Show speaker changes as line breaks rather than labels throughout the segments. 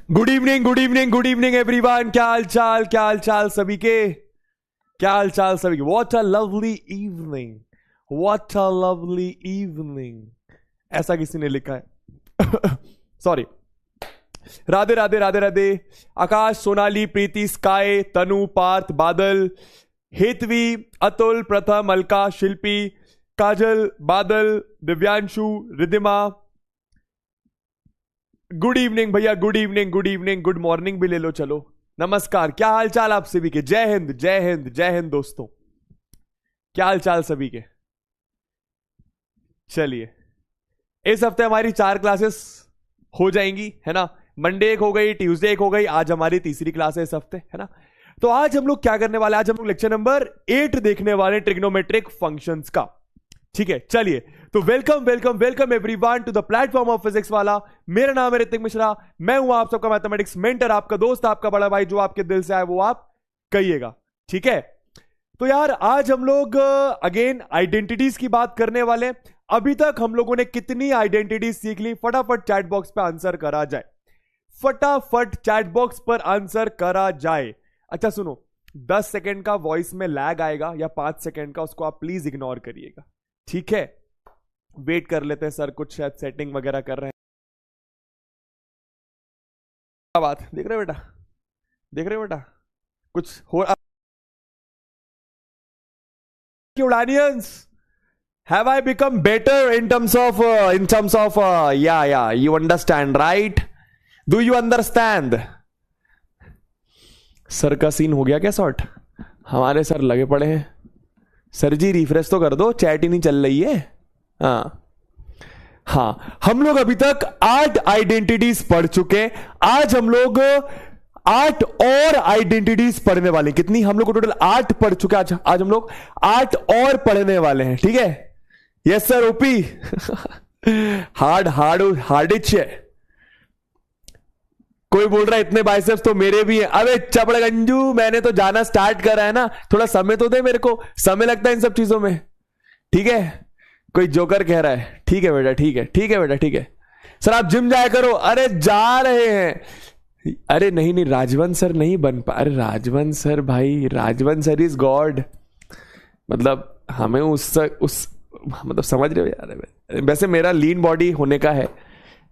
Good evening good evening good evening everyone. क्या हाल चाल सभी के? क्या हाल चाल सभी के? What a lovely evening, what a lovely evening, ऐसा किसी ने लिखा है। सॉरी। राधे राधे राधे राधे। आकाश, सोनाली, प्रीति, स्काई, तनु, पार्थ, बादल, हेतवी, अतुल, प्रथम, अलका, शिल्पी, काजल, बादल, दिव्यांशु, रिदिमा। गुड इवनिंग भैया, good evening good evening, good morning भी ले लो। चलो, नमस्कार। क्या हाल चाल आप सभी के? जय हिंद जय हिंद जय हिंद दोस्तों। क्या हाल चाल सभी के? चलिए, इस हफ्ते हमारी 4 क्लासेस हो जाएंगी, है ना। मंडे एक हो गई, ट्यूसडे एक हो गई, आज हमारी तीसरी क्लास है इस हफ्ते, है ना। तो आज हम लोग क्या करने वाले? आज हम लोग लेक्चर नंबर 8 देखने वाले, ट्रिग्नोमेट्रिक फंक्शंस का। ठीक है, चलिए। तो welcome welcome welcome everyone to the platform of physics वाला। मेरा नाम है ऋतिक मिश्रा, मैं हूं आप सबका मैथमेटिक्स मेंटर, आपका दोस्त, आपका बड़ा भाई। जो आपके दिल से आए वो आप कहिएगा, ठीक है। तो यार, आज हम लोग अगेन आइडेंटिटीज की बात करने वाले। अभी तक हम लोगों ने कितनी आइडेंटिटीज सीख ली? फटाफट चैट बॉक्स पे आंसर करा जाए, फटाफट चैट बॉक्स पर आंसर करा जाए। अच्छा सुनो, 10 सेकेंड का वॉइस में लैग आएगा या 5 सेकेंड का, उसको आप प्लीज इग्नोर करिएगा, ठीक है। वेट कर लेते हैं, सर कुछ शायद सेटिंग वगैरह कर रहे हैं। क्या बात, देख रहे हो बेटा? देख रहे हो बेटा? कुछ हो उड़ानियंस, have I become better in terms of या you understand, right? Do you understand? Sir का सीन हो गया क्या सॉर्ट? हमारे सर लगे पड़े हैं। सर जी रिफ्रेश तो कर दो, चैट ही नहीं चल रही है। हाँ, हम लोग अभी तक 8 आइडेंटिटीज पढ़ चुके। आज हम लोग 8 और आइडेंटिटीज पढ़ने वाले। कितनी? हम लोग को टोटल 8 पढ़ चुके। आज हम लोग 8 और पढ़ने वाले हैं, ठीक है। Yes sir OP. हार्डिच है। कोई बोल रहा है इतने बाइसेप्स तो मेरे भी हैं। अबे चपड़गंजू, मैंने तो जाना स्टार्ट करा है ना, थोड़ा समय तो दे मेरे को। समय लगता है इन सब चीजों में, ठीक है। कोई जोकर कह रहा है, ठीक है बेटा, ठीक है, ठीक है बेटा, ठीक है। सर आप जिम जाया करो। अरे जा रहे हैं। अरे नहीं नहीं, राजवंश सर नहीं बन पा। अरे राजवंश सर भाई, राजवंश सर इज गॉड। मतलब हमें उस मतलब समझ रहे हो यार। वैसे मेरा लीन बॉडी होने का है,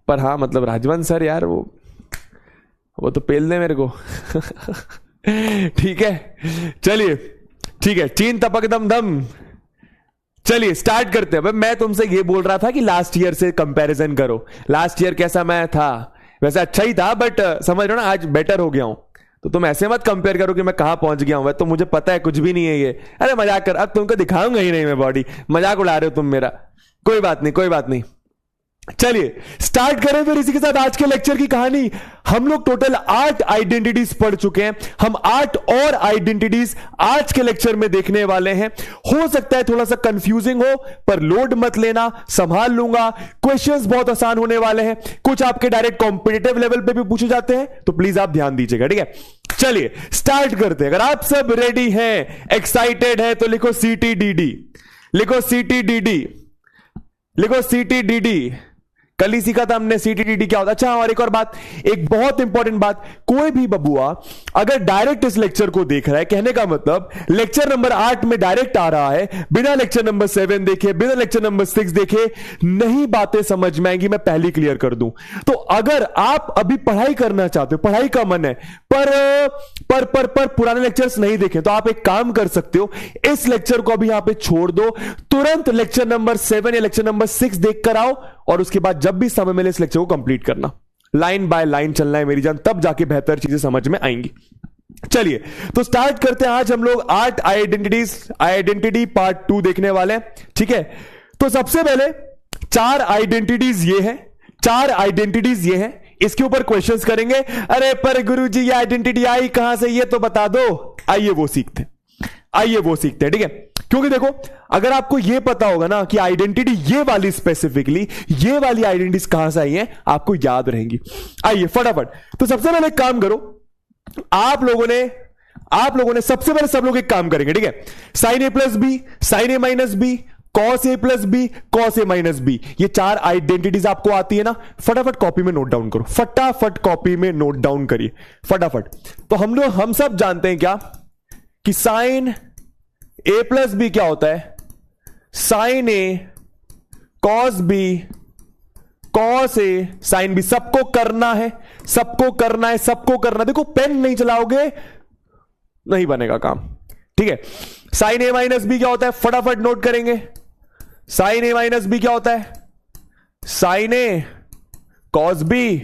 पर हाँ मतलब राजवंश सर यार, वो तो पेल दे मेरे को। ठीक है, चलिए, ठीक है। चीन तपक दम दम। चलिए स्टार्ट करते हैं। मैं तुमसे ये बोल रहा था कि लास्ट ईयर से कंपैरिजन करो। लास्ट ईयर कैसा मैं था? वैसे अच्छा ही था, बट समझ रहे हो ना, आज बेटर हो गया हूं। तो तुम ऐसे मत कंपेयर करो कि मैं कहां पहुंच गया हूं। तो मुझे पता है कुछ भी नहीं है ये। अरे मजाक कर, अब तुमको दिखाऊंगा ही नहीं मैं बॉडी। मजाक उड़ा रहे हो तुम मेरा। कोई बात नहीं, कोई बात नहीं। चलिए स्टार्ट करें फिर इसी के साथ आज के लेक्चर की कहानी। हम लोग टोटल 8 आइडेंटिटीज पढ़ चुके हैं। हम 8 और आइडेंटिटीज आज के लेक्चर में देखने वाले हैं। हो सकता है थोड़ा सा कंफ्यूजिंग हो, पर लोड मत लेना, संभाल लूंगा। क्वेश्चंस बहुत आसान होने वाले हैं। कुछ आपके डायरेक्ट कॉम्पिटिटिव लेवल पे भी पूछे जाते हैं, तो प्लीज आप ध्यान दीजिएगा, ठीक है। चलिए स्टार्ट करते हैं। अगर आप सब रेडी हैं, एक्साइटेड है, तो लिखो CTDD, लिखो CTDD, लिखो CTDD। कल ही सीखा था हमने CTDD क्या होता है। अच्छा, और एक और बात, एक बहुत इंपॉर्टेंट बात, कोई भी बबुआ अगर डायरेक्ट इस लेक्चर को देख रहा है, कहने का मतलब लेक्चर नंबर 8 में डायरेक्ट आ रहा है, बिना लेक्चर नंबर 7 देखे, बिना लेक्चर नंबर 6 देखे नहीं बातें समझ में आएंगी। मैं पहले क्लियर कर दूं। तो अगर आप अभी पढ़ाई करना चाहते हो, पढ़ाई का मन है, पर पुराने लेक्चर्स नहीं देखे, तो आप एक काम कर सकते हो, इस लेक्चर को अभी यहां पे छोड़ दो, तुरंत लेक्चर नंबर 7 या लेक्चर नंबर 6 देख कर आओ, और उसके बाद जब भी समय मिले इस लेक्चर को कंप्लीट करना। लाइन बाय लाइन चलना है मेरी जान, तब जाके बेहतर चीजें समझ में आएंगी। चलिए तो स्टार्ट करते हैं। आज हम लोग 8 आइडेंटिटी पार्ट 2 देखने वाले हैं, ठीक है। तो सबसे पहले 4 आइडेंटिटीज ये है, 4 आइडेंटिटीज ये है। इसके ऊपर क्वेश्चंस करेंगे। अरे पर गुरुजी ये आइडेंटिटी आई कहां से, ये तो बता दो। आइए वो सीखते हैं, ठीक है। क्योंकि देखो, अगर आपको यह पता होगा ना कि आइडेंटिटी ये वाली, स्पेसिफिकली ये वाली आइडेंटिटीज कहां से आई हैं, आपको याद रहेंगी। आइए फटाफट। तो सबसे पहले काम करो, आप लोगों ने सबसे पहले सब लोग एक काम करेंगे, ठीक है। Sine A plus B, sine A minus B, cos A plus B, cos A minus B, ये चार आइडेंटिटीज आपको आती है ना, फटाफट कॉपी में नोट डाउन करो, फटाफट कॉपी में नोट डाउन करिए फटाफट। तो हम सब जानते हैं क्या कि साइन ए प्लस बी क्या होता है, sine A cos B cos A sine B. सबको करना है, सबको करना है, सबको करना है। देखो पेन नहीं चलाओगे नहीं बनेगा काम, ठीक है। साइन ए माइनस बी क्या होता है, फटाफट नोट करेंगे। साइन ए माइनस बी क्या होता है, sine A cos B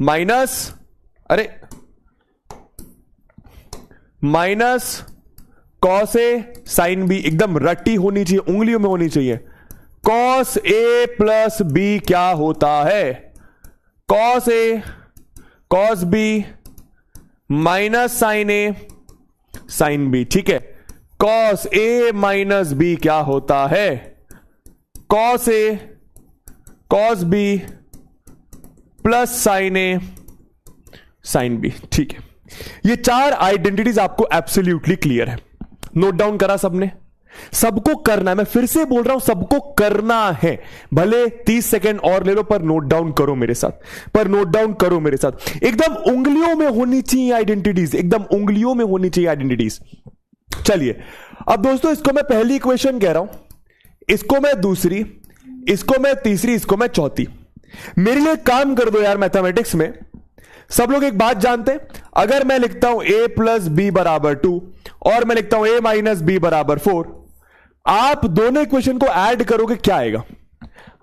minus, अरे minus cos A sine B. एकदम रट्टी होनी चाहिए, उंगलियों में होनी चाहिए। कॉस ए प्लस बी क्या होता है, cos A cos B minus sine A sine B, ठीक है। कॉस ए माइनस बी क्या होता है, cos A cos B plus sine A sine B, ठीक है। ये चार आइडेंटिटीज आपको एब्सोल्युटली क्लियर है, नोट डाउन करा सबने, सबको करना है। मैं फिर से बोल रहा हूं सबको करना है, भले 30 सेकेंड और ले लो पर नोट डाउन करो मेरे साथ, पर नोट डाउन करो मेरे साथ। एकदम उंगलियों में होनी चाहिए आइडेंटिटीज, एकदम उंगलियों में होनी चाहिए आइडेंटिटीज। चलिए अब दोस्तों इसको मैं पहली इक्वेशन कह रहा हूं, इसको मैं दूसरी, इसको मैं तीसरी, इसको मैं चौथी। मेरे लिए काम कर दो यार मैथमेटिक्स में। सब लोग एक बात जानते हैं, अगर मैं लिखता हूं a प्लस बी बराबर 2 और मैं लिखता हूं a माइनस बी बराबर 4, आप दोनों इक्वेशन को ऐड करोगे क्या आएगा,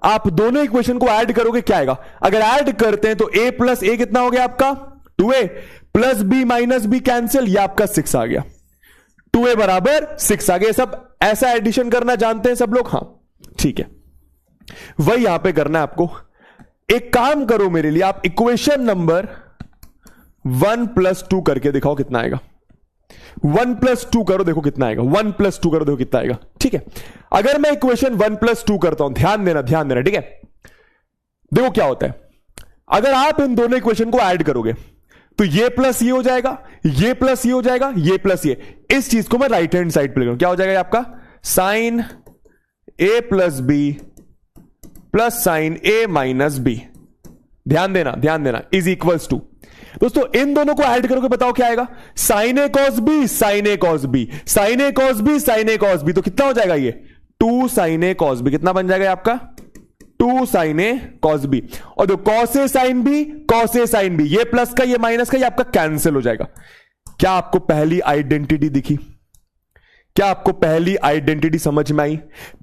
आप दोनों इक्वेशन को ऐड करोगे क्या आएगा। अगर ऐड करते हैं तो a प्लस ए कितना हो गया आपका 2a plus B minus B cancel, ये आपका 6 आ गया, 2a बराबर 6 आ गया। सब ऐसा एडिशन करना जानते हैं सब लोग, हां ठीक है, वही यहां पे करना है आपको। एक काम करो मेरे लिए, आप इक्वेशन नंबर 1 प्लस 2 करके दिखाओ कितना आएगा। 1 प्लस 2 करो देखो कितना आएगा, 1 प्लस 2 करो देखो कितना आएगा, ठीक है। अगर मैं इक्वेशन 1 प्लस 2 करता हूं, ध्यान देना ध्यान देना, ठीक है। देखो क्या होता है, अगर आप इन दोनों इक्वेशन को ऐड करोगे तो ये प्लस ये हो जाएगा, ये प्लस ये हो जाएगा, ये प्लस ये। इस चीज को मैं राइट हैंड साइड पे ले लूं, क्या हो जाएगा आपका sine A plus B plus sine A minus B, ध्यान देना इज इक्वल्स टू। दोस्तों इन दोनों को ऐड करोगे बताओ क्या आएगा, sign A cos B sine A cos B sine A cos B sine A cos B, तो कितना हो जाएगा ये 2 साइन ए कॉस बी, कितना बन जाएगा आपका 2 साइन ए कॉस बी। और दो cos A sine B cos A sine B, ये प्लस का ये माइनस का ये आपका कैंसिल हो जाएगा। क्या आपको पहली आइडेंटिटी दिखी, क्या आपको पहली आइडेंटिटी समझ में आई।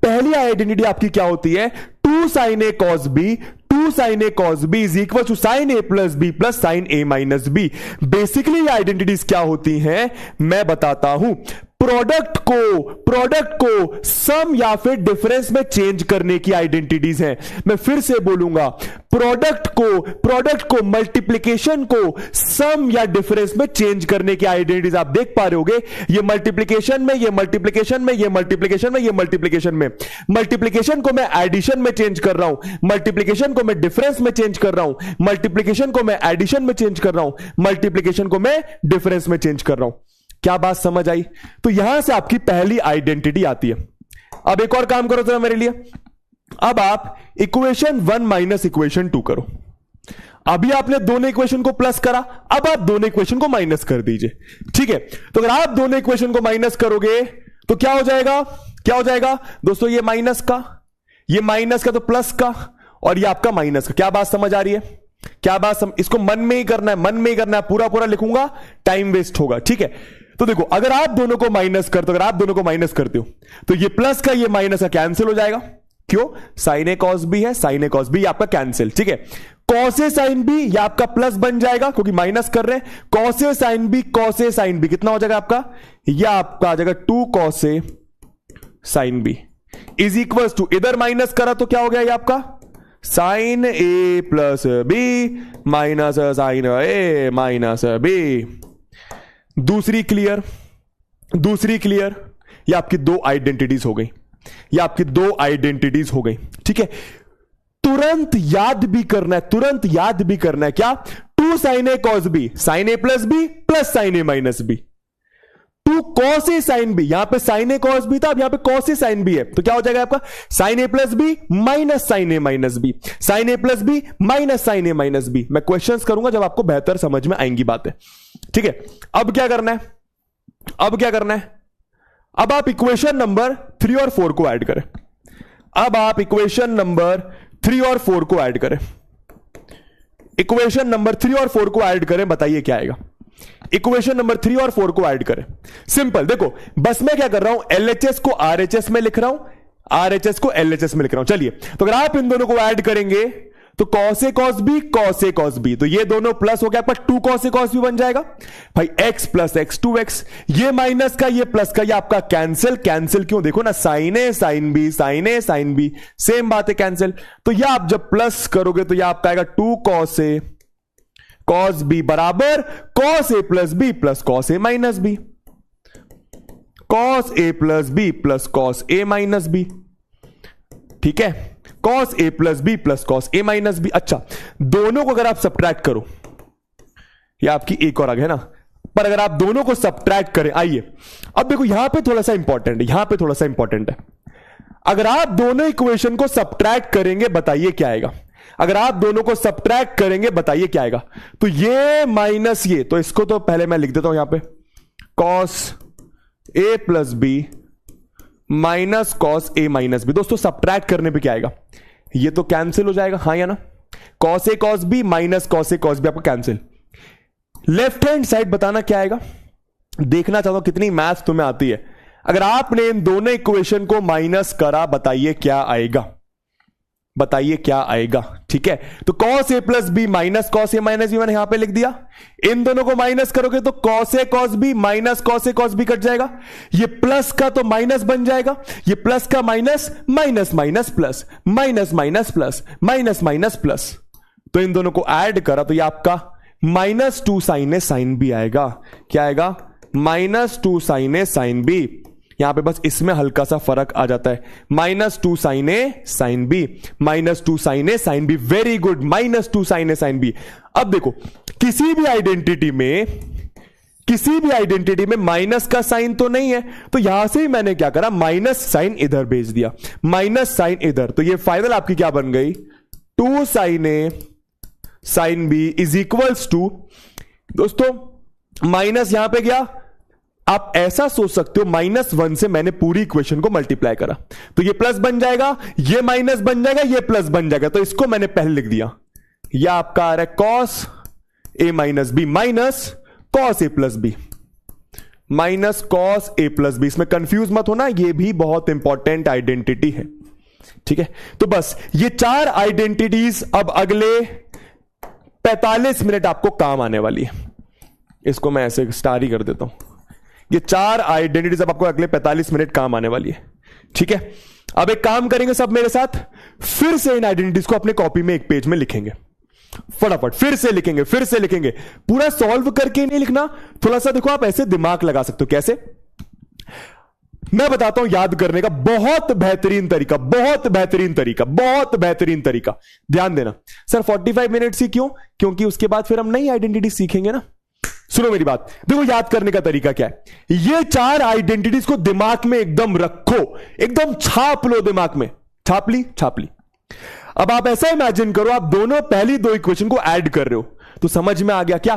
पहली आइडेंटिटी आपकी क्या होती है, 2 sine A cos B 2 sine A cos B is equal to sine A plus B plus sine A minus B. Basically ये आइडेंटिटीज क्या होती हैं मैं बताता हूं। प्रोडक्ट को सम या फिर डिफरेंस में चेंज करने की आइडेंटिटीज हैं। मैं फिर से बोलूंगा, प्रोडक्ट को मल्टीप्लिकेशन को सम या डिफरेंस में चेंज करने की आइडेंटिटीज आप देख पा रहे होगे। ये मल्टीप्लिकेशन में, ये मल्टीप्लिकेशन में, ये मल्टीप्लिकेशन में, ये मल्टीप्लिकेशन में। मल्टीप्लिकेशन को मैं एडिशन में चेंज कर रहा हूं, मल्टीप्लिकेशन को मैं डिफरेंस में चेंज कर रहा हूं, मल्टीप्लिकेशन को मैं एडिशन में चेंज कर रहा हूं, मल्टीप्लिकेशन को मैं डिफरेंस में चेंज कर रहा हूं। क्या बात समझ आई। तो यहां से आपकी पहली आइडेंटिटी आती है। अब एक और काम करो जरा मेरे लिए, अब आप इक्वेशन 1 माइनस इक्वेशन 2 करो। अभी आपने दोनों इक्वेशन को प्लस करा, अब आप दोनों इक्वेशन को माइनस कर दीजिए, ठीक है। तो अगर आप दोनों इक्वेशन को माइनस करोगे तो क्या हो जाएगा, क्या हो जाएगा दोस्तों, ये माइनस का तो प्लस का और ये आपका माइनस का। क्या बात समझ आ रही है, क्या बात इसको मन में ही करना है, मन में ही करना है, पूरा पूरा लिखूंगा टाइम वेस्ट होगा, ठीक है। तो देखो अगर आप दोनों को माइनस करते हो, अगर आप दोनों को माइनस करते हो तो ये प्लस का ये माइनस का कैंसिल हो जाएगा। क्यों, साइन ए कॉस बी है, साइन ए कॉस बी आपका कैंसिल, ठीक है। कॉस ए साइन बी ये आपका प्लस बन जाएगा क्योंकि माइनस कर रहे हैं। Cos A sine B, cos A sine B कितना हो जाएगा आपका, यह आपका आ जाएगा 2 cos A sine B is equal to, इधर माइनस करा तो क्या हो गया ये आपका sine A plus B minus sine A minus B. दूसरी क्लियर, दूसरी क्लियर। ये आपकी 2 आइडेंटिटीज हो गई, ये आपकी 2 आइडेंटिटीज हो गई, ठीक है। तुरंत याद भी करना है, तुरंत याद भी करना है क्या, 2 sine A cos B sine A plus B plus sine A minus B. Two cos A sine B, यहां पे साइन ए कॉस बी था, अब यहां पे कॉस ए साइन बी है, तो क्या हो जाएगा आपका sine A plus B minus sine A minus B, sine A plus B minus sine A minus B. मैं क्वेश्चंस करूंगा जब आपको बेहतर समझ में आएंगी बातें, ठीक है। अब क्या करना है, अब क्या करना है, अब आप इक्वेशन नंबर 3 और 4 को ऐड करें, अब आप इक्वेशन नंबर 3 और 4 को ऐड करें, इक्वेशन नंबर 3 और 4 को ऐड करें, बताइए क्या आएगा। इक्वेशन नंबर 3 और 4 को ऐड करें, सिंपल। देखो बस मैं क्या कर रहा हूं, एलएचएस को आरएचएस में लिख रहा हूं, आरएचएस को एलएचएस में लिख रहा हूं। चलिए, तो अगर आप इन दोनों को ऐड करेंगे तो cos A cos B, cos A cos B, तो ये दोनों प्लस हो गया आपका 2 कॉस ए कॉस बी बन जाएगा भाई, x प्लस एक्स 2x, ये माइनस का ये प्लस का ये आपका कैंसिल, कैंसिल क्यों, देखो ना sign A sine B, sine A sine B, same बात है कैंसिल। तो यह आप जब प्लस करोगे तो यह आपका आएगा 2 कॉस ए कॉस बी बराबर cos A plus B plus cos A minus B, cos A plus B plus cos A minus B, ठीक है, cos A plus B plus cos A minus B. अच्छा, दोनों को अगर आप subtract करो, ये आपकी एक और आ गया ना, पर अगर आप दोनों को सब्ट्रैक्ट करें, आइए अब देखो यहां पे थोड़ा सा इंपॉर्टेंट है, यहां पे थोड़ा सा इंपॉर्टेंट है। अगर आप दोनों इक्वेशन को सब्ट्रैक्ट करेंगे बताइए क्या आएगा, अगर आप दोनों को सब्ट्रैक्ट करेंगे बताइए क्या आएगा। तो ये माइनस ये, तो इसको तो पहले मैं लिख देता हूं यहां पे, cos A plus B minus cos A minus B. दोस्तों सब्ट्रैक्ट करने पे क्या आएगा, ये तो कैंसिल हो जाएगा, हाँ या ना, cos A cos B minus cos A cos B आपको कैंसिल। लेफ्ट हैंड साइड बताना क्या आएगा, देखना चाहता हूं कितनी मैथ्स तुम्हें आती है। अगर आपने इन दोनों इक्वेशन को माइनस करा बताइए क्या आएगा, बताइए क्या आएगा, ठीक है। तो cos A plus B minus cos A minus B मैंने यहां पे लिख दिया, इन दोनों को माइनस करोगे तो cos A cos B minus cos A cos B cut जाएगा, ये प्लस का तो माइनस बन जाएगा, ये प्लस का minus, minus minus plus, minus minus plus, minus minus plus, तो इन दोनों को ऐड करा तो ये आपका -2 साइन ए साइन बी आएगा। क्या आएगा, -2 साइन ए साइन बी। यहां पे बस इसमें हल्का सा फर्क आ जाता है, -2 sine A sine B, -2 sine A sine B, very good, -2 sine A sine B. अब देखो किसी भी आइडेंटिटी में माइनस का साइन तो नहीं है, तो यहां से ही मैंने क्या करा, माइनस साइन इधर भेज दिया, माइनस साइन इधर, तो ये फाइनल आपकी क्या बन गई, 2 sine A sine B is equals to, दोस्तों माइनस यहां पे गया, आप ऐसा सोच सकते हो -1 से मैंने पूरी इक्वेशन को मल्टीप्लाई करा, तो ये प्लस बन जाएगा, ये माइनस बन जाएगा, ये प्लस बन जाएगा, तो इसको मैंने पहले लिख दिया, ये आपका आ रहा है cos A minus B minus cos A plus B, minus cos A plus B. इसमें कंफ्यूज मत होना, ये भी बहुत इंपॉर्टेंट आइडेंटिटी है, ठीक है। तो बस ये 4 आइडेंटिटीज अब अगले 45 मिनट आपको काम आने वाली है, इसको मैं ऐसे स्टार ही कर देता हूं, ये 4 आइडेंटिटीज अब आपको अगले 45 मिनट काम आने वाली है, ठीक है। अब एक काम करेंगे सब मेरे साथ, फिर से इन आइडेंटिटीज को अपने कॉपी में एक पेज में लिखेंगे, फटाफट फिर से लिखेंगे, पूरा सॉल्व करके नहीं लिखना, थोड़ा सा देखो आप ऐसे दिमाग लगा सकते हो, कैसे मैं बताता हूं याद करने का बहुत बेहतरीन तरीका, ध्यान देना। सर 45 मिनट्स ही क्यों, क्योंकि उसके बाद फिर हम नई आइडेंटिटी सीखेंगे ना। सुनो मेरी बात, देखो याद करने का तरीका क्या है, ये 4 आइडेंटिटीज को दिमाग में एकदम रखो, एकदम छाप लो दिमाग में, छाप ली। अब आप ऐसा इमेजिन करो, आप दोनों पहली 2 इक्वेशन को ऐड कर रहे हो, तो समझ में आ गया क्या,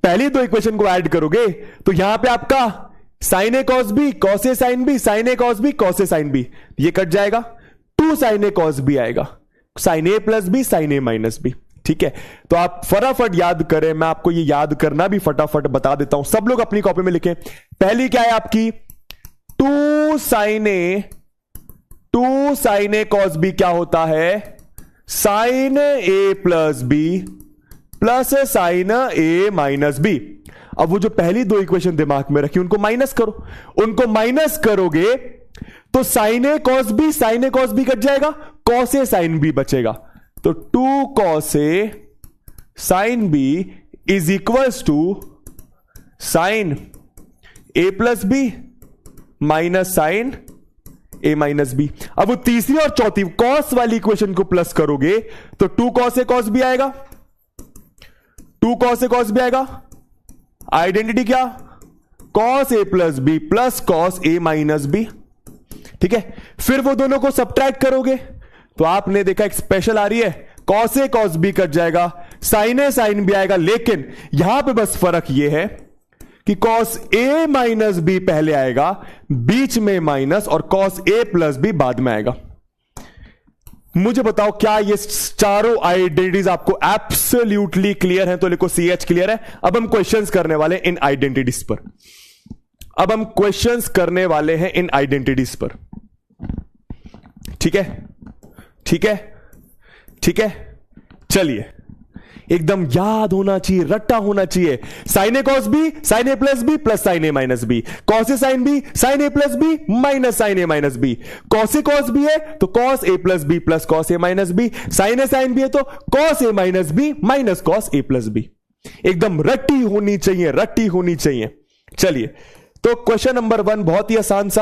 पहली 2 इक्वेशन को ऐड करोगे तो यहां पे आपका sine A cos B cos A sine B, sine A cos B cos A sine B, ये कट जाएगा, 2 साइन ए कॉस बी आएगा, sign A plus B sine A minus B, ठीक है। तो आप फटाफट याद करें, मैं आपको ये याद करना भी फटाफट बता देता हूं, सब लोग अपनी कॉपी में लिखें। पहली क्या है आपकी, 2 साइन ए कॉस बी क्या होता है, sine A plus B plus sine A minus B. अब वो जो पहली 2 इक्वेशन दिमाग में रखी उनको माइनस करो, उनको माइनस करोगे तो sine A cos B cut जाएगा, कॉस ए साइन बी बचेगा, तो 2 cos A sine B is equals to sine A plus B minus sine A minus B. अब वो तीसरी और चौथी कॉस वाली इक्वेशन को प्लस करोगे तो 2 कॉस ए कॉस बी आएगा, 2 कॉस ए कॉस बी आएगा, आइडेंटिटी क्या, cos A plus B plus cos A minus B. ठीक है, फिर वो दोनों को सब्ट्रैक्ट करोगे तो आपने देखा एक स्पेशल आ रही है, cos A cos B cut जाएगा, साइन ए साइन बी आएगा। लेकिन यहां पे बस फर्क यह है कि कॉस ए माइनस बी पहले आएगा, बीच में माइनस, और कॉस ए प्लस बी बाद में आएगा। मुझे बताओ क्या ये चारों आइडेंटिटीज आपको एब्सोल्युटली क्लियर है? तो लिखो CH क्लियर है। अब हम क्वेश्चंस करने वाले इन आइडेंटिटीज पर। अब हम क्वेश्चंस करने वाले हैं इन आइडेंटिटीज पर। ठीक है, ठीक है, ठीक है। चलिए, एकदम याद होना चाहिए, रट्टा होना चाहिए। Sign A cos B, sine A plus B plus sine A minus B, cos A sine B, sine A plus B minus sine A minus B, cos A cos B है तो cos A plus B plus cos A minus B, sine A sine B है तो cos A minus B minus cos A plus B. एकदम रट्टी होनी चाहिए, रट्टी होनी चाहिए। चलिए, तो क्वेश्चन नंबर 1 बहुत ही आसान सा।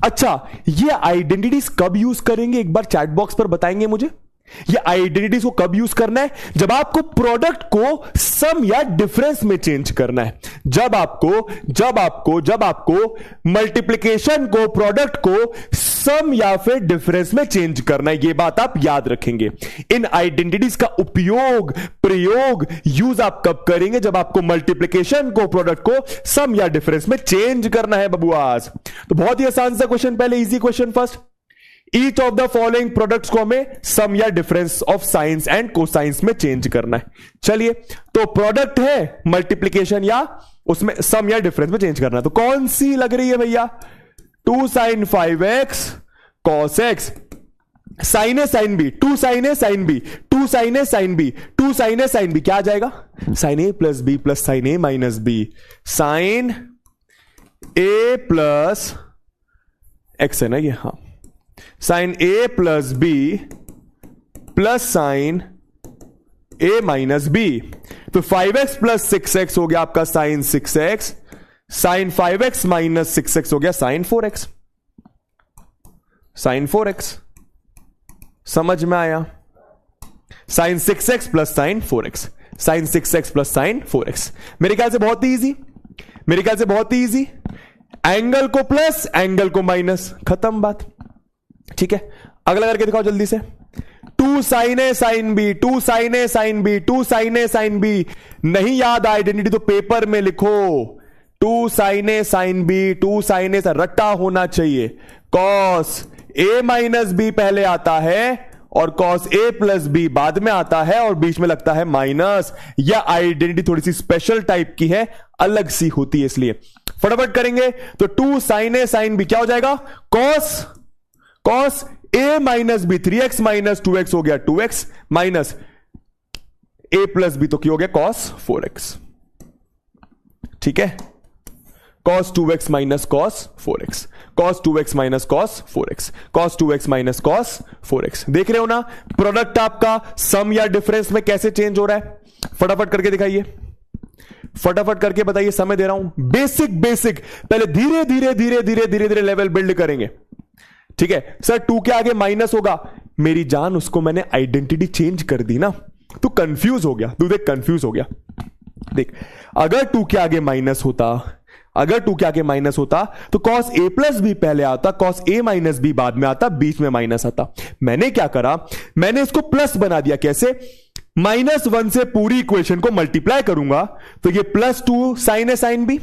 अच्छा, ये आइडेंटिटीज कब यूज करेंगे एक बार चैट बॉक्स पर बताएंगे मुझे? ये आइडेंटिटीज को कब यूज करना है? जब आपको प्रोडक्ट को सम या डिफरेंस में चेंज करना है। जब आपको मल्टीप्लिकेशन को, प्रोडक्ट को सम या फिर डिफरेंस में चेंज करना है। ये बात आप याद रखेंगे। इन आइडेंटिटीज का उपयोग, प्रयोग, यूज आप कब करेंगे? जब आपको मल्टीप्लिकेशन को, प्रोडक्ट को सम या डिफरेंस में चेंज करना है बबुआस। तो बहुत ही आसान सा क्वेश्चन, पहले easy question first. Each of the following products को हमें सम या difference of science and cosines में चेंज करना है। चलिए, तो प्रोडक्ट है मल्टीप्लिकेशन या उसमें सम या डिफरेंस में चेंज करना है। तो कौन सी लग रही है भैया? 2 sin 5x cos x, sine A sine B, 2 sin a sin b, 2 sin a sin b, 2 sin a sin b, क्या आ जाएगा? Sign A plus B plus sine A minus B, sine A plus x है ना ये? हाँ, sign A plus B plus sine A minus B. तो 5x plus 6x हो गया आपका sign 6x, sign 5x minus 6x हो गया साइन 4x, साइन 4x। समझ में आया? Sine 6x plus sine 4x, sine 6x plus sine 4x। मेरे ख्याल से बहुत ही इजी, मेरे ख्याल से बहुत ही इजी। एंगल को प्लस, एंगल को माइनस, खत्म बात। ठीक है, अगला करके दिखाओ जल्दी से। 2 sin a sin b, 2 sin a sin b, 2 sin a sin b। नहीं याद आइडेंटिटी तो पेपर में लिखो। 2 sin a sin b, 2 sin a, रट्टा होना चाहिए। cos a माइनस b पहले आता है और cos a प्लस b बाद में आता है और बीच में लगता है माइनस। यह आइडेंटिटी थोड़ी सी स्पेशल टाइप की है, अलग सी होती है, इसलिए फटाफट करेंगे। तो 2 sin a sin b क्या हो जाएगा? cos a minus B, 3x minus 2x हो गया 2x, minus a plus B तो क्या हो गया? cos 4x। ठीक है, cos 2x minus cos 4x, cos 2x minus cos 4x, cos 2x minus cos 4x। देख रहे हो ना प्रोडक्ट आपका सम या डिफरेंस में कैसे चेंज हो रहा है? फटाफट करके दिखाइए, फटाफट करके बताइए। समय दे रहा हूं। बेसिक बेसिक, पहले धीरे धीरे धीरे धीरे धीरे धीरे लेवल बिल्ड करेंगे। ठीक है सर, 2 के आगे माइनस होगा। मेरी जान, उसको मैंने आइडेंटिटी चेंज कर दी ना, तू कंफ्यूज हो गया। तू देख कंफ्यूज हो गया। देख, अगर 2 के आगे माइनस होता, अगर 2 के आगे माइनस होता तो cos a प्लस बी पहले आता, cos a माइनस बी बाद में आता, बीच में माइनस आता। मैंने क्या करा? मैंने इसको प्लस बना दिया। कैसे? -1 से पूरी इक्वेशन को मल्टीप्लाई करूंगा तो ये +2 sin a sin b,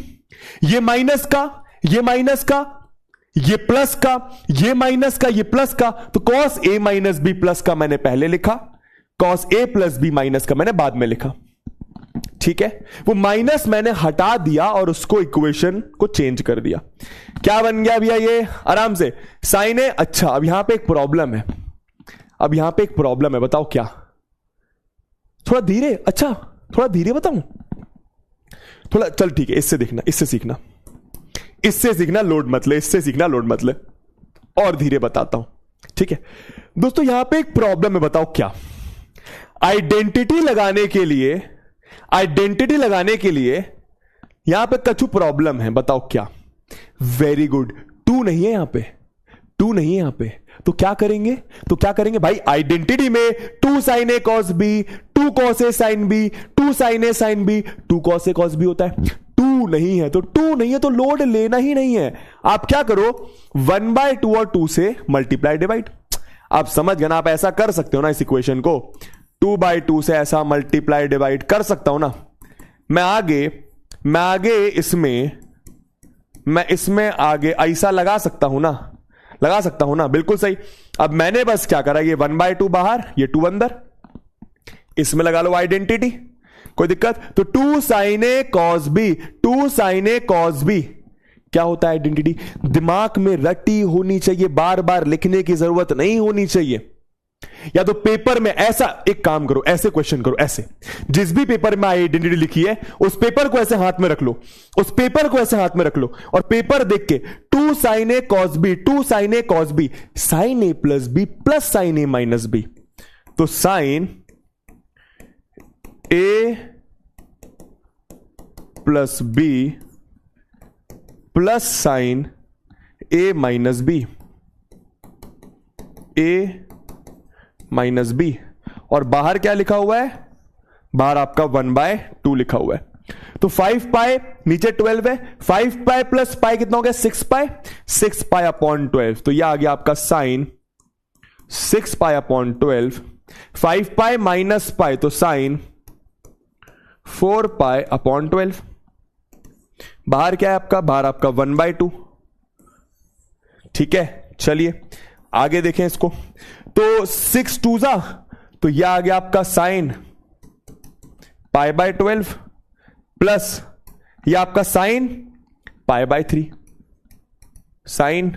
ये माइनस का, ये माइनस का, ये प्लस का, ये माइनस का, ये प्लस का। तो cos a minus B plus का मैंने पहले लिखा, cos a plus B minus का मैंने बाद में लिखा। ठीक है, वो माइनस मैंने हटा दिया और उसको इक्वेशन को चेंज कर दिया। क्या बन गया भैया? ये आराम से साइन ए। अच्छा, अब यहां पे एक प्रॉब्लम है, अब यहां पे एक प्रॉब्लम है, बताओ क्या? थोड़ा धीरे, अच्छा थोड़ा धीरे बताऊं? थोड़ा चल ठीक है, इससे देखना, इससे सीखना, इससे सीखना, लोड मत ले, इससे सीखना, लोड मत ले, और धीरे बताता हूं। ठीक है दोस्तों, यहां पे एक प्रॉब्लम है, बताओ क्या? आइडेंटिटी लगाने के लिए, आइडेंटिटी लगाने के लिए यहां पे कछु प्रॉब्लम है, बताओ क्या? वेरी गुड, 2 नहीं है यहां पे, 2 नहीं है यहां पे। तो क्या करेंगे? तो क्या करेंगे भाई? आइडेंटिटी में 2 sin a cos b, 2 cos a sin b, 2 sin a sin b, 2 cos a cos b होता है। 2 2 नहीं है, तो 2 नहीं है तो लोड लेना ही नहीं है। आप क्या करो, 1/2 और 2 से मल्टीप्लाई डिवाइड। आप समझ गए ना, आप ऐसा कर सकते हो ना इस इक्वेशन को, 2/2 से ऐसा मल्टीप्लाई डिवाइड कर सकता हूं ना। मैं आगे इसमें आगे ऐसा लगा सकता हूं ना, बिल्कुल सही। अब मैंने बस क्या करा, ये 1/2 बाहर, ये 2 अंदर, इसमें लगा लो आइडेंटिटी, कोई दिक्कत? तो 2 sin A cos B, 2 sin A cos B क्या होता है आइडेंटिटी? दिमाग में रटी होनी चाहिए, बार बार लिखने की जरूरत नहीं होनी चाहिए। या तो पेपर में ऐसा एक काम करो, ऐसे क्वेश्चन करो, ऐसे जिस भी पेपर में आइडेंटिटी लिखी है उस पेपर को ऐसे हाथ में रख लो, और पेपर देख के 2 sin A cos B, 2 sin A cos B, sin A plus B plus sin A minus B, तो sin A plus B plus sign A minus B, A minus B, और बाहर क्या लिखा हुआ है? बाहर आपका 1/2 लिखा हुआ है। तो 5 पाई, नीचे 12 है, 5 पाई प्लस पाई कितना हो गया? 6 पाई, 6 पाई अपॉन 12, तो यह आ गया आपका sine 6 pi upon 12। 5 pi minus pi तो साइन 4 पाई अपॉन 12। बाहर क्या है आपका? बाहर आपका 1/2। ठीक है, चलिए आगे देखें इसको। तो 6 2 जा, तो यह आ गया आपका साइन π/12 प्लस यह आपका साइन π/3, साइन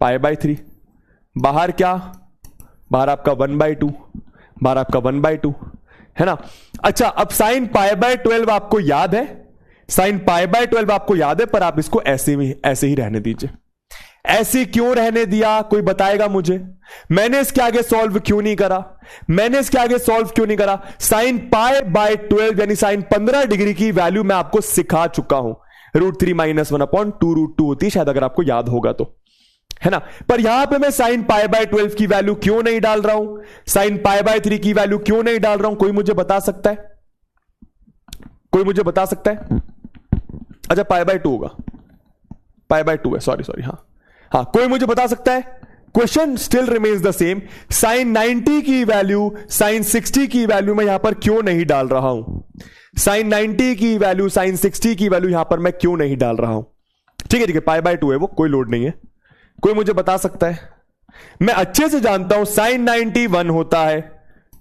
π/3। बाहर क्या? बाहर आपका 1/2, बाहर आपका 1/2 है ना। अच्छा, अब साइन π/12 आपको याद है, साइन π/12 आपको याद है, पर आप इसको ऐसे ही रहने दीजिए। ऐसे क्यों रहने दिया, कोई बताएगा मुझे? मैंने इसके आगे सॉल्व क्यों नहीं करा? साइन π/12 यानी साइन 15 डिग्री की वैल्यू मैं आपको सिखा चुका हूं, √3 - 1/2√2 होती है शायद, अगर आपको याद होगा तो, है ना। पर यहां पे मैं साइन π/12 की वैल्यू क्यों नहीं डाल रहा हूं, साइन π/3 की वैल्यू क्यों नहीं डाल रहा हूं? कोई मुझे बता सकता है? अच्छा, π/2 होगा, π/2 है, सॉरी, हाँ, कोई मुझे बता सकता है? Question still remains the same. Sine 90 की वैल्यू, साइन 60 की वैल्यू मैं यहां पर क्यों नहीं डाल रहा हूं? साइन 90 की वैल्यू, साइन 60 की वैल्यू यहां पर मैं क्यों नहीं डाल रहा हूं? ठीक है, π/2 है वो, कोई लोड नहीं है। कोई मुझे बता सकता है? मैं अच्छे से जानता हूं साइन 90 1 होता है,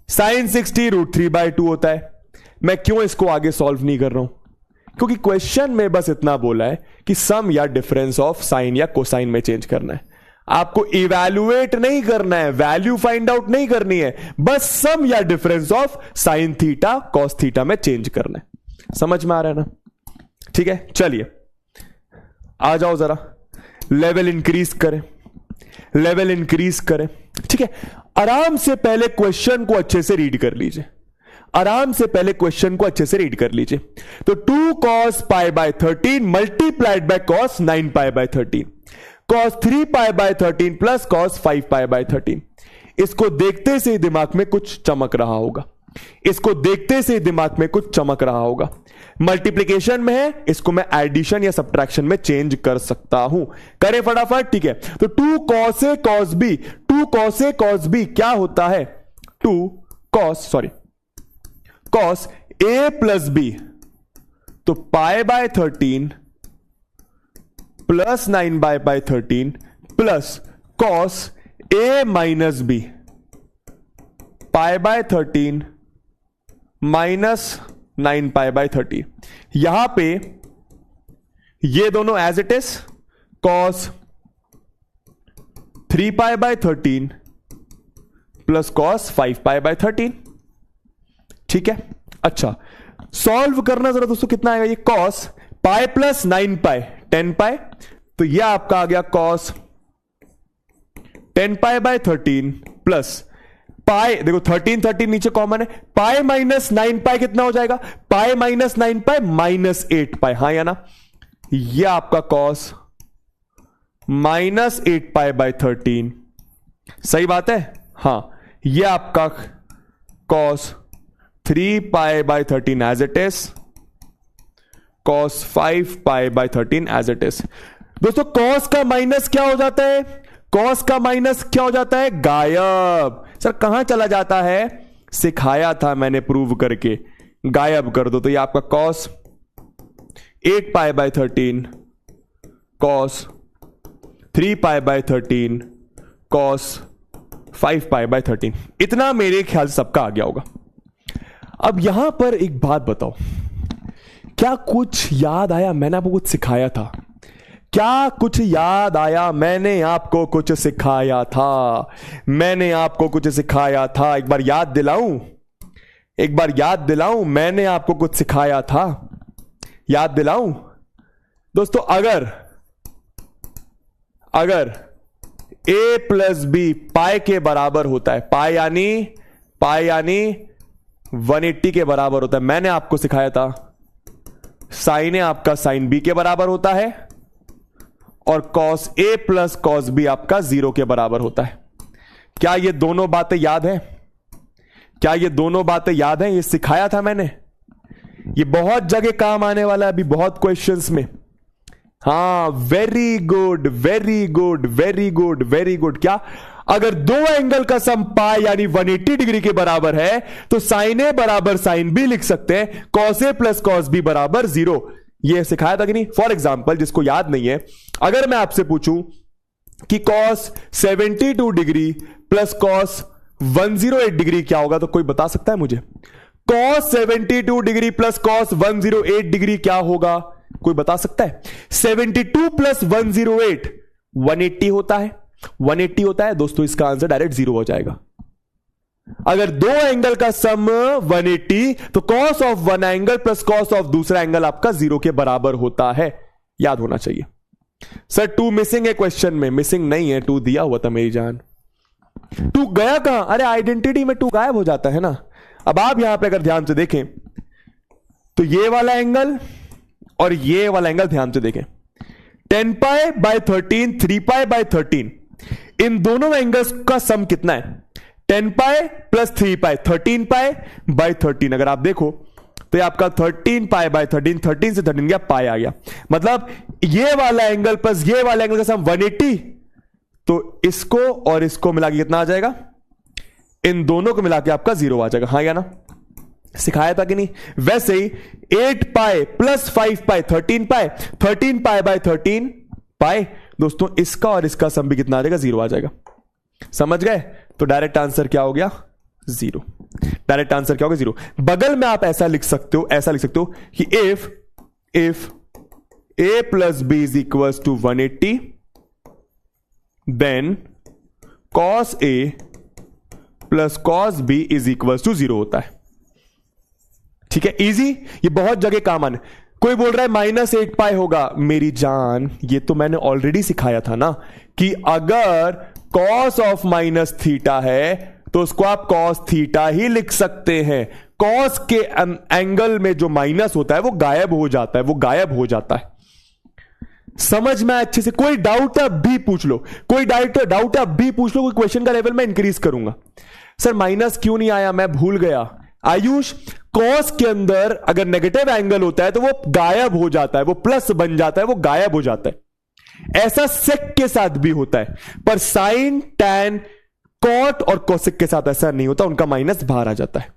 साइन 60 √3/2 होता है। मैं क्यों इसको आगे सॉल्व नहीं कर रहा हूं? क्योंकि क्वेश्चन में बस इतना बोला है कि सम या डिफरेंस ऑफ साइन या कोसाइन में चेंज करना है। आपको इवैल्यूएट नहीं करना है, वैल्यू फाइंड आउट नहीं करनी है, बस सम या difference of sine theta cos theta में चेंज करना है। समझ में आ रहा है ना? ठीक है, चलिए आ जाओ, जरा लेवल इंक्रीज करें। ठीक है, आराम से पहले क्वेश्चन को अच्छे से रीड कर लीजिए, तो 2 cos π/13 multiplied by cos 9 π/13, cos 3 π/13 plus cos 5 π/13। इसको देखते से दिमाग में कुछ चमक रहा होगा। मल्टीप्लिकेशन में है, इसको मैं एडिशन या सब्ट्रैक्शन में चेंज कर सकता हूं। करें फटाफट। ठीक है, तो 2 cos A cos B क्या होता है? 2 cos A प्लस B, तो π/13 plus 9/13 plus cos A minus B, π/13 minus 9/13। यहां पे ये दोनों as it is, cos 3π/13 plus cos 5π/13। ठीक है, अच्छा सॉल्व करना जरा दोस्तों, कितना आएगा ये? cos पाई प्लस 9π 10π, तो यह आपका आ गया cos 10π/13 प्लस पाई, देखो 13 नीचे कॉमन है, पाई माइनस 9π कितना हो जाएगा? पाई माइनस 9π माइनस 8π, हाँ या ना? यह आपका cos माइनस 8π/13, सही बात है? हाँ, यह आपका cos 3π/13 as it is, cos 5 pi by 13 as it is. दोस्तों cos का माइनस क्या हो जाता है? cos का माइनस क्या हो जाता है? गायब। सर कहां चला जाता है? सिखाया था मैंने प्रूव करके, गायब कर दो। तो ये आपका cos 8 pi by 13, cos 3 pi by 13, cos 5 pi by 13। इतना मेरे ख्याल से सबका आ गया होगा। अब यहां पर एक बात बताओ, क्या कुछ याद आया? मैंने आपको कुछ सिखाया था। क्या कुछ याद आया? मैंने आपको कुछ सिखाया था। मैंने आपको कुछ सिखाया था। एक बार याद दिलाऊं, एक बार याद दिलाऊं। मैंने आपको कुछ सिखाया था, याद दिलाऊं। दोस्तों अगर a प्लस बी पाई के बराबर होता है, पाई यानी 180 के बराबर होता है, मैंने आपको सिखाया था साइन ए आपका साइन बी के बराबर होता है और cos a plus cos b आपका 0 के बराबर होता है। क्या ये दोनों बातें याद है? क्या ये दोनों बातें याद हैं? ये सिखाया था मैंने। ये बहुत जगह काम आने वाला है अभी, बहुत क्वेश्चंस में। हाँ, very good very good very good very good. क्या अगर दो एंगल का सम पाई यानी 180 डिग्री के बराबर है तो साइन ए बराबर साइन बी लिख सकते हैं, cos a plus cos b बराबर 0। ये सिखाया था कि नहीं? फॉर एग्जाम्पल, जिसको याद नहीं है, अगर मैं आपसे पूछूं कि cos 72 degree plus cos 108 degree क्या होगा, तो कोई बता सकता है मुझे? cos 72 degree plus cos 108 degree क्या होगा? कोई बता सकता है? 72 प्लस 108 180 होता है, 180 होता है दोस्तों। इसका आंसर डायरेक्ट 0 हो जाएगा। अगर दो एंगल का सम 180 तो cos of one angle plus cos of दूसरा एंगल आपका 0 के बराबर होता है। याद होना चाहिए। सर 2 मिसिंग है क्वेश्चन में। मिसिंग नहीं है, 2 दिया हुआ था मेरी जान। 2 गया कहां? अरे आइडेंटिटी में 2 गायब हो जाता है ना। अब आप यहां पे अगर ध्यान से देखें तो ये वाला एंगल और ये वाला एंगल ध्यान से देखें, 10 पाई बाय 13, 3 पाई बाय 13, इन दोनों एंगल्स का सम कितना है? 10 pi plus 3 pi, 13 pi by 13। अगर आप देखो तो ये आपका 13 पाई बाय 13, 13 से 13 गया, पाई आ गया। मतलब ये वाला एंगल प्लस ये वाला एंगल का सम 180, तो इसको और इसको मिला के कितना आ जाएगा? इन दोनों को मिला के आपका 0 आ जाएगा। हाँ या ना? सिखाया था कि नहीं? वैसे ही 8 pi plus 5 pi 13 pi, 13 pi by 13 पाई। दोस्तों इसका और इसका सम भी कितना आ जाएगा? 0 आ जाएगा। समझ गए? तो डायरेक्ट आंसर क्या हो गया? 0। डायरेक्ट आंसर क्या होगा? 0। बगल में आप ऐसा लिख सकते हो, ऐसा लिख सकते हो कि if a plus b is equal to 180 then cos a plus cos b is equal to 0 होता है। ठीक है, इजी। ये बहुत जगह काम आने। कोई बोल रहा है -8 पाई होगा। मेरी जान, ये तो मैंने ऑलरेडी सिखाया था ना कि अगर cos ऑफ माइनस थीटा है तो उसको आप cos थीटा ही लिख सकते हैं। cos के एंगल में जो माइनस होता है वो गायब हो जाता है, वो गायब हो जाता है। समझ में अच्छे से? कोई डाउट है अब भी पूछ लो, कोई डाउट है अब भी पूछ लो। कोई क्वेश्चन का लेवल मैं इंक्रीज करूंगा। सर माइनस क्यों नहीं आया? मैं भूल गया। आयुष, cos के अंदर अगर नेगेटिव एंगल होता है तो वो गायब हो जाता है, वो प्लस बन जाता है, वो गायब हो जाता है। ऐसा सेक के साथ भी होता है, पर साइन, टैन, कॉट और कोसेक के साथ ऐसा नहीं होता, उनका माइनस बाहर आ जाता है।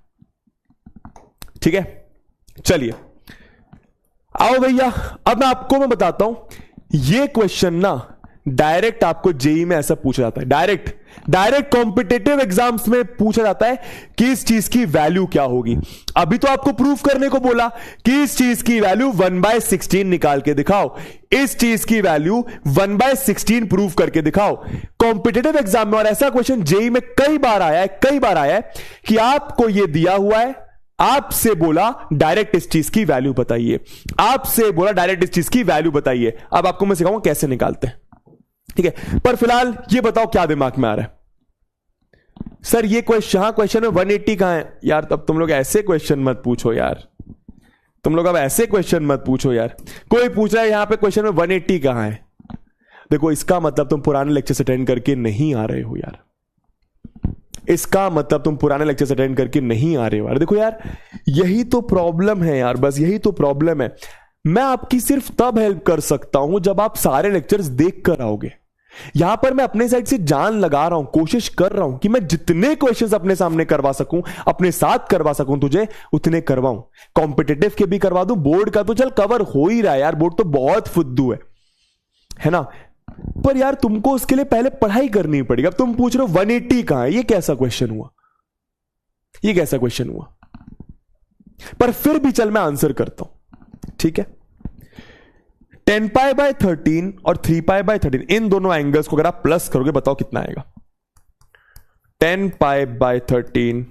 ठीक है, चलिए आओ भैया, अब मैं बताता हूं। ये क्वेश्चन ना डायरेक्ट आपको जेई में ऐसा पूछा जाता है, डायरेक्ट कॉम्पिटिटिव एग्जाम्स में पूछा जाता है कि इस चीज की वैल्यू क्या होगी। अभी तो आपको प्रूफ करने को बोला कि इस चीज की वैल्यू 1/16 निकाल के दिखाओ, इस चीज की वैल्यू 1/16 प्रूफ करके दिखाओ। कॉम्पिटिटिव एग्जाम में और ऐसा क्वेश्चन जेई में कई बार आया है कि आपको यह दिया हुआ है, आपसे बोला डायरेक्ट इस चीज की वैल्यू बताइए, आपसे बोला डायरेक्ट इस चीज की वैल्यू बताइए। अब आपको मैं सिखाऊंगा कैसे निकालते हैं। ठीक है, पर फिलहाल ये बताओ क्या दिमाग में आ रहा है? सर ये क्वेश्चन में 180 कहां है यार? तब तुम लोग ऐसे क्वेश्चन मत पूछो यार, तुम लोग अब ऐसे क्वेश्चन मत पूछो यार। कोई पूछ रहा है यहां पे क्वेश्चन में 180 कहां है। देखो इसका मतलब तुम पुराने लेक्चर अटेंड करके नहीं आ रहे हो यार, इसका मतलब तुम पुराने लेक्चर अटेंड करके नहीं आ रहे हो यार। देखो यार, यही तो प्रॉब्लम है यार, बस यही तो प्रॉब्लम है। मैं आपकी सिर्फ तब हेल्प कर सकता हूं जब आप सारे लेक्चर्स देख कर आओगे। यहां पर मैं अपने साइड से जान लगा रहा हूं, कोशिश कर रहा हूं कि मैं जितने क्वेश्चंस अपने सामने करवा सकूं, अपने साथ करवा सकूं तुझे, उतने करवाऊं। कॉम्पिटिटिव के भी करवा दूं, बोर्ड का तो चल कवर हो ही रहा है यार, बोर्ड तो बहुत फुद्दू है ना। पर यार तुमको उसके लिए पहले पढ़ाई करनी पड़ेगी। अब तुम पूछ रहे हो 180 कहां है, ये कैसा क्वेश्चन हुआ, ये कैसा क्वेश्चन हुआ। पर फिर भी चल मैं आंसर करता हूं, ठीक है। 10 पाई बाय 13 और 3 पाई बाय 13, इन दोनों एंगल्स को अगर आप प्लस करोगे बताओ कितना आएगा। 10 पाई बाय 13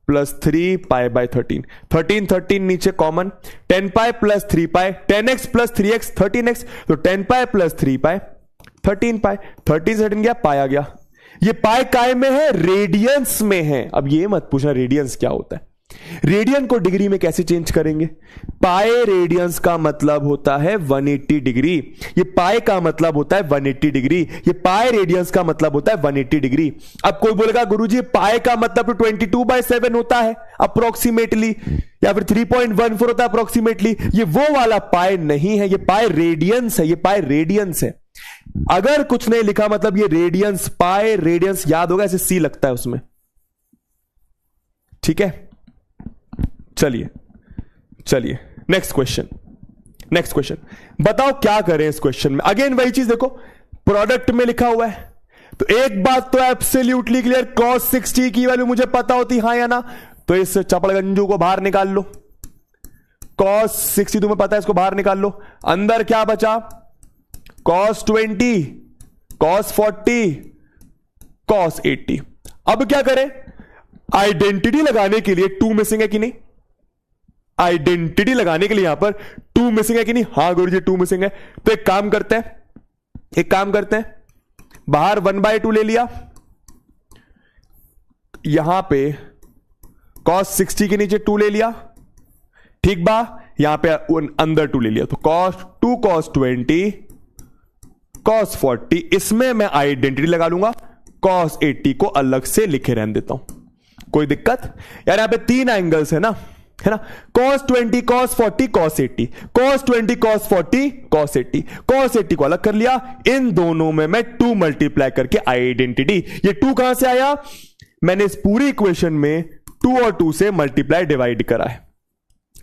प्लस 3 पाई बाय 13, 13 नीचे कॉमन, 10 पाई प्लस 3 पाई, 10x प्लस 3x 13x, तो 10 पाई प्लस 3 पाई 13 पाई, 13 गया, पाई आ गया। ये पाई काय में है, रेडियंस में है। अब ये मत पूछना रेडियंस क्या होता है, रेडियन को डिग्री में कैसे चेंज करेंगे। पाई रेडियंस का मतलब होता है 180 डिग्री, ये पाई का मतलब होता है 180 डिग्री, ये पाई रेडियंस का मतलब होता है 180 डिग्री। अब कोई बोलेगा गुरुजी पाई का मतलब तो 22/7 होता है अप्रोक्सीमेटली, या फिर 3.14 होता है अप्रोक्सीमेटली। ये वो वाला पाई नहीं है, ये पाई रेडियंस है, ये पाई रेडियंस है। अगर कुछ नहीं लिखा मतलब ये रेडियंस, पाई रेडियंस याद होगा, ऐसे सी लगता है उसमें, ठीक है। चलिए नेक्स्ट क्वेश्चन बताओ क्या करें इस क्वेश्चन में। अगेन वही चीज देखो, प्रोडक्ट में लिखा हुआ है तो एक बात तो एब्सोल्युटली क्लियर, cos 60 की वैल्यू मुझे पता होती, हाँ या ना। तो इस चपड़गंजू को बाहर निकाल लो, cos 60 तुम्हें पता है, इसको बाहर निकाल लो। अंदर क्या बचा, cos 20, cos 40, cos 80। अब क्या करें, आइडेंटिटी लगाने के लिए 2 मिसिंग है कि नहीं, आइडेंटिटी लगाने के लिए यहां पर 2 मिसिंग है कि नहीं, हां गुरुजी 2 मिसिंग है। तो एक काम करते हैं, बाहर 1/2 ले लिया, यहां पे cos 60 के नीचे 2 ले लिया, ठीक बा, यहां पे अंदर 2 ले लिया, तो cos 2 cos 20 cos 40, इसमें मैं आइडेंटिटी लगा लूंगा, cos 80 को अलग से लिखे रहने देता हूं। कोई दिक्कत यार, यहां पे 3 एंगल्स है ना, cos 20 cos 40 cos 80, cos 20 cos 40 cos 80, cos 80 को अलग कर लिया, इन दोनों में मैं 2 मल्टीप्लाई करके आइडेंटिटी, ये 2 कहां से आया, मैंने इस पूरी इक्वेशन में 2 और 2 से मल्टीप्लाई डिवाइड करा है,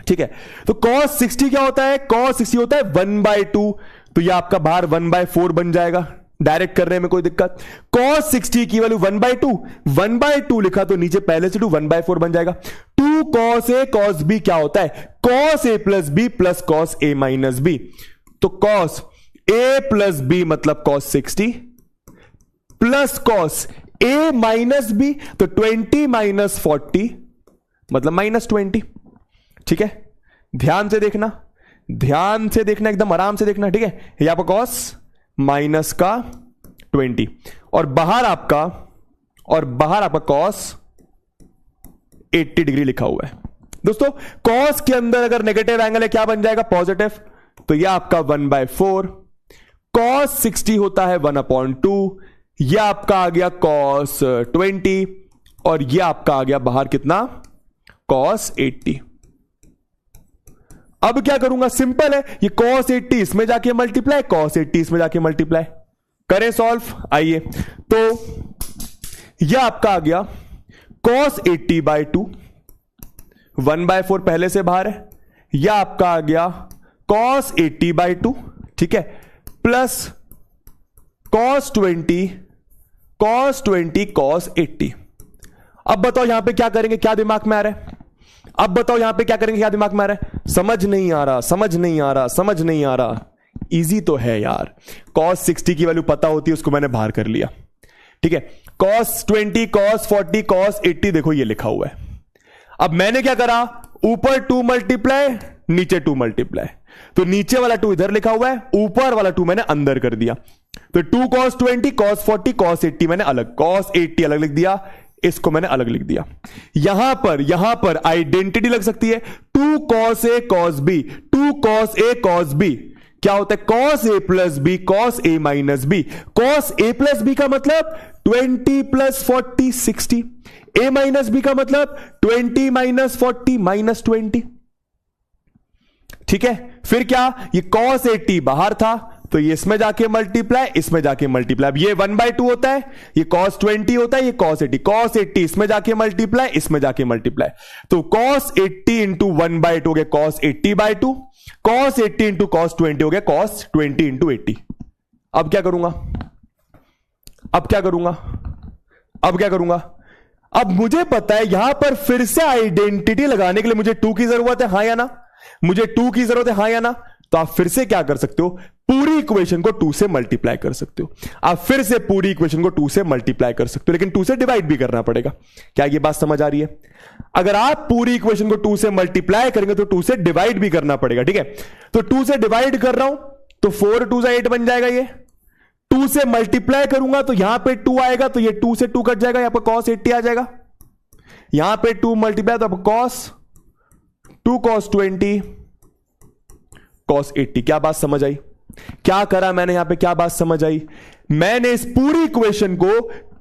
ठीक है। तो cos 60 क्या होता है, cos 60 होता है 1/2, तो ये आपका बाहर 1/4 बन जाएगा, डायरेक्ट करने में कोई दिक्कत। cos 60 की वैल्यू 1/2 लिखा तो नीचे पहले से 1/4 बन जाएगा। 2 cos a cos b क्या होता है, cos a plus b plus cos a minus b, तो cos a प्लस b मतलब cos 60 plus cos a minus b, तो 20 माइनस 40 मतलब -20, ठीक है। ध्यान से देखना एकदम आराम से देखना, ठीक है। यहां पर cos माइनस का 20 और बाहर आपका cos 80 डिग्री लिखा हुआ है। दोस्तों cos के अंदर अगर नेगेटिव एंगल है क्या बन जाएगा, पॉजिटिव, तो यह आपका 1/4, cos 60 होता है 1/2, यह आपका आ गया cos 20 और यह आपका आ गया बाहर कितना, cos 80। अब क्या करूंगा, सिंपल है, ये cos 80 इसमें जाके मल्टीप्लाई, cos 80 इसमें जाके मल्टीप्लाई, करें सॉल्व। आइए, तो यह आपका आ गया cos 80/2, 1/4 पहले से बाहर है, यह आपका आ गया cos 80/2, ठीक है, प्लस cos 20 cos 80। अब बताओ यहां पे क्या करेंगे, क्या दिमाग में आ रहा है, अब बताओ यहां पे क्या करेंगे, क्या दिमाग में आ रहा है, समझ नहीं आ रहा। इजी तो है यार, cos 60 की वैल्यू पता होती है, उसको मैंने बाहर कर लिया, ठीक है। cos 20 cos 40 cos 80 देखो ये लिखा हुआ है। अब मैंने क्या करा, ऊपर 2 मल्टीप्लाई नीचे 2 मल्टीप्लाई, तो नीचे वाला 2 इधर लिखा हुआ है, ऊपर वाला 2 मैंने अंदर कर दिया, तो 2 cos 20 cos 40 cos 80 मैंने अलग, cos 80 अलग लिख दिया, इसको मैंने अलग लिख दिया। यहां पर आइडेंटिटी लग सकती है, 2 cos a cos b, 2 cos a cos b क्या होता है, cos a plus b cos a minus b, cos a plus b का मतलब 20 प्लस 40 60, a माइनस b का मतलब 20 माइनस 40 माइनस 20। ठीक है, फिर क्या, ये cos 80 बाहर था तो ये इसमें जाके मल्टीप्लाई, इसमें जाके मल्टीप्लाई, अब ये 1/2 होता है, ये cos 20 होता है, ये cos 80 इसमें जाके मल्टीप्लाई, इसमें जाके मल्टीप्लाई, तो cos 80 इंटू 1/2 हो गया cos 80/2, cos 80 इंटू cos 20 हो गया cos 20 इंटू 80। अब क्या करूंगा, अब क्या करूंगा, अब क्या करूंगा, अब मुझे पता है यहां पर फिर से आइडेंटिटी लगाने के लिए मुझे 2 की जरूरत है, हां या ना, मुझे 2 की जरूरत है, हां या ना, तो आप फिर से क्या कर सकते हो, पूरी इक्वेशन को 2 से मल्टीप्लाई कर सकते हो, आप फिर से पूरी इक्वेशन को 2 से मल्टीप्लाई कर सकते हो, लेकिन 2 से डिवाइड भी करना पड़ेगा। क्या ये बात समझ आ रही है? अगर आप पूरी इक्वेशन को 2 से मल्टीप्लाई करेंगे तो 2 से डिवाइड भी करना पड़ेगा, ठीक है, तो 2 से डिवाइड कर रहा हूं तो 4 2 8 बन जाएगा, ये 2 से मल्टीप्लाई करूंगा तो यहां पे 2 आएगा, तो ये 2 से 2 कट जाएगा, यहां पर cos 80 आ जाएगा, यहां पे 2 मल्टीप्लाई तो cos 2 cos 20 cos 80। क्या बात समझ आई? क्या करा मैंने यहां पे, क्या बात समझ आई? मैंने इस पूरी इक्वेशन को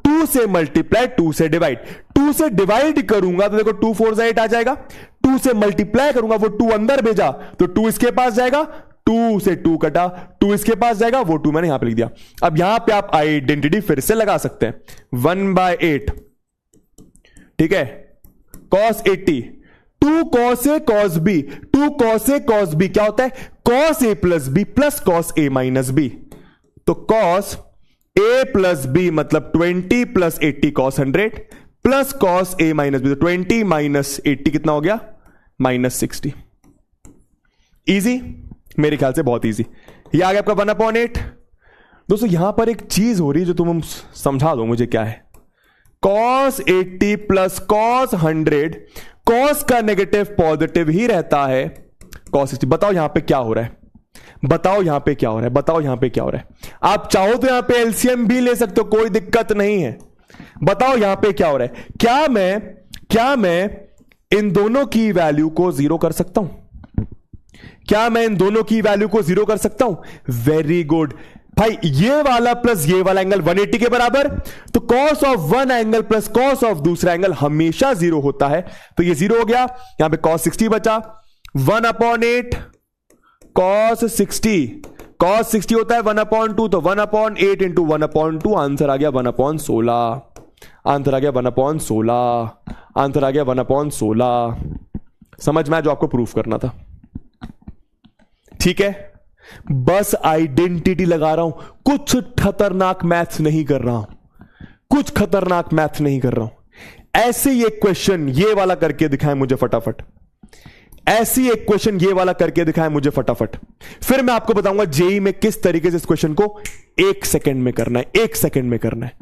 2 से मल्टीप्लाई, 2 से डिवाइड, 2 से डिवाइड करूंगा तो देखो 2 4 8 आ जाएगा, 2 से मल्टीप्लाई करूंगा वो 2 अंदर भेजा तो 2 इसके पास जाएगा, 2 से 2 कटा, 2 इसके पास जाएगा, वो 2 मैंने यहां पे लिख दिया। अब यहां पे आप आइडेंटिटी फिर से लगा सकते हैं, 1/8, ठीक है, cos 80, 2 cos A cos B, 2 cos A cos B क्या होता है, cos A plus B plus cos A minus B, तो cos A प्लस B मतलब 20 plus 80 cos 100 plus cos A minus B, तो 20 माइनस 80 कितना हो गया, -60। इजी, मेरे ख्याल से बहुत इजी। ये आ गया आपका 1/8। दोस्तों यहां पर एक चीज हो रही है जो तुम समझा दो मुझे, क्या है, cos 80 प्लस cos 100, cos का नेगेटिव पॉजिटिव ही रहता है, cos 60। बताओ यहां पे क्या हो रहा है, बताओ यहां पे क्या हो रहा है, बताओ यहां पे क्या हो रहा है। आप चाहो तो यहां पे एलसीएम भी ले सकते हो, कोई दिक्कत नहीं है। बताओ यहां पे क्या हो रहा है, क्या मैं इन दोनों की वैल्यू को 0 कर सकता हूं, क्या मैं इन दोनों की वैल्यू को 0 कर सकता हूं? वेरी गुड भाई, ये वाला प्लस ये वाला एंगल 180 के बराबर, तो cos of one angle plus cos of दूसरा एंगल हमेशा 0 होता है, तो ये 0 हो गया। यहां पे cos 60 बचा, 1/8 cos 60, cos 60 होता है 1/2, तो 1/8 इंटू 1/2, आंसर आ गया 1/16, आंसर आ गया 1/16, आंसर आ गया 1/16। समझ में आया जो आपको प्रूफ करना था, ठीक है, बस आइडेंटिटी लगा रहा हूं, कुछ खतरनाक मैथ्स नहीं कर रहा हूं, कुछ खतरनाक मैथ्स नहीं कर रहा हूं। ऐसे ही एक क्वेश्चन ये वाला करके दिखाएं मुझे फटाफट, ऐसी एक क्वेश्चन ये वाला करके दिखाएं मुझे फटाफट, फिर मैं आपको बताऊंगा जेई में किस तरीके से इस क्वेश्चन को 1 सेकंड में करना है, 1 सेकंड में करना है।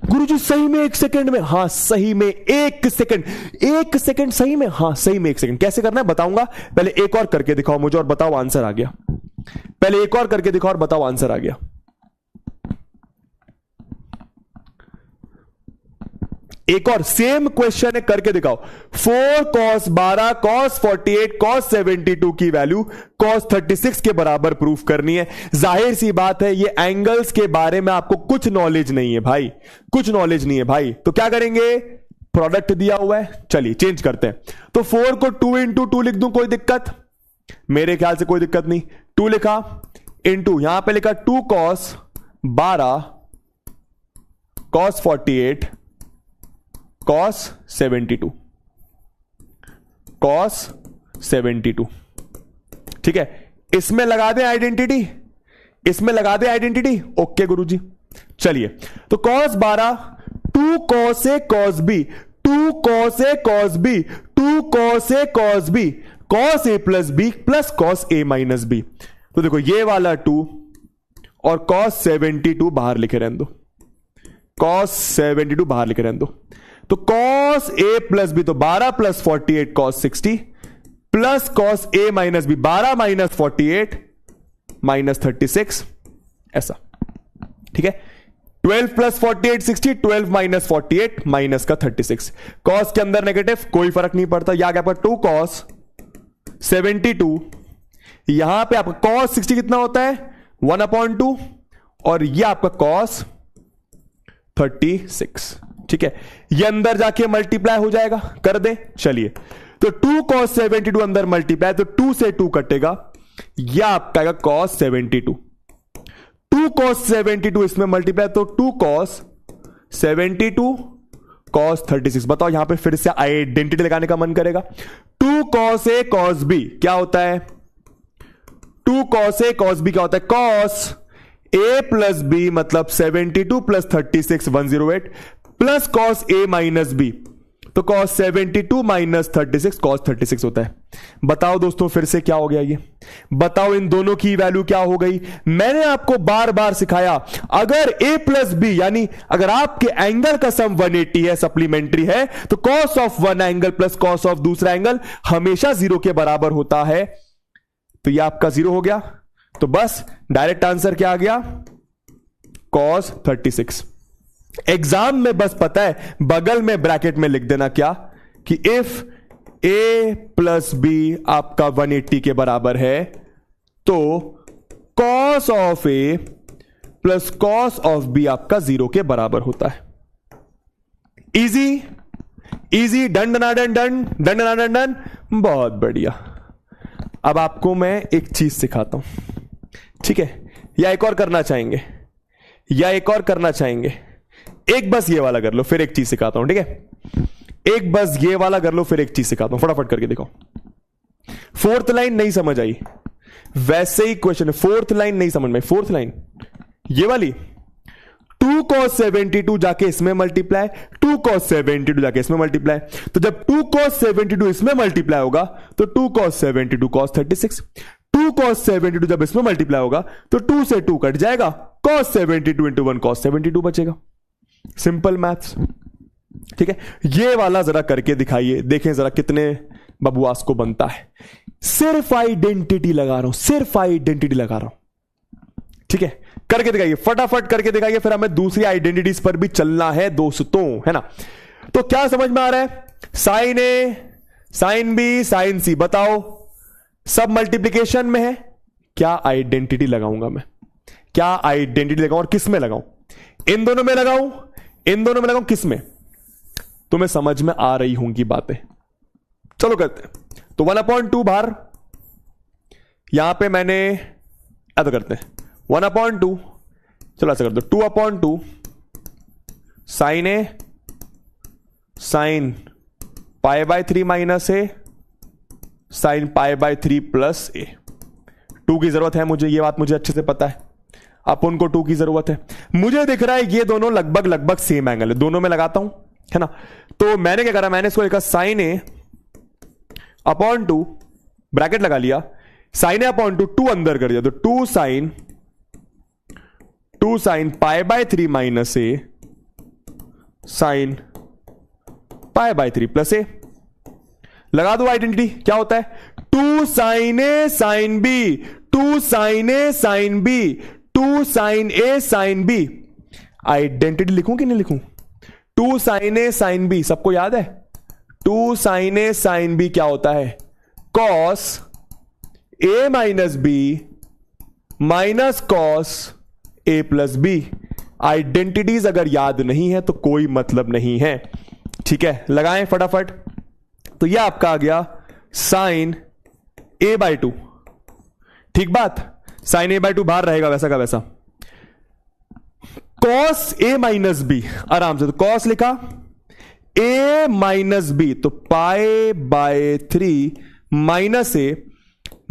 गुरुजी सही में 1 सेकंड में? हाँ सही में 1 सेकंड, 1 सेकंड सही में, हाँ सही में 1 सेकंड। कैसे करना है बताऊंगा, पहले एक और करके दिखाओ मुझे और बताओ आंसर आ गया, पहले एक और करके दिखाओ और बताओ आंसर आ गया। एक और सेम क्वेश्चन है, करके दिखाओ। 4 cos 12 cos 48 cos 72 की वैल्यू cos 36 के बराबर प्रूफ करनी है। जाहिर सी बात है ये एंगल्स के बारे में आपको कुछ नॉलेज नहीं है भाई, कुछ नॉलेज नहीं है भाई, तो क्या करेंगे, प्रोडक्ट दिया हुआ है, चलिए चेंज करते हैं। तो 4 को 2 इंटू 2 लिख दूं, कोई दिक्कत? मेरे ख्याल से कोई दिक्कत नहीं। 2 लिखा इंटू यहां पे लिखा 2 cos 12 cos 48 cos 72, cos 72, ठीक है, इसमें लगा दें आइडेंटिटी, इसमें लगा दें आइडेंटिटी। ओके गुरुजी, चलिए तो cos 12 2 cos A cos B, 2 cos A cos B, 2 cos A cos B, cos A plus B plus cos A minus B। तो देखो ये वाला 2 और cos 72 बाहर लिखे रहने दो, cos 72 बाहर लिखे रहने दो। तो cos A प्लस B, तो 12 plus 48 cos 60 plus cos A minus B, 12 minus 48 minus 36, ऐसा, ठीक है। 12 प्लस 48 60, 12 माइनस 48 माइनस का 36, cos के अंदर नेगेटिव कोई फर्क नहीं पड़ता। यह आ गया आपका 2 cos 72, यहां पे आपका cos 60 कितना होता है 1/2, और यह आपका cos 36, ठीक है। ये अंदर जाके मल्टीप्लाई हो जाएगा, कर दे, चलिए। तो 2 cos 72 अंदर मल्टीप्लाई, तो 2 से 2 कटेगा, यह आपका आएगा cos 72। 2 cos 72 इसमें मल्टीप्लाई, तो 2 cos 72 cos 36। बताओ यहां पे फिर से आइडेंटिटी लगाने का मन करेगा। 2 cos a cos b क्या होता है? 2 cos a cos b क्या होता है? cos a प्लस b मतलब 72 plus 36 108 plus cos a minus b, तो cos 72 माइनस 36 cos 36 होता है। बताओ दोस्तों फिर से क्या हो गया ये? बताओ इन दोनों की वैल्यू क्या हो गई? मैंने आपको बार बार सिखाया, अगर a प्लस b यानी अगर आपके एंगल का सम 180 है, सप्लीमेंट्री है, तो cos of one angle plus cos of दूसरा एंगल हमेशा 0 के बराबर होता है। तो ये आपका 0 हो गया, तो बस डायरेक्ट आंसर क्या आ गया? cos 36। एग्जाम में बस पता है बगल में ब्रैकेट में लिख देना क्या कि इफ a प्लस b आपका 180 के बराबर है तो cos of a plus cos of b आपका 0 के बराबर होता है। Easy easy, done done done done done done done, बहुत बढ़िया। अब आपको मैं एक चीज सिखाता हूं, ठीक है? या एक और करना चाहेंगे? या एक और करना चाहेंगे? एक बस ये वाला कर लो, फिर एक चीज सिखाता हूं, ठीक है? एक बस ये वाला कर लो, फिर एक चीज सिखाता हूं, फटाफट करके देखो। फोर्थ लाइन नहीं समझ आई, वैसे ही क्वेश्चन है। फोर्थ लाइन नहीं समझ में, फोर्थ लाइन ये वाली 2 cos 72 जाके इसमें मल्टीप्लाई, 2 cos 72 जाके इसमें मल्टीप्लाई, तो जब 2 cos 72 इसमें मल्टीप्लाई होगा तो 2 cos 72 cos 36। 2 cos 72 जब इसमें मल्टीप्लाई होगा तो 2 से 2 कट जाएगा, cos 72 इंटू 1 cos 72 बचेगा। सिंपल मैथ्स, ठीक है? ये वाला जरा करके दिखाइए, देखें जरा कितने बबुआस को बनता है। सिर्फ आइडेंटिटी लगा रहा हूं, सिर्फ आइडेंटिटी लगा रहा हूं, ठीक है? करके दिखाइए, फटाफट करके दिखाइए, फिर हमें दूसरी आइडेंटिटीज पर भी चलना है दोस्तों, है ना? तो क्या समझ में आ रहा है? Sine A, sine B, sign सी, बताओ सब मल्टीप्लीकेशन में है। क्या आइडेंटिटी लगाऊंगा मैं? क्या आइडेंटिटी लगाऊं और किस में लगाऊं? इन दोनों में लगाऊं, इन दोनों में लगाऊं, किस में? तुम्हें समझ में आ रही होंगी बातें। चलो करते हैं। तो 1/2 बाहर, यहां पे मैंने ऐसा करते हैं 1/2, चलो ऐसा कर दो 2/2 sign A sign π/3 minus A sign π/3 plus ए। 2 की जरूरत है मुझे, ये बात मुझे अच्छे से पता है, अपन को 2 की जरूरत है। मुझे दिख रहा है ये दोनों लगभग लगभग सेम एंगल है, दोनों में लगाता हूं, है ना? तो मैंने क्या करा, मैंने इसको लिखा साइन ए अपॉन 2, ब्रैकेट लगा लिया, साइन ए अपॉन 2 अंदर कर दिया, तो 2 sign π/3 minus A sign π/3 plus ए। लगा दो आइडेंटिटी, क्या होता है? 2 sine A sine B, 2 sine A sine B, 2 sine A sine B. Identity लिखूं कि नहीं लिखूं? 2 साइन ए साइन बी सबको याद है? 2 साइन ए साइन बी क्या होता है? cos A minus B minus cos A plus B. Identities अगर याद नहीं है तो कोई मतलब नहीं है, ठीक है? लगाएं फटाफट। तो यह आपका आ गया साइन a/2, ठीक बात? साइन a/2 बाहर रहेगा वैसा का वैसा। cos a माइनस बी, आराम से, तो cos लिखा, a माइनस बी, तो π/3 माइनस ए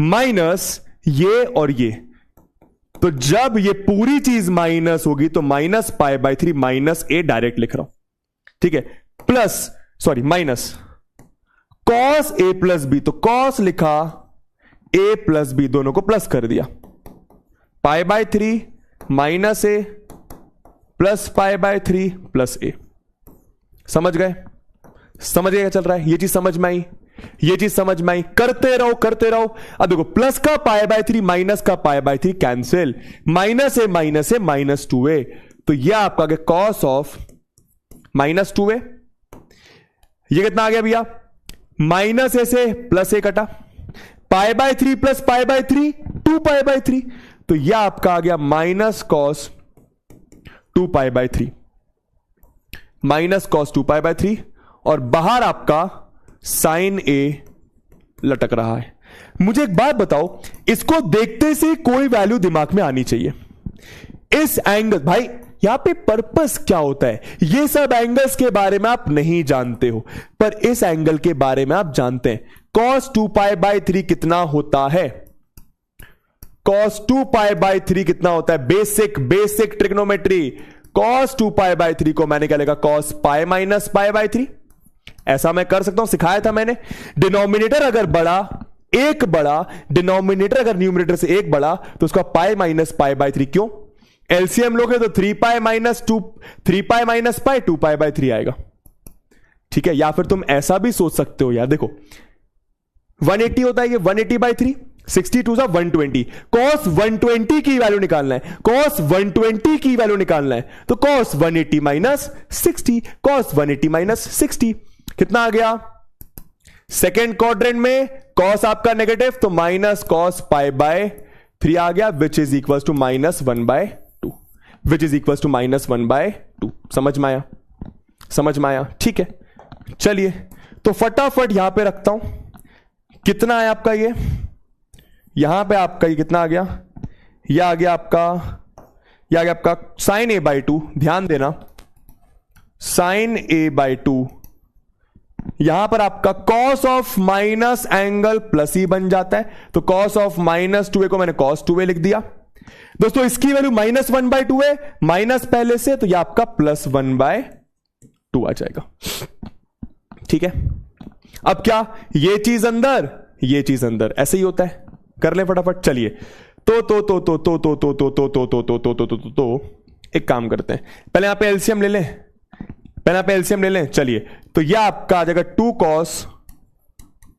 माइनस ये और ये, तो जब ये पूरी चीज माइनस होगी तो माइनस π/3 माइनस ए डायरेक्ट लिख रहा हूं, ठीक है? Plus, sorry minus cos a plus B, तो cos लिखा, a प्लस बी, दोनों को प्लस कर दिया, π/3 minus A plus π/3 plus A. समझ गए? समझ गए क्या चल रहा है? ये चीज समझ में आई, ये चीज समझ में आई। करते रहो करते रहो। अब देखो, प्लस का π/3 माइनस का π/3 कैंसिल, माइनस ए माइनस 2a, तो ये आपका आ गया cos ऑफ माइनस 2a। ये कितना आ गया भैया? माइनस ए से प्लस ए कटा, π/3 प्लस π/3 2π/3, तो यह आपका आ गया माइनस cos 2π/3, माइनस cos 2π/3, और बाहर आपका साइन ए लटक रहा है। मुझे एक बात बताओ, इसको देखते से कोई वैल्यू दिमाग में आनी चाहिए। इस एंगल, भाई यहां पे पर्पस क्या होता है, ये सब एंगल्स के बारे में आप नहीं जानते हो, पर इस एंगल के बारे में आप जानते हैं। cos 2π/3 कितना होता है? cos 2π/3 कितना होता है? Basic trigonometry. cos 2π/3 को मैंने क्या लिखा? cos π - π/3। ऐसा मैं कर सकता हूं, सिखाया था मैंने। डिनोमिनेटर अगर बड़ा, एक बड़ा, डिनोमिनेटर अगर न्यूमरेटर से एक बड़ा, तो उसका π - π/3। क्यों? एलसीएम लोगे तो 3π - 2π आएगा। ठीक है, या फिर तुम ऐसा भी सोच सकते हो यार, देखो 180 होता है ये, 180/3, 62 सा 120। cos 120 की वैल्यू निकालना है, cos 120 की वैल्यू निकालना है, तो cos 180 - 60, cos 180 - 60 कितना आ गया? सेकेंड क्वाड्रेंट में cos आपका नेगेटिव, तो माइनस cos π/3 आ गया, which is equal to -1/2, which is equal to -1/2। समझ में आया? समझ में आया? ठीक है, चलिए तो फटाफट यहां पे रखता हूं। कितना है आपका ये? यहां पे आपका ये कितना आ गया? यह आ गया आपका, यह आ गया आपका sin a/2। ध्यान देना, sin a/2, यहां पर आपका cos of minus angle plus ही बन जाता है, तो cos ऑफ -2a को मैंने cos 2a लिख दिया। दोस्तों इसकी वैल्यू -1/2 है, माइनस पहले से, तो यह आपका +1/2 आ जाएगा। ठीक है, अब क्या, ये चीज अंदर, ये चीज अंदर, ऐसे ही होता है। कर ले फटाफट। चलिए तो एक काम करते हैं, पहले यहां पे एलसीएम ले लें, पहले यहां पे एलसीएम ले लें। चलिए तो यह आपका आ जाएगा 2 cos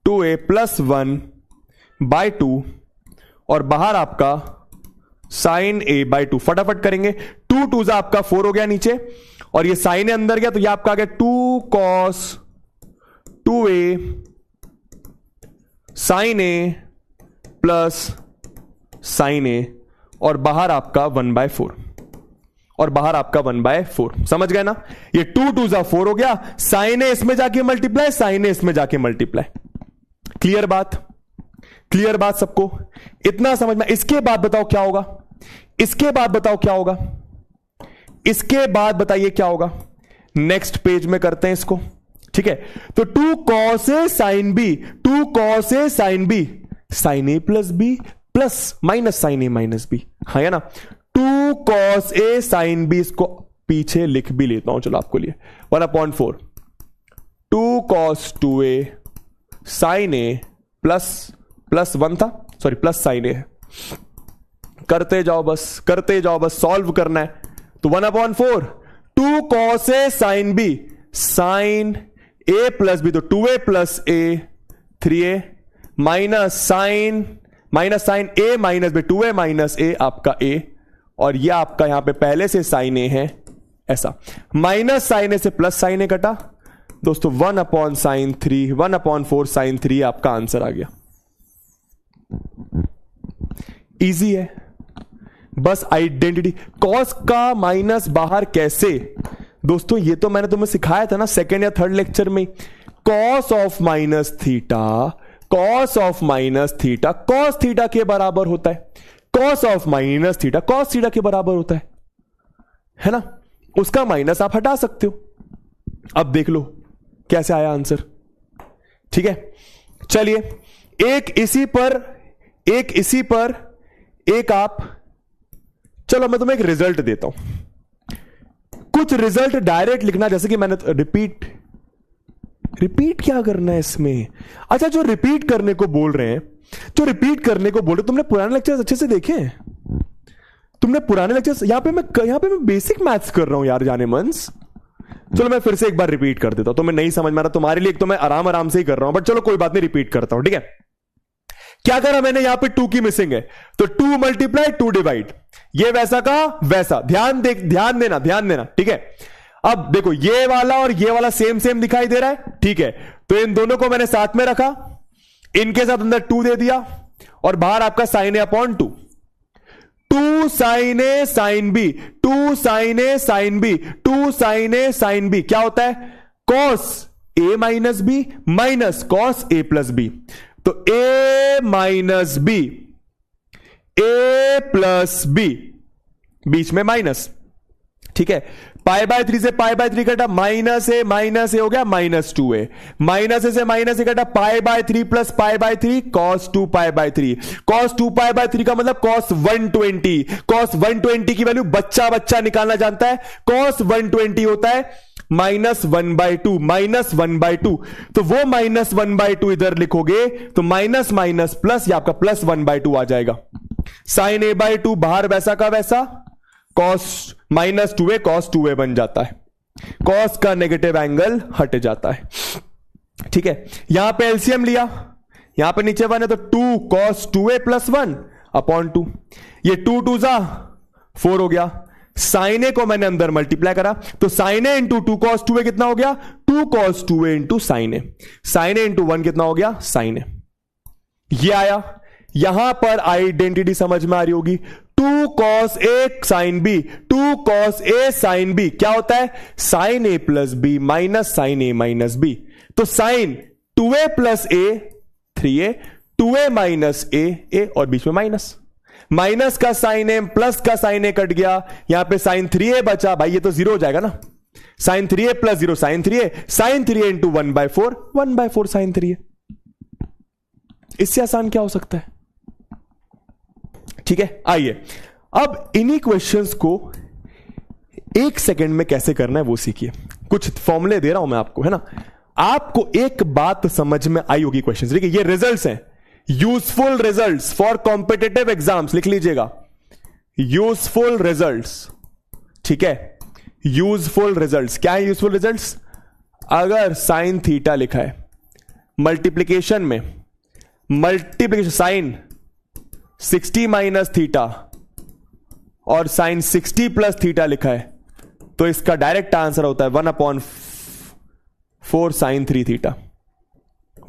2a + 1/2, और बाहर आपका sin a/2। फटाफट करेंगे, 2 2 आपका 4 हो गया नीचे, और ये sin a अंदर गया, तो यह आपका आ गया 2 cos 2a sin a plus sin a, और बाहर आपका 1/4, और बाहर आपका 1/4। समझ गए ना? ये 2 2 4 हो गया, sin a इसमें जाके मल्टीप्लाई, sin a इसमें जाके मल्टीप्लाई। क्लियर बात? क्लियर बात सबको? इतना समझ में? इसके बाद बताओ क्या होगा? इसके बाद बताओ क्या होगा? इसके बाद बताइए क्या होगा? नेक्स्ट पेज में करते हैं इसको। ठीक है, तो 2 cos a sin b, 2 cos a sin b, sin a + b plus minus sin a - b, हाँ है ना? 2 cos a sin b, इसको पीछे लिख भी लेता हूं, चलो आपको लिए 1/4, 2 cos 2a sin a plus 1 था, सॉरी प्लस sin a। करते जाओ बस, करते जाओ बस, सॉल्व करना है। तो 1/4, 2 cos a sin b, sin a + b, तो 2a + a 3a, minus sine a - b, 2a - a आपका a, और यह आपका यहां पे पहले से sin a है, ऐसा माइनस sin a से प्लस sin a कटा। दोस्तों 1/sin3, 1/4 sin 3 आपका आंसर आ गया। इजी है, बस आइडेंटिटी। cos का माइनस बाहर कैसे? दोस्तों ये तो मैंने तुम्हें सिखाया था ना सेकेंड या थर्ड लेक्चर में। cos of -θ, cos of -θ cos theta के बराबर होता है, cos ऑफ -θ cos थीटा के बराबर होता है ना? उसका माइनस आप हटा सकते हो। अब देख लो कैसे आया आंसर। ठीक है, चलिए एक इसी पर एक आप, चलो मैं तुम्हें एक रिजल्ट देता हूं। कुछ रिजल्ट डायरेक्ट लिखना, जैसे कि मैंने रिपीट क्या करना है इसमें? अच्छा, जो रिपीट करने को बोल रहे हैं, तुमने पुराने लेक्चर्स अच्छे से देखे हैं? तुमने पुराने लेक्चर्स, यहां पे मैं बेसिक मैथ्स कर रहा हूं यार, जाने मंस। चलो मैं फिर से एक बार रिपीट कर देता हूं, तुम्हें नहीं समझ में आ रहा, तुम्हारे लिए एक तो मैं आराम से ही कर रहा हूं, बट चलो कोई बात नहीं, रिपीट करता हूं। ठीक है, क्या करा मैंने? यहां पे 2 की मिसिंग है, तो 2 × 2 डिवाइड, ये वैसा का वैसा। ध्यान देना। ठीक है, अब देखो ये वाला और ये वाला सेम दिखाई दे रहा है। ठीक है, तो इन दोनों को मैंने साथ में रखा, इनके साथ अंदर 2 दे दिया, और बाहर आपका sin a/2, 2 sin a sin b, 2 sin a sin b, 2 sin a sin b, क्या होता है? cos a - b minus cos a + b। तो a minus B, a plus B, बीच में माइनस, ठीक है। पाई बाय 3 से पाई बाय 3 कटा, माइनस ए हो गया माइनस 2a, माइनस ए से माइनस ए कटा, पाई by 3 plus pi by 3 cos 2 pi by 3, cos 2 pi by 3 का मतलब कॉस 120, कॉस 120 की वैल्यू बच्चा बच्चा निकालना जानता है, कॉस 120 होता है माइनस 1/2, माइनस 1/2, तो वो माइनस 1/2 इधर लिखोगे तो माइनस माइनस प्लस, या आपका प्लस 1/2 आ जाएगा। साइन a/2 बाहर वैसा का वैसा, cos minus 2a cos 2a बन जाता है, कॉस का नेगेटिव एंगल हट जाता है, ठीक है। यहां पे एलसीएम लिया, यहां पे नीचे 1 है तो 2 कॉस 2a प्लस 1 अपॉन 2, ये 2 2 जा 4 हो गया। साइन ए को मैंने अंदर मल्टीप्लाई करा तो साइन ए इंटू 2 कॉस 2a कितना हो गया, 2 cos 2a into sine A, sine A into 1 कितना हो गया, साइन ए। ये आया, यहां पर आइडेंटिटी समझ में आ रही होगी, 2 cos A sine B, 2 cos A sine B क्या होता है, sine A plus B minus sine A minus B, तो साइन 2a प्लस ए 3a, 2a माइनस ए और बीच में माइनस, माइनस का साइन ए प्लस का साइन ए कट गया, यहां पे साइन 3a बचा, भाई ये तो 0 हो जाएगा ना, sine 3a plus 0 sine 3a, sine 3a into 1/4, 1/4 sine 3a, इससे आसान क्या हो सकता है, ठीक है। आइए अब इन्हीं क्वेश्चंस को 1 सेकंड में कैसे करना है वो सीखिए, कुछ फॉर्मूले दे रहा हूं मैं आपको, है ना। आपको एक बात समझ में आई होगी क्वेश्चंस, देखिए ये रिजल्ट्स हैं, useful results for competitive exams, लिख लीजिएगा यूजफुल रिजल्ट्स, ठीक है। यूजफुल रिजल्ट्स क्या है, यूजफुल रिजल्ट्स, अगर साइन थीटा लिखा है मल्टीप्लीकेशन में, मल्टीप्लीकेशन साइन 60 माइनस थीटा और साइन 60 प्लस थीटा लिखा है, तो इसका डायरेक्ट आंसर होता है 1/4 साइन 3 थीटा,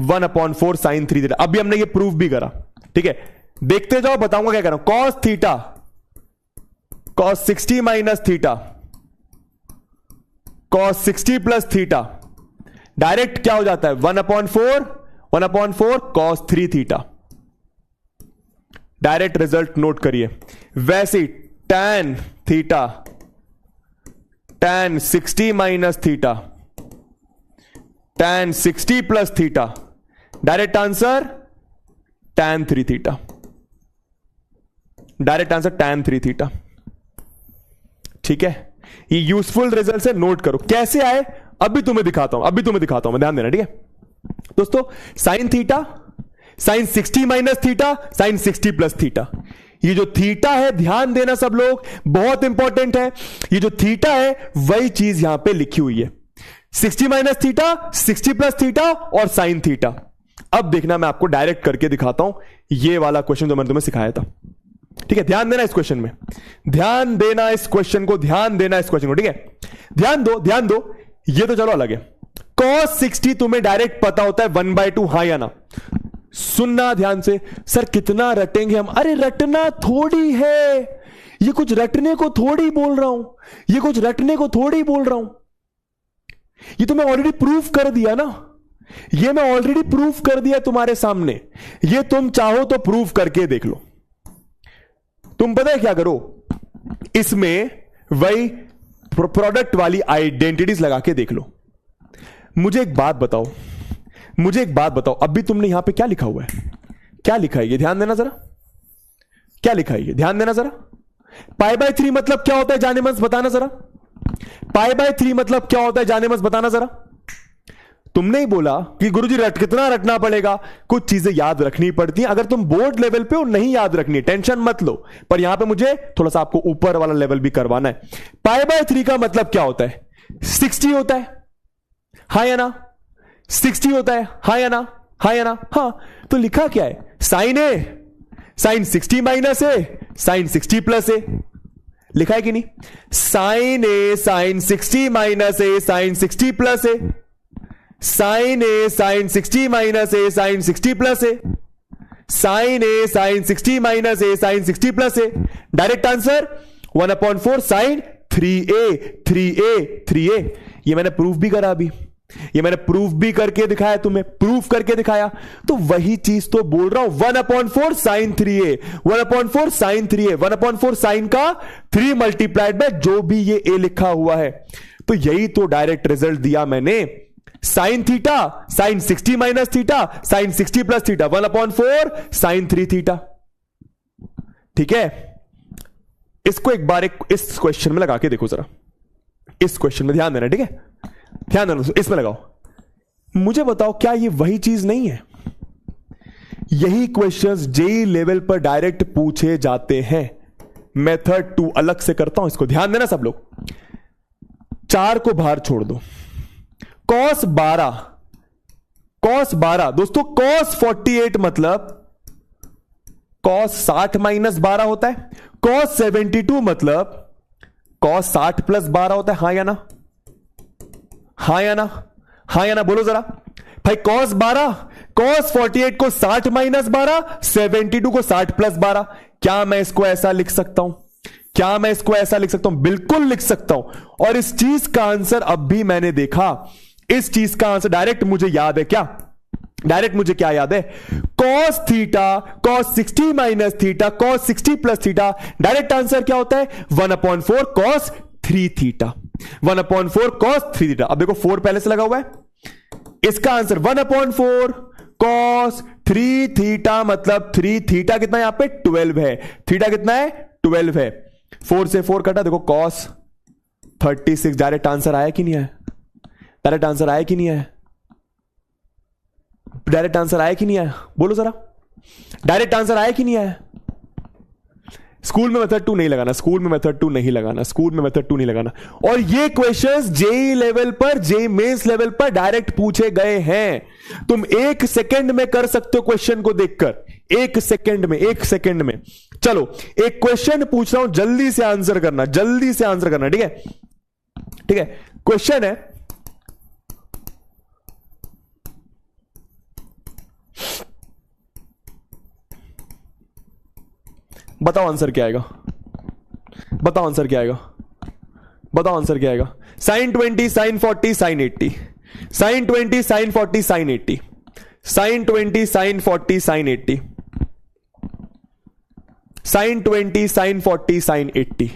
1/4 साइन 3 थीटा। अभी हमने ये प्रूफ भी करा, ठीक है, देखते जाओ बताऊंगा क्या कर रहा हूं। Cos theta, cos 60 minus theta, cos 60 plus theta, direct क्या हो जाता है 1/4 cos 3 theta, direct result note करिए। वैसे tan theta, tan 60 minus theta, tan 60 plus theta, direct answer tan 3 theta, direct answer tan 3 theta, ठीक है। ये यूजफुल रिजल्ट से नोट करो कैसे आए, अभी तुम्हें दिखाता हूं मैं, ध्यान देना, ठीक है। दोस्तों sine theta, sine 60 minus theta, sine 60 plus theta, ये जो थीटा है ध्यान देना सब लोग, बहुत इंपॉर्टेंट है, ये जो थीटा है वही चीज यहां पे लिखी हुई है, 60 माइनस थीटा, 60 प्लस थीटा और साइन थीटा। अब देखना मैं आपको डायरेक्ट करके दिखाता हूं ये वाला क्वेश्चन जो मैंने तुम्हें सिखाया था, ठीक है। ध्यान देना इस क्वेश्चन में, ध्यान देना इस क्वेश्चन को, ध्यान देना इस क्वेश्चन को, ठीक है। ध्यान दो, ये तो चलो अलग है। cos 60 तुम्हें डायरेक्ट पता होता है 1/2, हां या ना, सुनना ध्यान से, सर कितना रटेंगे हम, अरे रटना थोड़ी है, ये कुछ रटने को थोड़ी बोल रहा हूं, ये कुछ रटने को थोड़ी बोल रहा हूं, ये तो मैं ऑलरेडी प्रूफ कर दिया ना, ये मैं ऑलरेडी प्रूफ कर दिया तुम्हारे सामने, ये तुम चाहो तो प्रूफ करके देख लो। तुम पता है क्या करो, इसमें वही प्रोडक्ट वाली आइडेंटिटीज लगा के देख लो। मुझे एक बात बताओ, अभी तुमने यहां पे क्या लिखा हुआ है, क्या लिखा है ये ध्यान देना जरा, क्या लिखा है ये ध्यान देना जरा। पाई बाय 3 मतलब क्या होता है जाने मन बताना जरा, पाई बाय 3 मतलब क्या होता है जाने मन बताना जरा। तुमने ही बोला कि गुरुजी कितना रटना पड़ेगा, कुछ चीजें याद रखनी पड़ती हैं, अगर तुम बोर्ड लेवल पे हो नहीं याद रखनी टेंशन मत लो, पर यहां पे मुझे थोड़ा सा आपको ऊपर वाला लेवल भी करवाना है। पाई बाय 3 का मतलब क्या होता है, 60 होता है, हाँ या ना, 60 होता है, हाँ या ना, हाँ या ना, हाँ। तो लिखा क्या है, sine A sine 60 minus A sine 60 plus A, लिखा है कि नहीं, sine A sine 60 minus A sine 60 plus A, sine A sine 60 minus A sine 60 plus A, sine A sine 60 minus A sine 60 plus A, direct answer 1/4 sine 3a 3a 3a। ये मैंने proof भी करा अभी, ये मैंने proof भी करके दिखाया, तुम्हें प्रूफ करके दिखाया। तो वही चीज तो बोल रहा हूं, 1/4 sine 3a, 1/4 sine 3a, 1/4 sign का 3 मल्टीप्लाइड बाय जो भी ये a लिखा हुआ है। तो यही तो डायरेक्ट रिजल्ट दिया मैंने, sine theta, sine 60 minus theta, sine 60 plus theta, 1/4 sine 3 theta. ठीक है, इसको एक बार इस क्वेश्चन में लगा के देखो जरा, इस क्वेश्चन में ध्यान देना, ठीक है, ध्यान देना, इसमें लगाओ, मुझे बताओ क्या ये वही चीज नहीं है? यही क्वेश्चंस जेईई लेवल पर डायरेक्ट पूछे जाते हैं। मेथड 2 अलग से करता हूं, इसको ध्यान देना सब लोग। 4 को बाहर छोड़ दो, cos 12 दोस्तों, cos 48 मतलब cos 60 माइनस 12 होता है, cos 72 मतलब cos 60 प्लस 12 होता है। हां या ना, हां या ना, हां या ना, बोलो जरा भाई। cos 12, cos 48 को 60 माइनस 12, 72 को 60 प्लस 12। क्या मैं इसको ऐसा लिख सकता हूं? क्या मैं इसको ऐसा लिख सकता हूं? बिल्कुल लिख सकता हूं। और इस चीज का आंसर अब भी मैंने देखा, इस चीज का आंसर डायरेक्ट मुझे याद है। क्या डायरेक्ट मुझे क्या याद है? cos theta, cos 60 minus theta, cos 60 plus theta. Direct answer क्या होता है? 1/4 cos 3 थीटा, 1/4 cos 3 थीटा। अब देखो 4 पहले से लगा हुआ है, इसका आंसर 1/4 cos 3 थीटा, मतलब 3 थीटा कितना है यहां पे? 12 है। थीटा कितना है? 12 है। 4 से 4 कटा, देखो cos 36। डायरेक्ट आंसर आया कि नहीं आया? डायरेक्ट आंसर आया कि नहीं आया? डायरेक्ट आंसर आया कि नहीं आया? बोलो जरा, डायरेक्ट आंसर आया कि नहीं आया? स्कूल में मेथड 2 नहीं लगाना, स्कूल में मेथड 2 नहीं लगाना, स्कूल में मेथड 2 नहीं लगाना। और ये क्वेश्चंस जेईई लेवल पर, जेईई मेंस लेवल पर डायरेक्ट पूछे गए हैं। तुम 1 सेकंड में कर सकते हो क्वेश्चन को देखकर, 1 सेकंड में, 1 सेकंड में। चलो एक क्वेश्चन पूछ रहा हूं, जल्दी से आंसर करना, जल्दी से आंसर करना, ठीक है? ठीक है, क्वेश्चन है, बताओ आंसर क्या आएगा? बताओ आंसर क्या आएगा? बताओ आंसर क्या आएगा? Sine 20, sine 40, sine 80, sine 20, sine 40, sine 80, sine 20, sine 40, sine 80, sine 20, sine 40, sine 80,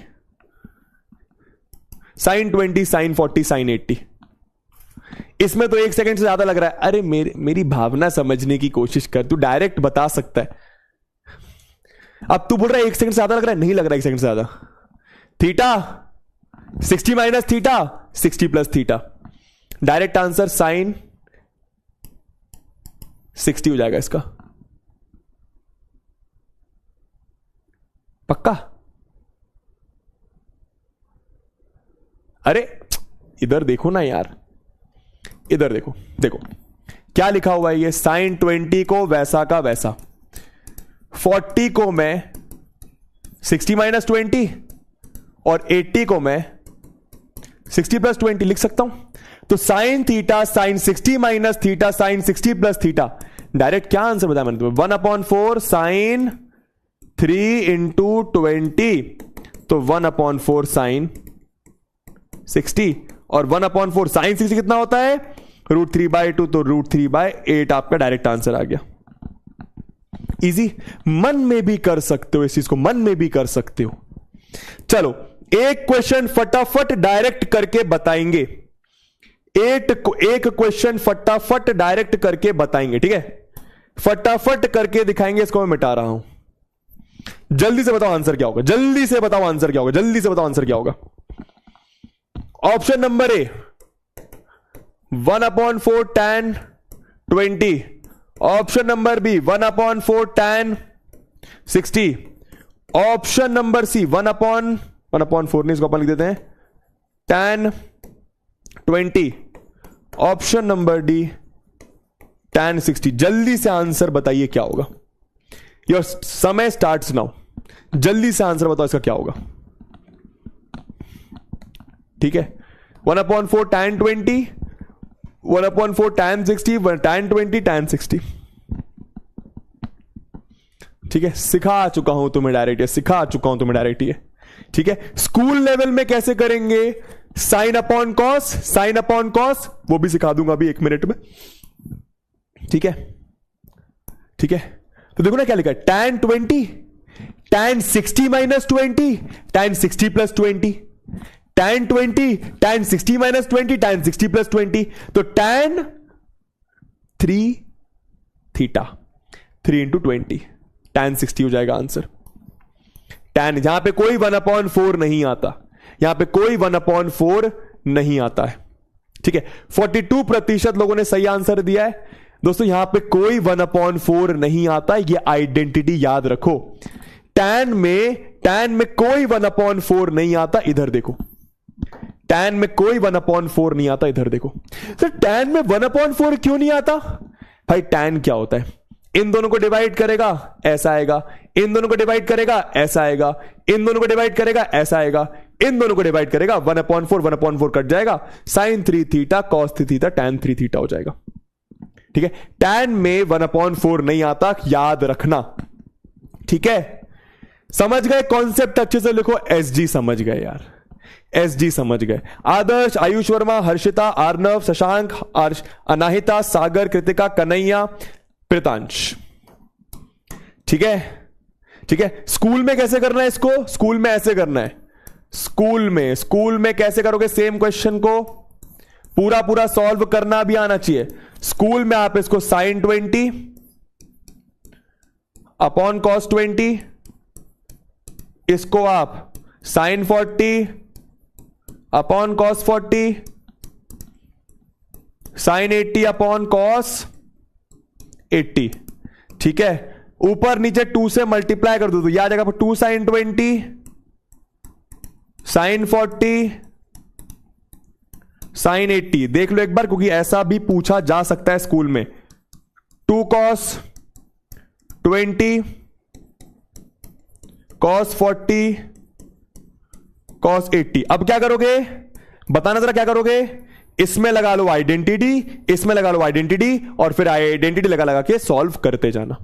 sine 20, sine 40, sine 80। इसमें तो 1 सेकंड से ज्यादा लग रहा है। अरे मेरी भावना समझने की कोशिश कर, तू डायरेक्ट बता सकता है। अब तू बोल रहा है 1 सेकंड से ज्यादा लग रहा है, नहीं लग रहा 1 सेकंड से ज्यादा। Theta 60 minus theta, 60 plus theta. Direct answer sine 60 हो जाएगा इसका, पक्का? अरे इधर देखो ना यार, इधर देखो, देखो क्या लिखा हुआ है ये। साइन 20 को वैसा का वैसा, 40 को मैं 60 माइनस 20 और 80 को मैं 60 प्लस 20 लिख सकता हूं। तो sine theta, sine 60 minus theta, sine 60 plus theta. Direct क्या आंसर बताया मैंने तुम्हें? 1/4 साइन 3 इंटू 20, तो 1/4 साइन 60, और 1/4 साइन 60 कितना होता है? √3/2, तो √3/8 आपका डायरेक्ट आंसर आ गया। इजी, मन में भी कर सकते हो इस चीज को, मन में भी कर सकते हो। चलो एक क्वेश्चन फटाफट डायरेक्ट करके बताएंगे, एक क्वेश्चन फटाफट डायरेक्ट करके बताएंगे, ठीक है? फटाफट करके दिखाएंगे, इसको मैं मिटा रहा हूं। जल्दी से बताओ आंसर क्या होगा, जल्दी से बताओ आंसर क्या होगा, जल्दी से बताओ आंसर क्या होगा। Option number A 1/4 tan 20, option number B 1/4 tan 60, option number C 1/4 नहीं, इसको अपन लिख देते हैं tan 20, option number D tan 60। जल्दी से आंसर बताइए क्या होगा। योर समय स्टार्ट्स नाउ, जल्दी से आंसर बताओ इसका क्या होगा। ठीक है, 1/4 tan 20, 1/4 tan 60, tan 20, tan 60। ठीक है, सिखा चुका हूं तुम्हें डायरेक्ट, सिखा चुका हूं तुम्हें डायरेक्ट ये। ठीक है, स्कूल लेवल में कैसे करेंगे sine upon cos, sine upon cos, वो भी सिखा दूंगा अभी 1 मिनट में। ठीक है, ठीक है। तो देखो ना क्या लिखा है, tan 20, tan 60 minus 20, tan 60 plus 20, tan 20, tan 60 minus 20, tan 60 plus 20, तो tan 3 थीटा, 3 इंटू 20, tan 60 हो जाएगा आंसर। tan, जहां पे कोई 1/4 नहीं आता, यहां पे कोई 1/4 नहीं आता है। ठीक है, 42% लोगों ने सही आंसर दिया है। दोस्तों यहां पे कोई 1/4 नहीं आता, ये आइडेंटिटी याद रखो। tan में कोई 1/4 नहीं आता, इधर देखो, tan में कोई 1/4 नहीं आता, इधर देखो। सर tan में 1/4 क्यों नहीं आता? भाई tan क्या होता है, इन दोनों को डिवाइड करेगा ऐसा आएगा, इन दोनों को डिवाइड करेगा ऐसा आएगा, इन दोनों को डिवाइड करेगा ऐसा आएगा, इन दोनों को डिवाइड करेगा 1/4 कट जाएगा, sin 3 theta cos 3 theta tan 3 theta हो जाएगा। ठीक है, tan में 1/4 नहीं आता, याद रखना। ठीक है, समझ गए कॉन्सेप्ट, अच्छे से लिखो। एसजी समझ गए यार, एसजी समझ गए। आदर्श, आयुष वर्मा, हर्षिता, आर्नव, शशांक, अनाहिता, सागर, कृतिका, कन्हैया, प्रितांश। ठीक है, ठीक है। स्कूल में कैसे करना है इसको? स्कूल में ऐसे करना है। स्कूल में कैसे करोगे? सेम क्वेश्चन को पूरा पूरा सॉल्व करना भी आना चाहिए। स्कूल में आप इसको sin 20 अपॉन cos 20, इसको आप sin 40 upon cos 40, sin 80 upon cos 80। ठीक है, ऊपर नीचे 2 से मल्टीप्लाई कर दो तो यह आ जाएगा 2 sin 20 sin 40 sin 80। देख लो एक बार, क्योंकि ऐसा भी पूछा जा सकता है स्कूल में। 2 cos 20 cos 40 cos 80। अब क्या करोगे बताना जरा, क्या करोगे? इसमें लगा लो आइडेंटिटी, इसमें लगा लो आइडेंटिटी, और फिर आइडेंटिटी लगा लगा के सॉल्व करते जाना।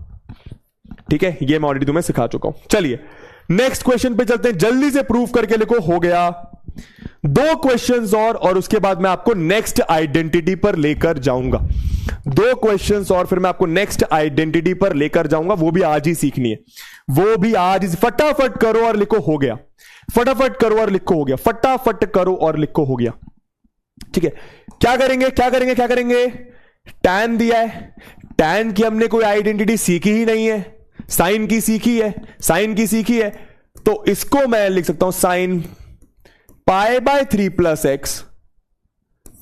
ठीक है, ये मैं ऑलरेडी तुम्हें सिखा चुका हूं। चलिए नेक्स्ट क्वेश्चन पे चलते हैं, जल्दी से प्रूफ करके लिखो। हो गया 2 क्वेश्चंस और उसके बाद मैं आपको नेक्स्ट आइडेंटिटी पर लेकर जाऊंगा। 2 क्वेश्चंस और फिर मैं आपको नेक्स्ट आइडेंटिटी पर लेकर जाऊंगा, वो भी आज ही सीखनी है, वो भी आज ही। फटाफट करो और लिखो। हो गया, फटाफट करो और लिखो। हो गया, फटाफट करो और लिखो। हो गया। ठीक है, क्या करेंगे क्या करेंगे क्या करेंगे? tan दिया है, tan की हमने कोई आइडेंटिटी सीखी ही नहीं है, साइन की सीखी है, साइन की सीखी है, तो इसको मैं लिख सकता हूं sine π/3 plus X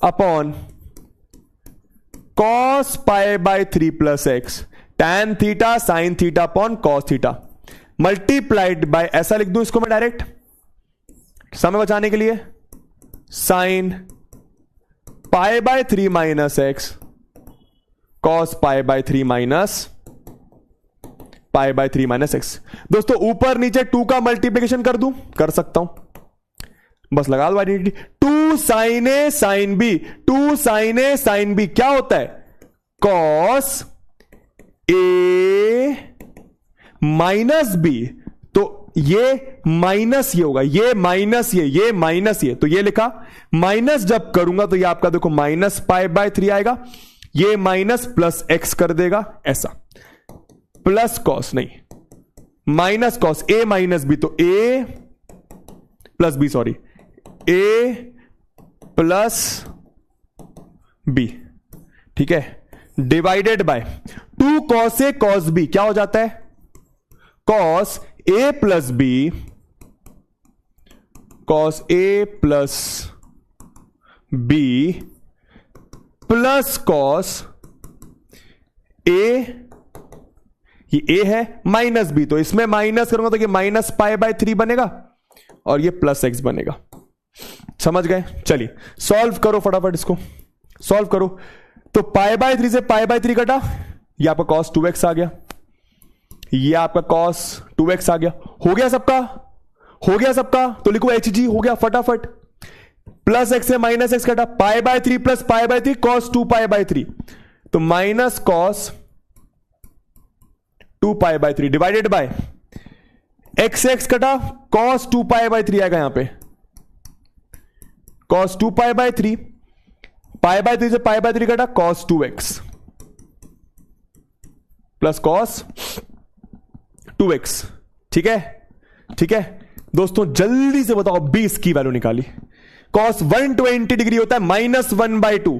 upon cos π/3 plus X tan theta sine theta upon cos theta multiplied by, ऐसा लिख दूं इसको मैं डायरेक्ट समय बचाने के लिए, sine π/3 minus X cos π/3 minus π/3 minus X. दोस्तों ऊपर नीचे 2 का मल्टीप्लिकेशन कर दूं, कर सकता हूं, बस लगा लो identity. 2 sin A sin B, 2 sin A sin B क्या होता है? cos A minus B। तो ये माइनस ये होगा, ये माइनस ये माइनस ये, तो ये लिखा। माइनस जब करूंगा तो ये आपका देखो माइनस π/3 आएगा, ये माइनस प्लस एक्स कर देगा, ऐसा प्लस कॉस नहीं minus cos A minus B, तो A plus B, sorry A plus B. ठीक है, divided by 2 cos A cos B क्या हो जाता है? cos A plus B, cos A plus B plus cos A, ये A है माइनस बी, तो इसमें माइनस करूंगा तो ये माइनस π/3 बनेगा और ये प्लस एक्स बनेगा। समझ गए? चलिए सॉल्व करो फटाफट, इसको सॉल्व करो। तो π/3 से π/3 कटा, ये आपका cos 2x आ गया, ये आपका cos 2x आ गया। हो गया सबका? हो गया सबका? तो लिखो hg। हो गया फटाफट। प्लस एक्स से माइनस एक्स कटा, π/3 प्लस π/3 cos 2π/3, तो minus cos 2π/3 divided by X X कटा, cos 2π/3 आएगा यहां पे, cos 2 pi by 3, pi by 3 से पाई बाय 3 कटा cos 2x plus cos 2x। ठीक है, ठीक है दोस्तों, जल्दी से बताओ 20 की वैल्यू निकाली। कॉस 120 डिग्री होता है -1/2,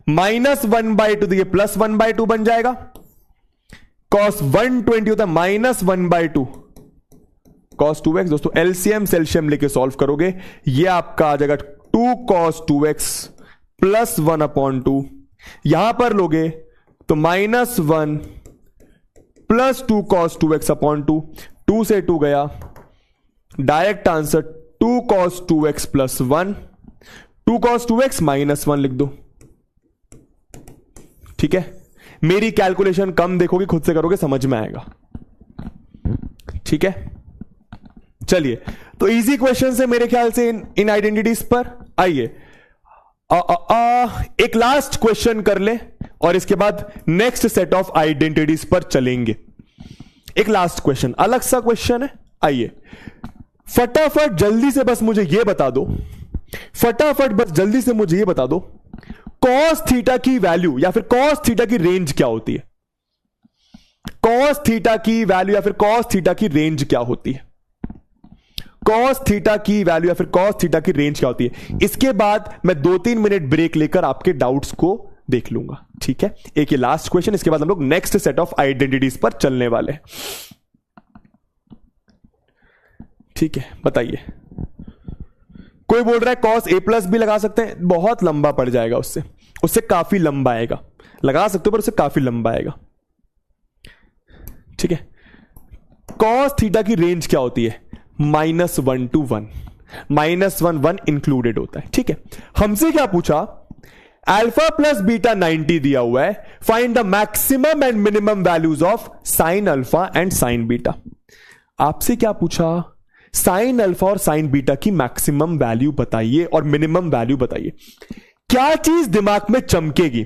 -1/2 तो ये +1/2 बन जाएगा। कॉस 120 होता है -1/2 कॉस 2x। दोस्तों एलसीएम सेल्शियम लेके सॉल्व करोगे, ये आपका आ जाएगा 2 cos 2x प्लस 1/2। यहां पर लोगे तो -1 प्लस 2 cos 2x/2, 2 से 2 गया, direct answer 2 cos 2x plus 1, 2 cos 2x -1 लिख दो। ठीक है, मेरी कैलकुलेशन कम देखोगे, खुद से करोगे समझ में आएगा। ठीक है, चलिए तो इजी क्वेश्चन है मेरे ख्याल से इन आइडेंटिटीज पर। आइए एक लास्ट क्वेश्चन कर ले और इसके बाद नेक्स्ट सेट ऑफ आइडेंटिटीज पर चलेंगे। एक लास्ट क्वेश्चन, अलग सा क्वेश्चन है। आइए फटाफट जल्दी से बस मुझे यह बता दो, फटाफट बस जल्दी से मुझे यह बता दो, कॉस थीटा की वैल्यू या फिर कॉस थीटा की रेंज क्या होती है? कॉस थीटा की वैल्यू या फिर कॉस थीटा की रेंज क्या होती है? कॉस थीटा की वैल्यू या फिर कॉस थीटा की रेंज क्या होती है? इसके बाद मैं 2-3 मिनट ब्रेक लेकर आपके डाउट्स को देख लूंगा। ठीक है, एक ये लास्ट क्वेश्चन, इसके बाद हम लोग नेक्स्ट सेट ऑफ आइडेंटिटीज पर चलने वाले हैं। ठीक है, बताइए। कोई बोल रहा है कॉस ए प्लस भी लगा सकते हैं, बहुत लंबा पड़ जाएगा, उससे काफी लंबा आएगा। लगा सकते हो पर उससे काफी लंबा आएगा। ठीक है, कॉस थीटा की रेंज क्या होती है? -1 to 1, -1 इंक्लूडेड होता है। ठीक है, हमसे क्या पूछा? अल्फा प्लस बीटा 90 दिया हुआ है, find the maximum and minimum values of sine alpha and sign beta. आपसे क्या पूछा? साइन अल्फा और साइन बीटा की मैक्सिमम वैल्यू बताइए और मिनिमम वैल्यू बताइए। क्या चीज दिमाग में चमकेगी?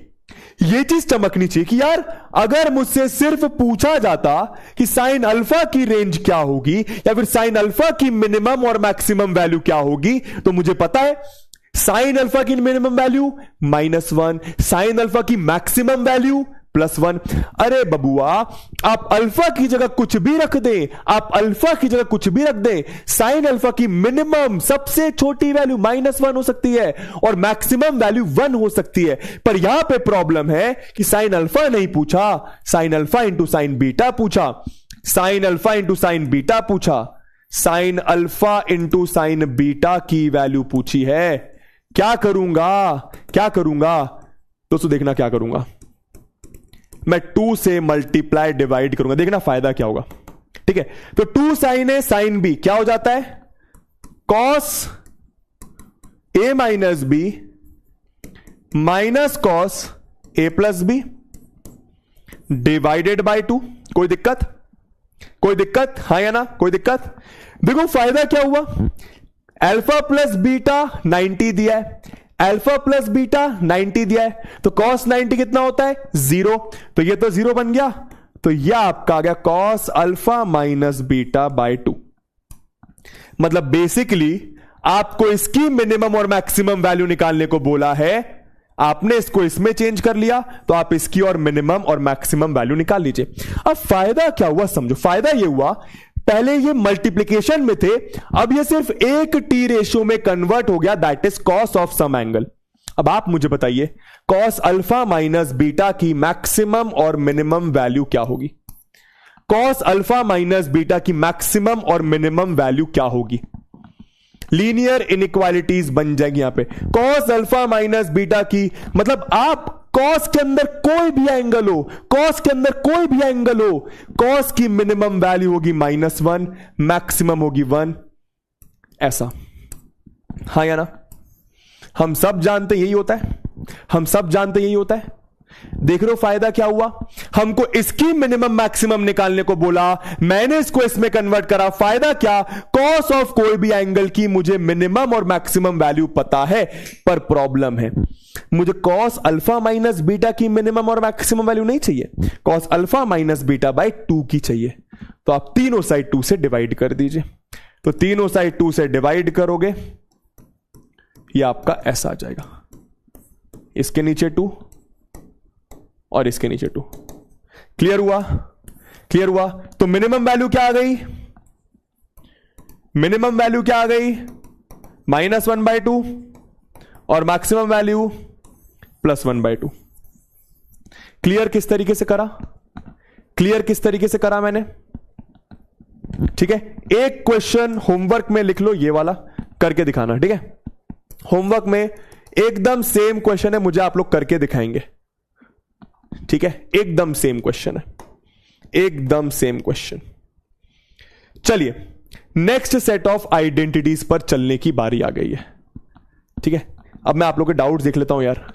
यह चीज चमकनी चाहिए कि यार अगर मुझसे सिर्फ पूछा जाता कि साइन अल्फा की रेंज क्या होगी या फिर साइन अल्फा की मिनिमम और मैक्सिमम वैल्यू क्या होगी, तो मुझे पता है साइन अल्फा की मिनिमम वैल्यू -1, साइन अल्फा की मैक्सिमम वैल्यू +1। अरे बबुआ, आप अल्फा की जगह कुछ भी रख दें, आप अल्फा की जगह कुछ भी रख दें, साइन अल्फा की मिनिमम सबसे छोटी वैल्यू -1 हो सकती है और मैक्सिमम वैल्यू 1 हो सकती है। पर यहां पे प्रॉब्लम है कि साइन अल्फा नहीं पूछा, sine alpha into sine beta पूछा, sine alpha into sine beta पूछा, sine alpha into sine beta की वैल्यू पूछी है। क्या करूंगा, क्या करूंगा दोस्तों? देखना क्या करूंगा, मैं 2 से मल्टीप्लाई डिवाइड करूंगा, देखना फायदा क्या होगा। ठीक है, तो 2 साइन ए साइन बी क्या हो जाता है? Cos A minus B minus cos A plus B divided by 2। कोई दिक्कत? कोई दिक्कत? हाँ या ना? कोई दिक्कत? देखो फायदा क्या हुआ, अल्फा प्लस बीटा 90 दिया है, अल्फा प्लस बीटा 90 दिया है, तो cos 90 कितना होता है? 0। तो ये तो 0 बन गया, तो यह आपका आ गया cos alpha minus beta by 2। मतलब बेसिकली आपको इसकी मिनिमम और मैक्सिमम वैल्यू निकालने को बोला है, आपने इसको इसमें चेंज कर लिया, तो आप इसकी और मिनिमम और मैक्सिमम वैल्यू निकाल लीजिए। अब फायदा क्या हुआ समझो, फायदा यह हुआ पहले ये मल्टीप्लिकेशन में थे, अब ये सिर्फ एक टी रेशियो में कन्वर्ट हो गया, that is cos of some angle. अब आप मुझे बताइए कॉस अल्फा माइनस बीटा की मैक्सिमम और मिनिमम वैल्यू क्या होगी? कॉस अल्फा माइनस बीटा की मैक्सिमम और मिनिमम वैल्यू क्या होगी? लीनियर इनइक्वालिटीज बन जाएगी यहां पे। कॉस अल्फा माइनस बीटा की मतलब आप कॉस के अंदर कोई भी एंगल हो, कॉस के अंदर कोई भी एंगल हो, कॉस की मिनिमम वैल्यू होगी -1, मैक्सिमम होगी 1, ऐसा। हाँ या ना? हम सब जानते यही होता है, हम सब जानते यही होता है। देख रहे हो फायदा क्या हुआ? हमको इसकी मिनिमम मैक्सिमम निकालने को बोला, मैंने इसको इसमें कन्वर्ट करा। फायदा क्या? कॉस ऑफ कोई भी एंगल की मुझे मिनिमम और मैक्सिमम वैल्यू पता है, पर प्रॉब्लम है मुझे कॉस अल्फा माइनस बीटा की मिनिमम और मैक्सिमम वैल्यू नहीं चाहिए, cos alpha minus beta by 2 की चाहिए। तो आप तीनों साइड 2 से डिवाइड कर दीजिए। तो तीनों साइड 2 से डिवाइड करोगे, ये आपका ऐसा आ जाएगा, इसके नीचे 2 और इसके नीचे 2। क्लियर हुआ? क्लियर हुआ? तो मिनिमम वैल्यू क्या आ गई? मिनिमम वैल्यू क्या आ गई? -1/2 और मैक्सिमम वैल्यू +1/2। क्लियर किस तरीके से करा? क्लियर किस तरीके से करा मैंने? ठीक है, एक क्वेश्चन होमवर्क में लिख लो, ये वाला करके दिखाना। ठीक है, होमवर्क में एकदम सेम क्वेश्चन है, मुझे आप लोग करके दिखाएंगे। ठीक है, एकदम सेम क्वेश्चन है, एकदम सेम क्वेश्चन। चलिए, नेक्स्ट सेट ऑफ आइडेंटिटीज पर चलने की बारी आ गई है। ठीक है, अब मैं आप लोग के डाउट्स देख लेता हूं यार।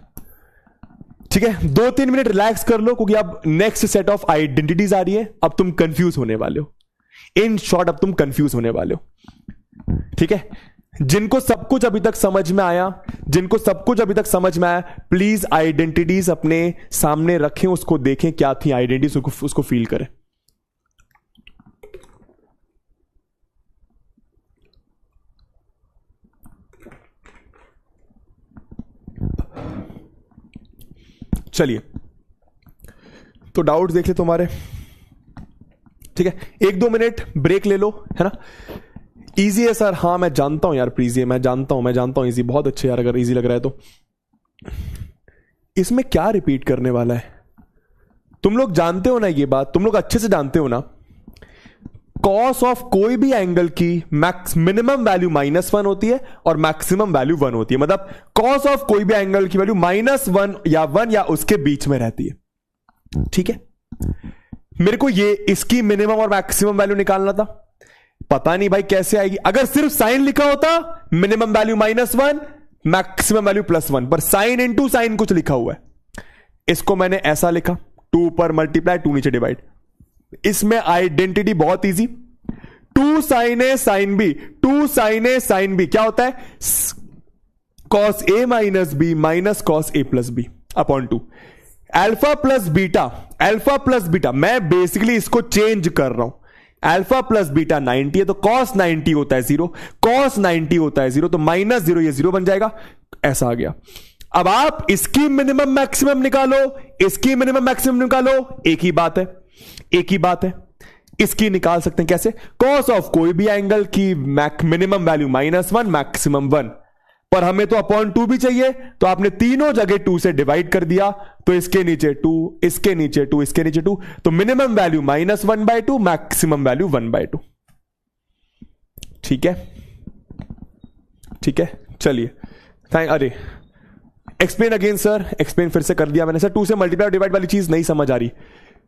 ठीक है, 2-3 मिनट रिलैक्स कर लो, क्योंकि अब नेक्स्ट सेट ऑफ आइडेंटिटीज आ रही है। अब तुम कंफ्यूज होने वाले हो, इन शॉर्ट अब तुम कंफ्यूज होने वाले हो। ठीक है, जिनको सब कुछ अभी तक समझ में आया, जिनको सब कुछ अभी तक समझ में आया, प्लीज आइडेंटिटीज अपने सामने रखें, उसको देखें क्या थी आइडेंटिटीज, उसको फील करें। चलिए, तो डाउट्स देख ले तुम्हारे। ठीक है, 1-2 मिनट ब्रेक ले लो, है ना। इजी है सर, हाँ मैं जानता हूं यार, प्लीज मैं जानता हूं इजी, बहुत अच्छे यार, अगर इजी लग रहा है तो। इसमें क्या रिपीट करने वाला है? तुम लोग जानते हो ना ये बात, तुम लोग अच्छे से जानते हो ना, कॉस ऑफ कोई भी एंगल की मिनिमम वैल्यू -1 होती है और मैक्सिमम वैल्यू 1 होती है। मतलब कॉस ऑफ कोई भी एंगल की वैल्यू -1 या 1 या उसके बीच में रहती है। ठीक है, मेरे को ये इसकी मिनिमम और मैक्सिमम वैल्यू निकालना था, पता नहीं भाई कैसे आएगी। अगर सिर्फ साइन लिखा होता, मिनिमम वैल्यू -1 मैक्सिमम वैल्यू +1, पर साइन इंटू साइन कुछ लिखा हुआ है, इसको मैंने ऐसा लिखा, 2 पर मल्टीप्लाई 2 नीचे डिवाइड। इसमें आइडेंटिटी बहुत easy, 2 sin A sin B, 2 sin A sin B क्या होता है? cos A minus B minus cos A plus B upon 2। Alpha plus beta, मैं बेसिकली इसको चेंज कर रहा हूं। अल्फा प्लस बीटा 90 है, तो cos 90 होता है 0, cos 90 होता है 0, तो -0 ये 0 बन जाएगा, ऐसा आ गया। अब आप इसकी मिनिमम मैक्सिमम निकालो, इसकी मिनिमम मैक्सिमम निकालो, एक ही बात है। इसकी निकाल सकते हैं कैसे? कॉस ऑफ कोई भी एंगल की मिनिमम वैल्यू -1 मैक्सिमम 1, पर हमें तो अपॉन 2 भी चाहिए, तो आपने तीनों जगह 2 से डिवाइड कर दिया, तो इसके नीचे 2, इसके नीचे 2, इसके नीचे 2, तो मिनिमम वैल्यू -1/2, मैक्सिमम वैल्यू 1/2। ठीक है, चलिए अरे एक्सप्लेन अगेन सर, एक्सप्लेन फिर से कर दिया मैंने सर। 2 से मल्टीप्लाई डिवाइड वाली चीज नहीं समझ आ रही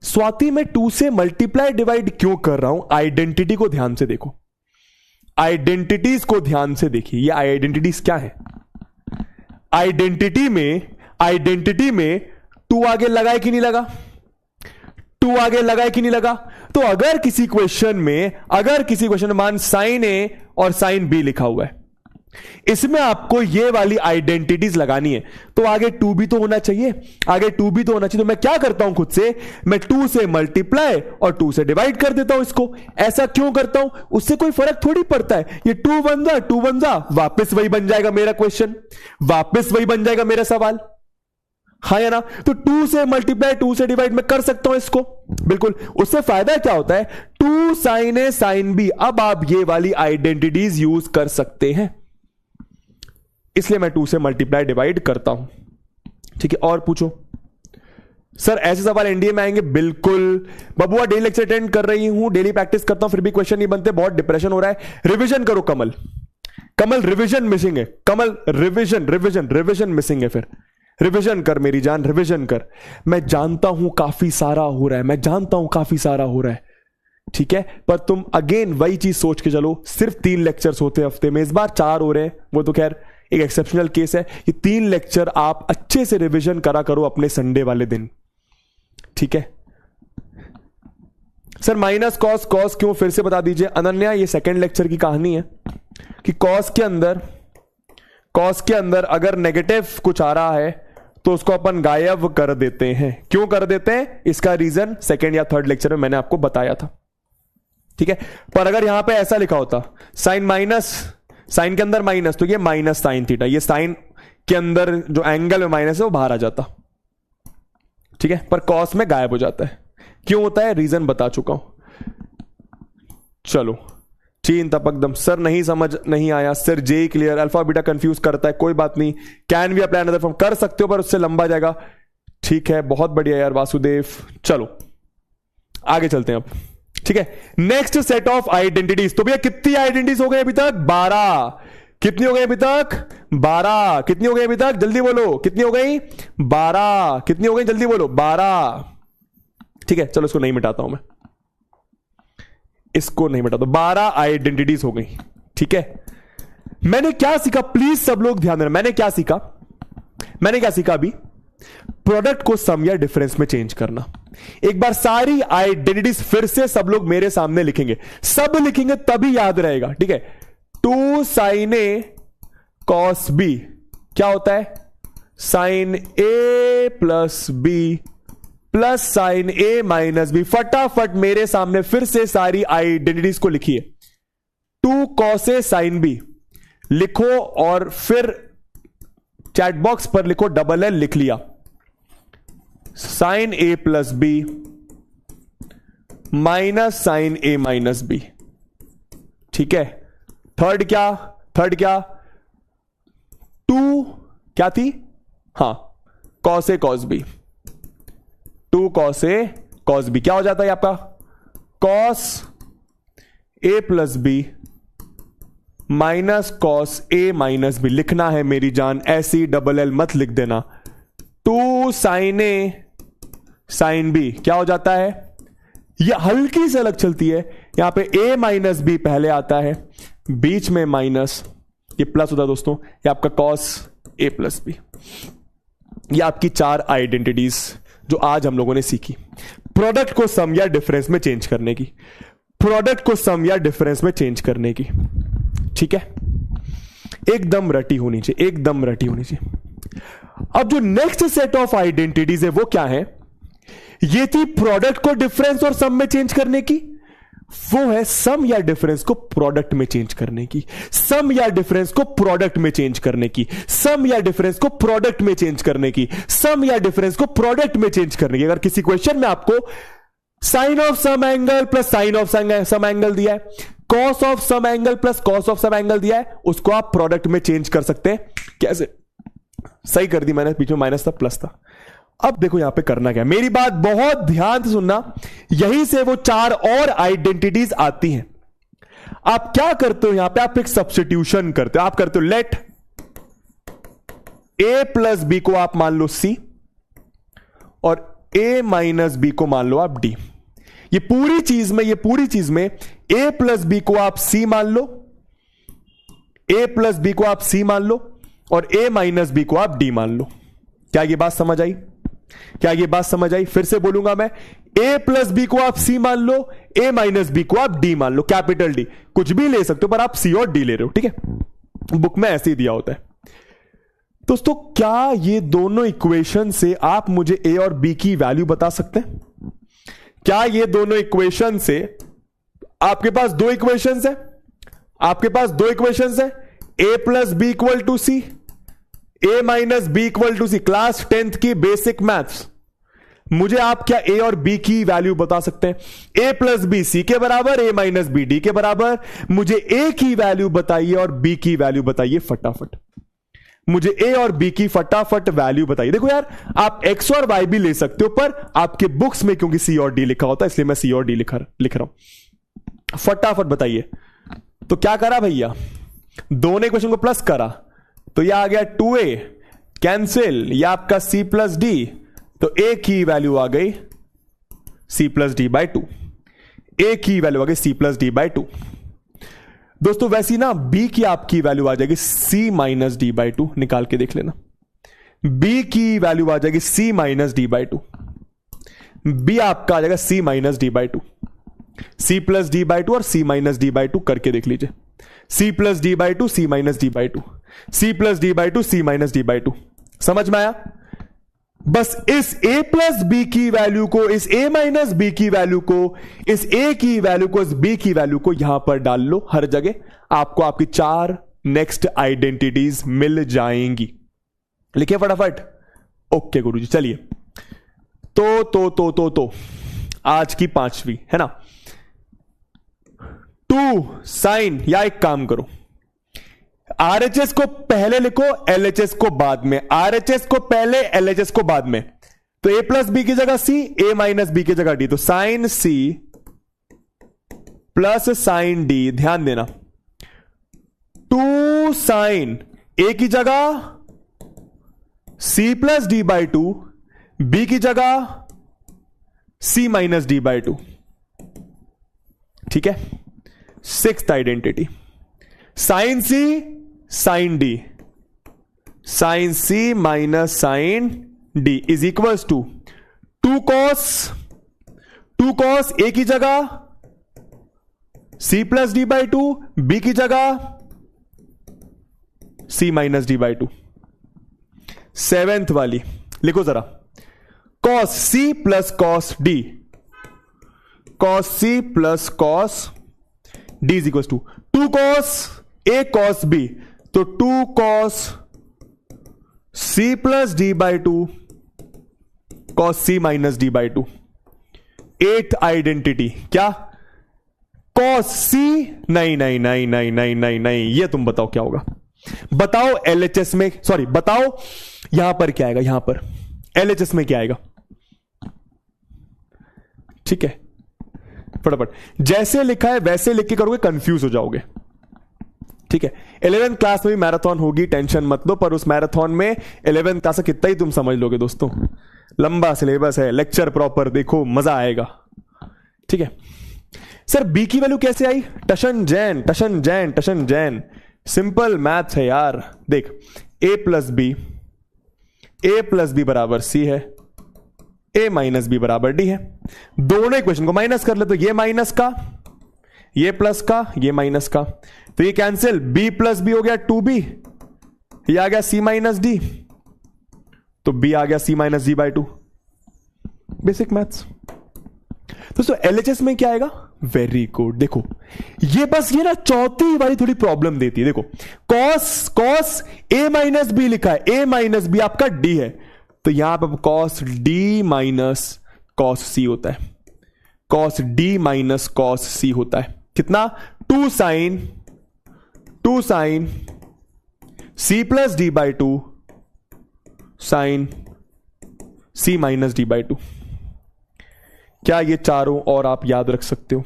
स्वाति, मैं 2 से मल्टीप्लाई डिवाइड क्यों कर रहा हूं? आइडेंटिटी को ध्यान से देखो, आइडेंटिटीज को ध्यान से देखिए, ये आइडेंटिटीज क्या है? आइडेंटिटी में 2 आगे लगाए कि नहीं लगा? 2 आगे लगाए कि नहीं लगा? तो अगर किसी क्वेश्चन में मान साइन A और साइन B लिखा हुआ है, इसमें आपको ये वाली आइडेंटिटीज लगानी है, तो आगे 2 भी तो होना चाहिए, तो मैं क्या करता हूं खुद से, मैं 2 से मल्टीप्लाई और 2 से डिवाइड कर देता हूं इसको। ऐसा क्यों करता हूं? उससे कोई फर्क थोड़ी पड़ता है, ये 2 बन जा, वापस वही बन जाएगा मेरा क्वेश्चन, वापस वही बन जाएगा मेरा सवाल, हाँ या ना? तो 2 से मल्टीप्लाई 2 से डिवाइड मैं कर सकता हूं इसको, बिल्कुल। उससे फायदा क्या होता है? 2 sin A sin B, अब आप ये वाली आइडेंटिटीज यूज कर सकते हैं, इसलिए मैं 2 से मल्टीप्लाई डिवाइड करता हूं। ठीक है, और पूछो सर, ऐसे सवाल एनडीए में आएंगे? बिल्कुल बबुआ, डेली लेक्चर अटेंड कर रही हूं, डेली प्रैक्टिस करता हूं, फिर भी क्वेश्चन नहीं बनते, बहुत डिप्रेशन हो रहा है। रिवीजन करो कमल, रिवीजन मिसिंग है, कमल रिवीजन मिसिंग है, फिर रिवीजन कर मेरी जान, रिवीजन कर। मैं जानता हूं काफी सारा हो रहा है, ठीक है, पर तुम अगेन वही चीज सोच के चलो, सिर्फ 3 लेक्चर्स होते हैं हफ्ते में, इस बार 4 हो रहे हैं, वो तो खैर एक एक्सेप्शनल केस है। ये 3 लेक्चर आप अच्छे से रिवीजन करा करो अपने संडे वाले दिन, ठीक है। सर माइनस कॉस क्यों, फिर से बता दीजिए अनन्या। ये सेकंड लेक्चर की कहानी है कि कॉस के अंदर अगर नेगेटिव कुछ आ रहा है तो उसको अपन गायब कर देते हैं। क्यों कर देते हैं, इसका रीजन सेकंड या थर्ड लेक्चर में मैंने आपको बताया था, ठीक है। पर अगर यहां पे ऐसा लिखा होता साइन के अंदर माइनस, तो ये माइनस साइन थीटा, ये साइन के अंदर जो एंगल में माइनस है वो बाहर आ जाता, ठीक है, पर कॉस में गायब हो जाता है। क्यों होता है, रीजन बता चुका हूं। चलो चीन तपकदम, सर नहीं समझ नहीं आया, सर जे क्लियर, अल्फा बीटा कंफ्यूज करता है, कोई बात नहीं, can we apply another form, कर सकते हो पर उससे लंबा जाएगा। ठीक है, बहुत बढ़िया यार वासुदेव। चलो आगे चलते हैं अब, ठीक है। नेक्स्ट सेट ऑफ आइडेंटिटीज, तो भैया कितनी आइडेंटिटीज हो गई अभी तक, 12। कितनी हो गई अभी तक, 12। कितनी हो गई अभी तक, जल्दी बोलो, कितनी हो गई, 12। कितनी हो गई, जल्दी बोलो, 12। ठीक है, चलो इसको नहीं मिटाता हूं मैं, इसको नहीं मिटाता, 12 आइडेंटिटीज हो गई, ठीक है। मैंने क्या सीखा, प्लीज सब लोग ध्यान देना, मैंने क्या सीखा, मैंने क्या सीखा अभी, प्रोडक्ट को सम या डिफरेंस में चेंज करना। एक बार सारी आइडेंटिटीज फिर से सब लोग मेरे सामने लिखेंगे, सब लिखेंगे तभी याद रहेगा, ठीक है। 2 sin A cos B क्या होता है, sin A plus B plus sin A minus B। फटाफट मेरे सामने फिर से सारी आइडेंटिटीज को लिखिए। 2 cos A sin B लिखो और फिर चैट बॉक्स पर लिखो डबल एल, लिख लिया। Sign A plus B minus sine A minus B, ठीक है। थर्ड क्या, थर्ड क्या, 2 क्या थी, हां cos A cos B, 2 cos A cos B क्या हो जाता है आपका, cos A plus B minus cos A minus B. लिखना है मेरी जान, ऐसी डबल एल मत लिख देना। 2 साइन ए साइन बी क्या हो जाता है, यह हल्की से अलग चलती है, यहां पे a माइनस बी पहले आता है, बीच में माइनस, ये प्लस होता है दोस्तों, ये आपका कॉस ए प्लस बी। ये आपकी 4 आइडेंटिटीज जो आज हम लोगों ने सीखी, प्रोडक्ट को सम या डिफरेंस में चेंज करने की, प्रोडक्ट को सम या डिफरेंस में चेंज करने की, ठीक है। एकदम रटी होनी चाहिए, एकदम रटी होनी चाहिए। अब जो नेक्स्ट सेट ऑफ आइडेंटिटीज है वो क्या है, ये थी प्रोडक्ट को डिफरेंस और सम में चेंज करने की, वो है सम या डिफरेंस को प्रोडक्ट में चेंज करने की, सम या डिफरेंस को प्रोडक्ट में चेंज करने की, सम या डिफरेंस को प्रोडक्ट में चेंज करने की, सम या डिफरेंस को प्रोडक्ट में चेंज करने की। अगर किसी क्वेश्चन में आपको sine of some angle plus sine of some angle दिया है, cos of some angle plus cos of some angle दिया है, उसको आप प्रोडक्ट में चेंज कर सकते हैं। कैसे, सही कर दी मैंने, बीच में माइनस था प्लस था। अब देखो यहां पे करना क्या है, मेरी बात बहुत ध्यान से सुनना, यहीं से वो 4 और आइडेंटिटीज आती हैं। आप क्या करते हो यहां पे, आप एक सब्स्टिट्यूशन करते हो, आप करते हो लेट a प्लस बी को आप मान लो c और a माइनस बी को मान लो आप d। ये पूरी चीज में a प्लस बी को आप c मान लो, a प्लस बी को आप c मान लो और a माइनस बी को आप d मान लो। क्या ये बात समझ आई, क्या ये बात समझ आई, फिर से बोलूंगा मैं, a प्लस बी को आप c मान लो, a माइनस बी को आप d मान लो, कैपिटल D, कुछ भी ले सकते हो पर आप c और d ले रहे हो, ठीक है, बुक में ऐसे ही दिया होता है। दोस्तों क्या ये दोनों इक्वेशन से आप मुझे a और b की वैल्यू बता सकते हैं, क्या ये दोनों इक्वेशन से, आपके पास 2 इक्वेशंस है, आपके पास 2 इक्वेशंस है, a plus B equal to C, a minus B equal to C, class 10th की बेसिक मैथ्स। मुझे आप क्या a और b की वैल्यू बता सकते हैं, a प्लस बी सी के बराबर, a माइनस बी डी के बराबर। मुझे a की वैल्यू बताइए और b की वैल्यू बताइए फटाफट, मुझे a और b की फटाफट वैल्यू बताइए। देखो यार, आप x और y भी ले सकते हो, पर आपके बुक्स में क्योंकि c और d लिखा होता है इसलिए मैं c और d लिख रहा हूं। फटाफट बताइए। तो क्या करा भैया, दोनों इक्वेशन को प्लस करा, तो यह आ गया 2a कैंसिल, यह आपका c प्लस डी, तो a की वैल्यू आ गई c plus D by 2, a की वैल्यू आ गई c प्लस डी बाई 2। दोस्तों वैसी ना b की आपकी वैल्यू आ जाएगी c माइनस डी बाई 2, निकाल के देख लेना, b की वैल्यू आ जाएगी c minus D by 2, b आपका आ जाएगा c minus D by 2, c plus D by 2 और c माइनस डी बाई 2 करके देख लीजिए, c plus D by 2 c minus D by 2, c plus D by 2 c minus D by 2। समझ में आया? बस इस a प्लस बी की वैल्यू को, इस a माइनस बी की वैल्यू को, इस a की वैल्यू को, इस b की वैल्यू को यहां पर डाल लो हर जगह, आपको आपकी 4 नेक्स्ट आइडेंटिटीज मिल जाएंगी। लिखिए फटाफट। ओके गुरुजी, चलिए। तो आज की 5वीं है ना। 2 साइन, या एक काम करो, आरएचएस को पहले लिखो, एलएचएस को बाद में। आरएचएस को पहले, एलएचएस को बाद में। तो ए प्लस बी की जगह सी, ए माइनस बी की जगह डी। तो sine C plus sine D. ध्यान देना, 2 साइन ए की जगह C plus D by 2, B की जगह सी माइनस डी बाई 2। ठीक है। 6th identity, sine C sine D, sine C minus sine D is equals to 2 cos A की जगह C plus D by 2, B की जगह सी माइनस डी बाई 2। 7th वाली लिखो जरा, cos C plus cos D, cos C plus cos D is equal to 2 cos A cos B. तो 2 cos C plus D by 2 cos C minus D by 2। 8th identity क्या, cos C, नहीं नहीं नहीं नहीं नहीं नहीं नहीं, ये तुम बताओ क्या होगा। बताओ एलएचएस में, सॉरी बताओ यहां पर क्या आएगा, यहां पर एलएचएस में क्या आएगा। ठीक है, फटाफट जैसे लिखा है वैसे लिख के करोगे, कंफ्यूज हो जाओगे। ठीक है, 11th क्लास में भी मैराथन होगी, टेंशन मत लो, पर उस मैराथन में 11th क्लास कितना ही तुम समझ लोगे दोस्तों। लंबा सिलेबस है, लेक्चर प्रॉपर देखो, मजा आएगा। ठीक है सर, बी की वैल्यू कैसे आई? टशन जैन, टशन जैन, टशन जैन, सिंपल मैथ्स है यार। देख, ए प्लस बी बराबर सी है, ए माइनस बी बराबर डी है। दोनों इक्वेशन को माइनस कर ले, तो ये माइनस का, ये प्लस का, ये माइनस का, तो ये कैंसिल। बी प्लस बी हो गया 2b, ये आ गया सी माइनस डी, तो बी आ गया C minus D by 2। Basic maths दोस्तों। एलएचएस में क्या आएगा? Very good. देखो ये बस ये ना चौथी वाली थोड़ी प्रॉब्लम देती है। देखो कॉस ए माइनस बी लिखा है, ए माइनस बी आपका डी है, तो यहां पर cos D minus cos C होता है, cos D minus cos C होता है। कितना? 2 sine C plus D by 2 sine C minus D by 2। क्या ये चारों और आप याद रख सकते हो?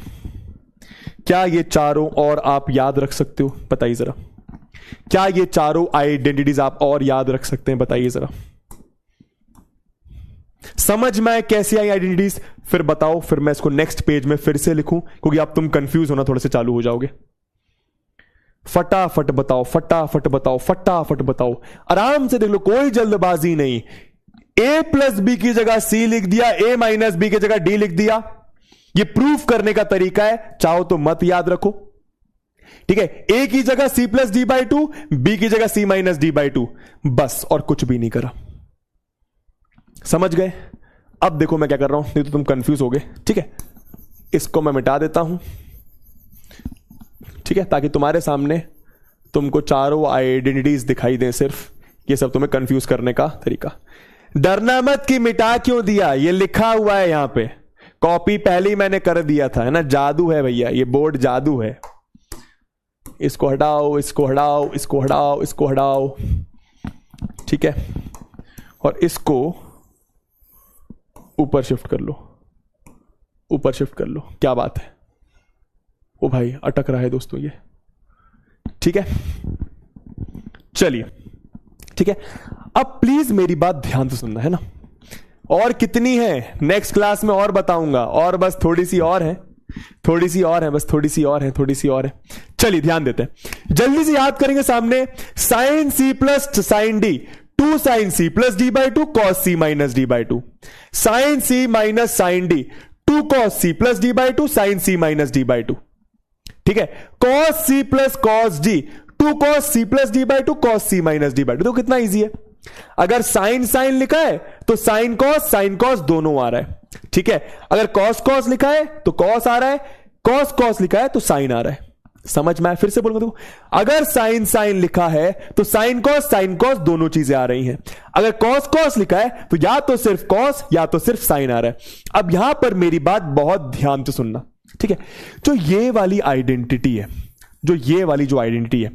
क्या ये चारों और आप याद रख सकते हो? बताइए जरा। क्या ये चारों आइडेंटिटीज आप और याद रख सकते हैं? बताइए जरा। समझ में कैसी आई आइडेंटिटीज? फिर बताओ, फिर मैं इसको नेक्स्ट पेज में फिर से लिखूं, क्योंकि आप तुम कंफ्यूज होना थोड़े से चालू हो जाओगे। फटाफट बताओ, फटाफट बताओ, फटाफट बताओ, आराम से देख लो, कोई जल्दबाजी नहीं। ए प्लस बी की जगह सी लिख दिया, ए माइनस बी की जगह डी लिख दिया। ये प्रूफ करने का तरीका है, चाहो तो मत याद रखो। ठीक है, ए की जगह C plus D by 2, B की जगह सी माइनस डी बाई 2, बस, और कुछ भी नहीं करा। समझ गए? अब देखो मैं क्या कर रहा हूं, नहीं तो तुम कंफ्यूज हो गए। ठीक है, इसको मैं मिटा देता हूं, ठीक है, ताकि तुम्हारे सामने तुमको चारों आइडेंटिटीज दिखाई दें। सिर्फ ये सब तुम्हें कंफ्यूज करने का तरीका। डरना मत कि मिटा क्यों दिया, ये लिखा हुआ है यहां पे, कॉपी पहले ही मैंने कर दिया था, है ना। जादू है भैया, ये बोर्ड जादू है। इसको हटाओ, इसको हटाओ, इसको हटाओ, इसको हटाओ, ठीक है, और इसको ऊपर शिफ्ट कर लो, ऊपर शिफ्ट कर लो। क्या बात है, ओ भाई अटक रहा है दोस्तों ये। ठीक है, चलिए, ठीक है। अब प्लीज मेरी बात ध्यान से सुनना, है ना। और कितनी है नेक्स्ट क्लास में और बताऊंगा, और बस थोड़ी सी और है, थोड़ी सी और है, बस थोड़ी सी और है, थोड़ी सी और है। चलिए ध्यान देते हैं, जल्दी से याद करेंगे। सामने sine C plus sine D, 2 sine C plus D by 2 cos C minus D by 2, sine C minus sine D, 2 cos C plus D by 2 sine C minus D by 2। ठीक है, cos C plus cos D, 2 cos C plus D by 2 cos C minus D by 2। तो कितना easy है। अगर sign sign लिखा है तो sine cos दोनों आ रहा है। ठीक है, अगर कॉस कॉस लिखा है तो कॉस आ रहा है, कॉस कॉस लिखा है तो साइन आ रहा है। समझ में आया? फिर से बोलूंगा देखो, अगर साइन साइन लिखा है तो साइन कॉस दोनों चीजें आ रही हैं। अगर कॉस कॉस लिखा है तो या तो सिर्फ कॉस या तो सिर्फ साइन आ रहा है। अब यहां पर मेरी बात बहुत ध्यान से सुनना, ठीक है? जो ये वाली आइडेंटिटी है, जो आइडेंटिटी है,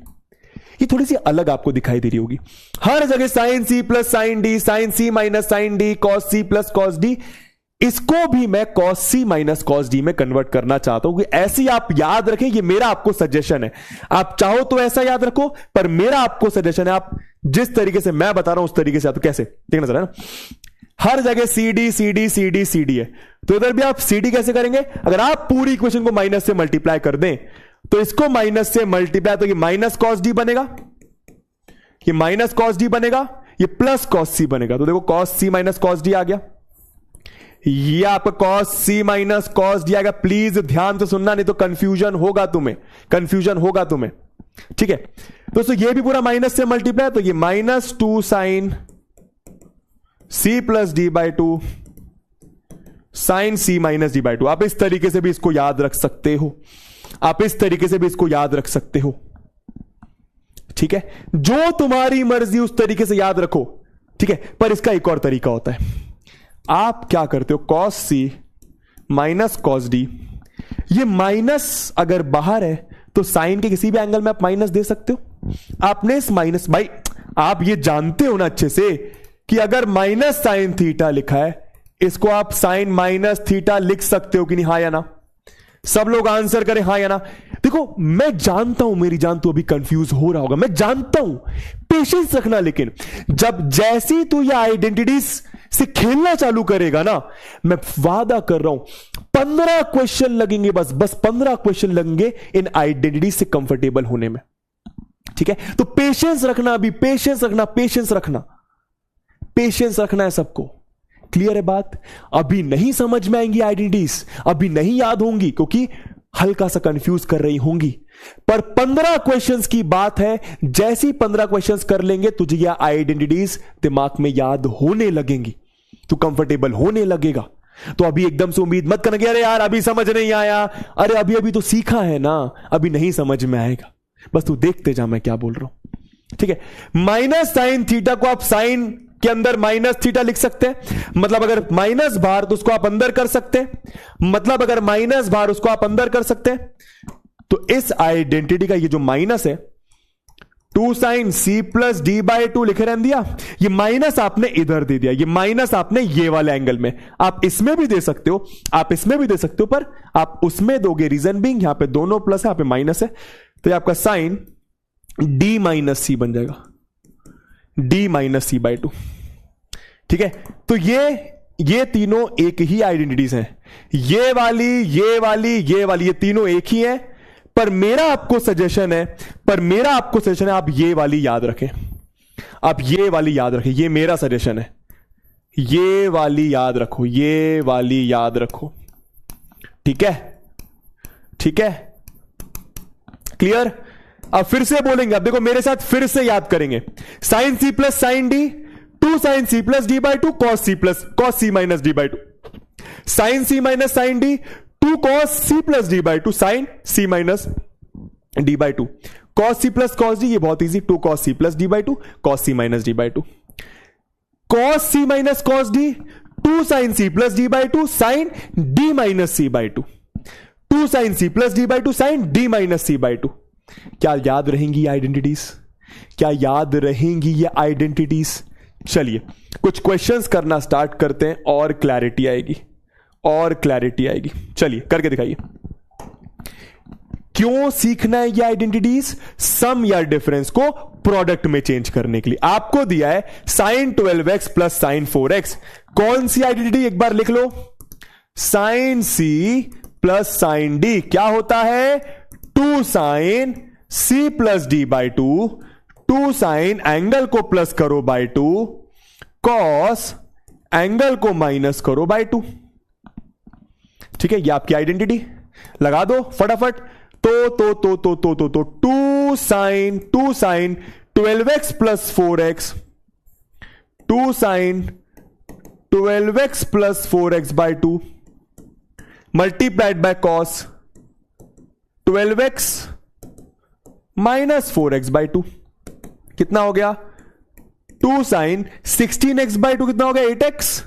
ये थोड़ी सी अलग आपको दिखाई दे रही होगी। हर जगह sine C plus sine D, sine C minus sine D, cos C plus cos D, इसको भी मैं cos C minus cos D में कन्वर्ट करना चाहता हूं कि ऐसी आप याद रखें। ये मेरा आपको सजेशन है, आप चाहो तो ऐसा याद रखो, पर मेरा आपको सजेशन है, आप जिस तरीके से मैं बता रहा हूं उस तरीके से आप तो कैसे देखना जरा ना। हर जगह C D C D C D C D है, तो इधर भी आप सी डी कैसे करेंगे? अगर आप पूरी इक्वेशन को माइनस से मल्टीप्लाई कर दें तो इसको माइनस से मल्टीप्लाई, तो ये माइनस कॉस डी बनेगा, ये माइनस कॉस डी बनेगा, ये प्लस कॉस सी बनेगा। तो देखो cos C minus cos D आ गया, ये आपका cos C minus cos D आएगा। प्लीज ध्यान से सुनना, नहीं तो कंफ्यूजन होगा तुम्हें, ठीक है? दोस्तों ये भी पूरा माइनस से मल्टीप्लाई, तो ये minus 2 sine C plus D by 2 sine C minus D by 2। आप इस तरीके से भी इसको याद रख सकते हो, ठीक है? जो तुम्हारी मर्जी उस तरीके से याद रखो, ठीक है? पर इसका एक और तरीका होता है, आप क्या करते हो, cos C minus cos D, ये माइनस अगर बाहर है तो साइन के किसी भी एंगल में आप माइनस दे सकते हो। आपने इस माइनस, भाई आप ये जानते हो ना अच्छे से कि अगर माइनस साइन थीटा लिखा है, इसको आप साइन माइनस थीटा लिख सकते हो कि नहीं? हां या ना? सब लोग आंसर करें हां या ना। देखो मैं जानता हूं मेरी जान तो अभी कंफ्यूज हो रहा होगा, मैं जानता हूं, पेशेंस रखना। लेकिन जब जैसी तू ये आइडेंटिटीज से खेलना चालू करेगा ना, मैं वादा कर रहा हूं 15 क्वेश्चन लगेंगे, बस 15 क्वेश्चन लगेंगे इन आइडेंटिटी से कंफर्टेबल होने में, ठीक है? तो पेशेंस रखना, अभी पेशेंस रखना है सबको। क्लियर है बात? अभी नहीं समझ में आएंगी आइडेंटिटीज, अभी नहीं याद होंगी क्योंकि हल्का सा कंफ्यूज कर रही होंगी, पर 15 क्वेश्चंस की बात है। जैसी 15 क्वेश्चंस कर लेंगे तुझे यह आइडेंटिटीज दिमाग में याद होने लगेंगी, तू कंफर्टेबल होने लगेगा। तो अभी एकदम से उम्मीद मत करना कि अरे यार अभी समझ नहीं आया, अरे अभी तो सीखा है ना, अभी नहीं समझ में आएगा। बस तू देखते जा मैं क्या बोल रहा हूं, ठीक है? माइनस साइन थीटा को आप साइन के अंदर माइनस थीटा लिख सकते हैं, मतलब अगर माइनस बाहर तो उसको आप अंदर कर सकते हैं, तो इस आइडेंटिटी का ये जो माइनस है 2 sine C plus D by 2 लिखे रहने दिया, ये माइनस आपने इधर दे दिया, ये माइनस आपने ये वाले एंगल में, आप इसमें भी दे सकते हो, पर आप उसमें दोगे, रीजन बीइंग यहां पे दोनों प्लस है, यहां पे माइनस है, तो ये आपका साइन डी माइनस सी बन जाएगा, डी माइनस सी बाई 2, ठीक है? तो ये तीनों एक ही आइडेंटिटीज हैं, ये वाली, ये तीनों एक ही हैं, पर मेरा आपको सजेशन है, आप ये वाली याद रखें, ये मेरा सजेशन है, ये वाली याद रखो, ठीक है? क्लियर? अब फिर से बोलेंगे, अब देखो मेरे साथ फिर से याद करेंगे, sine C plus sine D, 2 sine C plus D by 2 cos C minus D by 2, sine C minus sine D 2 cos C plus D by 2 sine C minus D by 2, cos C plus cos D, ये बहुत easy, 2 cos C plus D by 2 cos C minus D by 2, cos C minus cos D 2 sine C plus D by 2 sine D minus C by 2, 2 sine C plus D by 2 sine D minus C by 2। क्या याद रहेंगी ये identities? चलिए कुछ questions करना start करते हैं और क्लैरिटी आएगी। चलिए करके दिखाइए। क्यों सीखना है ये आइडेंटिटीज? सम या डिफरेंस को प्रोडक्ट में चेंज करने के लिए। आपको दिया है sign 12x plus sine 4x, कौन सी आइडेंटिटी एक बार लिख लो, sine C plus sine D क्या होता है, 2 sine C plus D by 2, 2 sine angle को प्लस करो बाई 2, कॉस एंगल को माइनस करो बाई 2, ठीक है? ये आपकी आइडेंटिटी लगा दो फटाफट। तो 2 sine 12x plus 4x, 2 sine 12x plus 4x by 2 multiplied by cos 12x minus 4x/2 कितना हो गया 2 साइन 16x/2 कितना हो गया 8x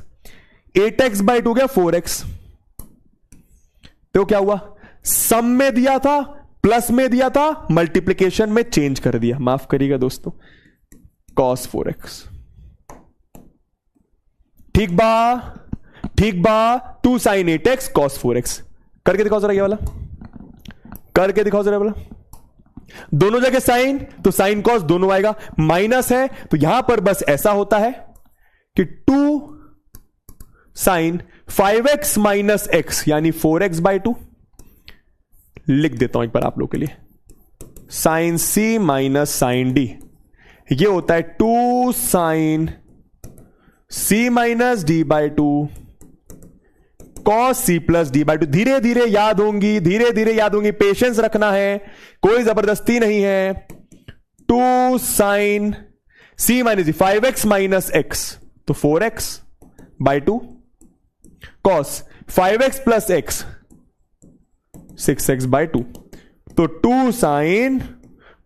8x/2 हो गया 4x। तो क्या हुआ सम में दिया था प्लस में दिया था मल्टीप्लिकेशन में चेंज कर दिया, माफ करिएगा दोस्तों, cos 4x। ठीक बा 2 साइन 8x cos 4x करके दिखाओ जरा, ये वाला करके दिखाओ जरा वाला। दोनों जगह साइन तो साइन कॉस दोनों आएगा, माइनस है तो यहां पर बस ऐसा होता है कि 2 साइन 5x माइनस x यानी 4x/2 लिख देता हूं एक बार आप लोगों के लिए, sine c minus sine d ये होता है 2 sine c minus d/2 cos c plus d/2। धीरे धीरे याद होंगी, धीरे धीरे याद होंगी, पेशेंस रखना है, कोई जबरदस्ती नहीं है। 2 sine c minus d 5x minus x तो 4x/2 cos 5x plus x 6x/2 तो 2 sine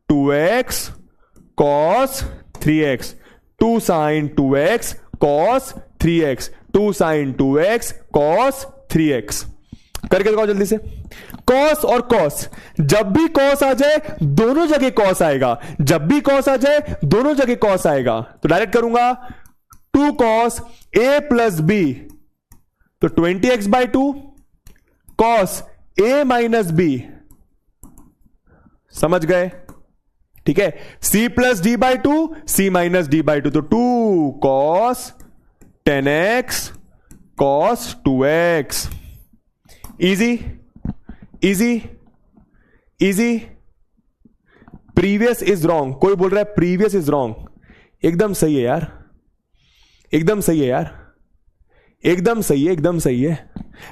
2x cos 3x 2 sine 2x cos 3x 2 sine 2x cos 3x करके दिखाओ जल्दी से। cos और cos, जब भी cos आ जाए दोनों जगह cos आएगा, जब भी cos आ जाए दोनों जगह cos आएगा, तो डायरेक्ट करूंगा 2 cos a प्लस b तो 20x/2 cos a minus b, समझ गए? ठीक है, c plus d/2 c minus d/2 तो 2 cos 10x cos 2x। Easy easy easy. Previous is wrong, कोई बोल रहा है प्रीवियस इज रॉन्ग, एकदम सही है यार, एकदम सही है यार, एकदम सही है, एकदम सही है।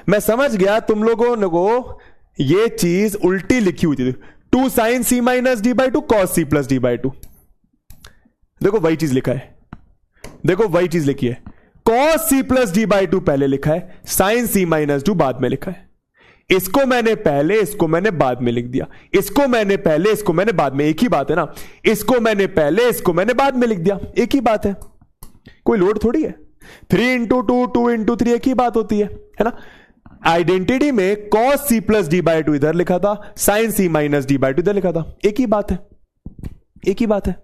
मैं समझ गया तुम लोगों को ये चीज उल्टी लिखी हुई थी। 2 sine c minus d/2 cos c plus d/2, देखो वही चीज लिखा है, देखो वही चीज लिखी है। cos c प्लस d/2 पहले लिखा है, साइन c माइनस 2 बाद में लिखा है। इसको मैंने पहले, इसको मैंने बाद में लिख दिया, इसको मैंने पहले, इसको मैंने बाद में, एक ही बात है ना। इसको मैंने पहले, इसको मैंने बाद में लिख दिया, एक ही बात है, कोई लोड थोड़ी है। 3 इंटू 2 2 इंटू 3 एक ही बात होती है ना। आइडेंटिटी में cos c प्लस d/2 इधर लिखा था, साइन c माइनस d/2 इधर लिखा था, एक ही बात है, एक ही बात है।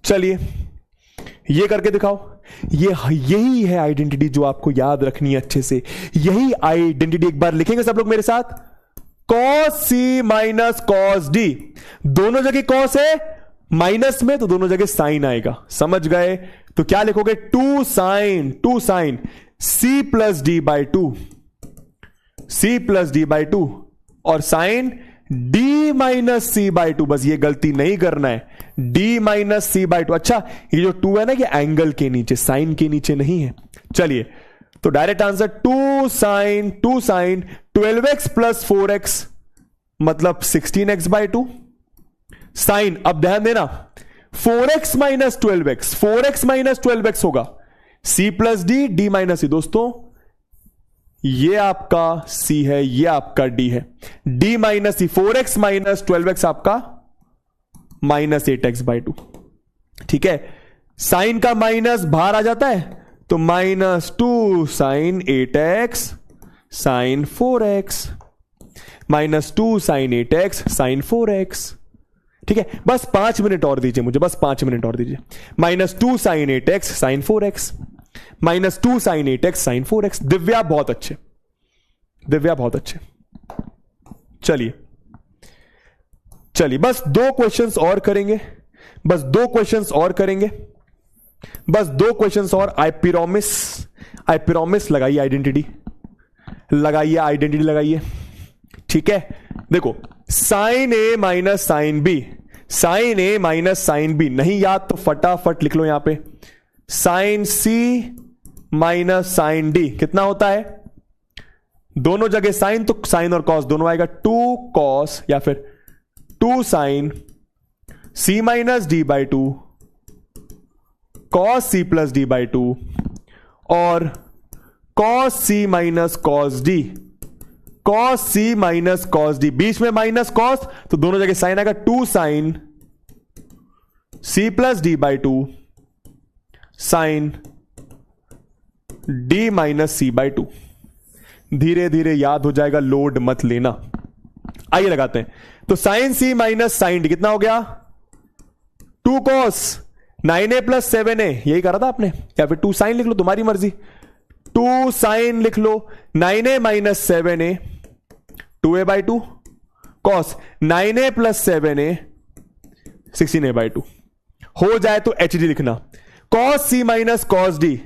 चलिए ये करके दिखाओ। यही है आइडेंटिटी जो आपको याद रखनी है अच्छे से, यही आइडेंटिटी। एक बार लिखेंगे सब लोग मेरे साथ, cos c माइनस cos d, दोनों जगह cos है, माइनस में तो दोनों जगह साइन आएगा, समझ गए? तो क्या लिखोगे 2 sine c plus d/2 c plus d/2 और साइन d माइनस c/2, बस ये गलती नहीं करना है, d माइनस c/2। अच्छा ये जो 2 है ना, ये एंगल के नीचे, साइन के नीचे नहीं है। चलिए तो direct answer 2 sine 12x plus 4x मतलब 16x/2 साइन। अब ध्यान देना 4x minus 12x, 4x minus 12x होगा c plus d minus c। दोस्तों ये आपका c है, ये आपका d है, d minus c, 4x minus 12x आपका माइनस 8x/2। ठीक है, साइन का माइनस बाहर आ जाता है तो minus 2 sine 8x sine 4x minus 2 sine 8x sine 4x। ठीक है, बस 5 मिनट और दीजिए मुझे, बस 5 मिनट और दीजिए। Minus 2 sine 8x sine 4x minus 2 sine 8x sine 4x। Divya बहुत अच्छे, दिव्या बहुत अच्छे। चलिए चलिए बस 2 क्वेश्चंस और करेंगे, बस 2 क्वेश्चंस और करेंगे, बस 2 क्वेश्चंस और। आई प्रॉमिस लगाइए आइडेंटिटी, लगाइए आइडेंटिटी लगाइए। ठीक है, देखो sign A minus sine B, sine A minus sine B नहीं याद तो फटाफट लिख लो यहां पे। Sign C minus sine D कितना होता है, दोनों जगह साइन तो साइन और कॉस दोनों आएगा, 2 कॉस या फिर 2 sine C minus d/2 cos C plus d/2 और cos C minus cos D, cos C minus cos D, बीच में माइनस कॉस तो दोनों जगह साइन आएगा, 2 sine C plus D by two sine D minus C by two. धीरे धीरे याद हो जाएगा, लोड मत लेना। आइए लगाते हैं। तो sine C minus sine D कितना हो गया? 2 cos 9a प्लस 7a, यही करा था आपने, या फिर 2 साइन लिख लो, तुम्हारी मर्जी। 2 साइन लिख लो 9a minus 7a 2a by 2 cos 9a plus 7a 16a by 2। हो जाए तो एच डी लिखना। cos c माइनस cos d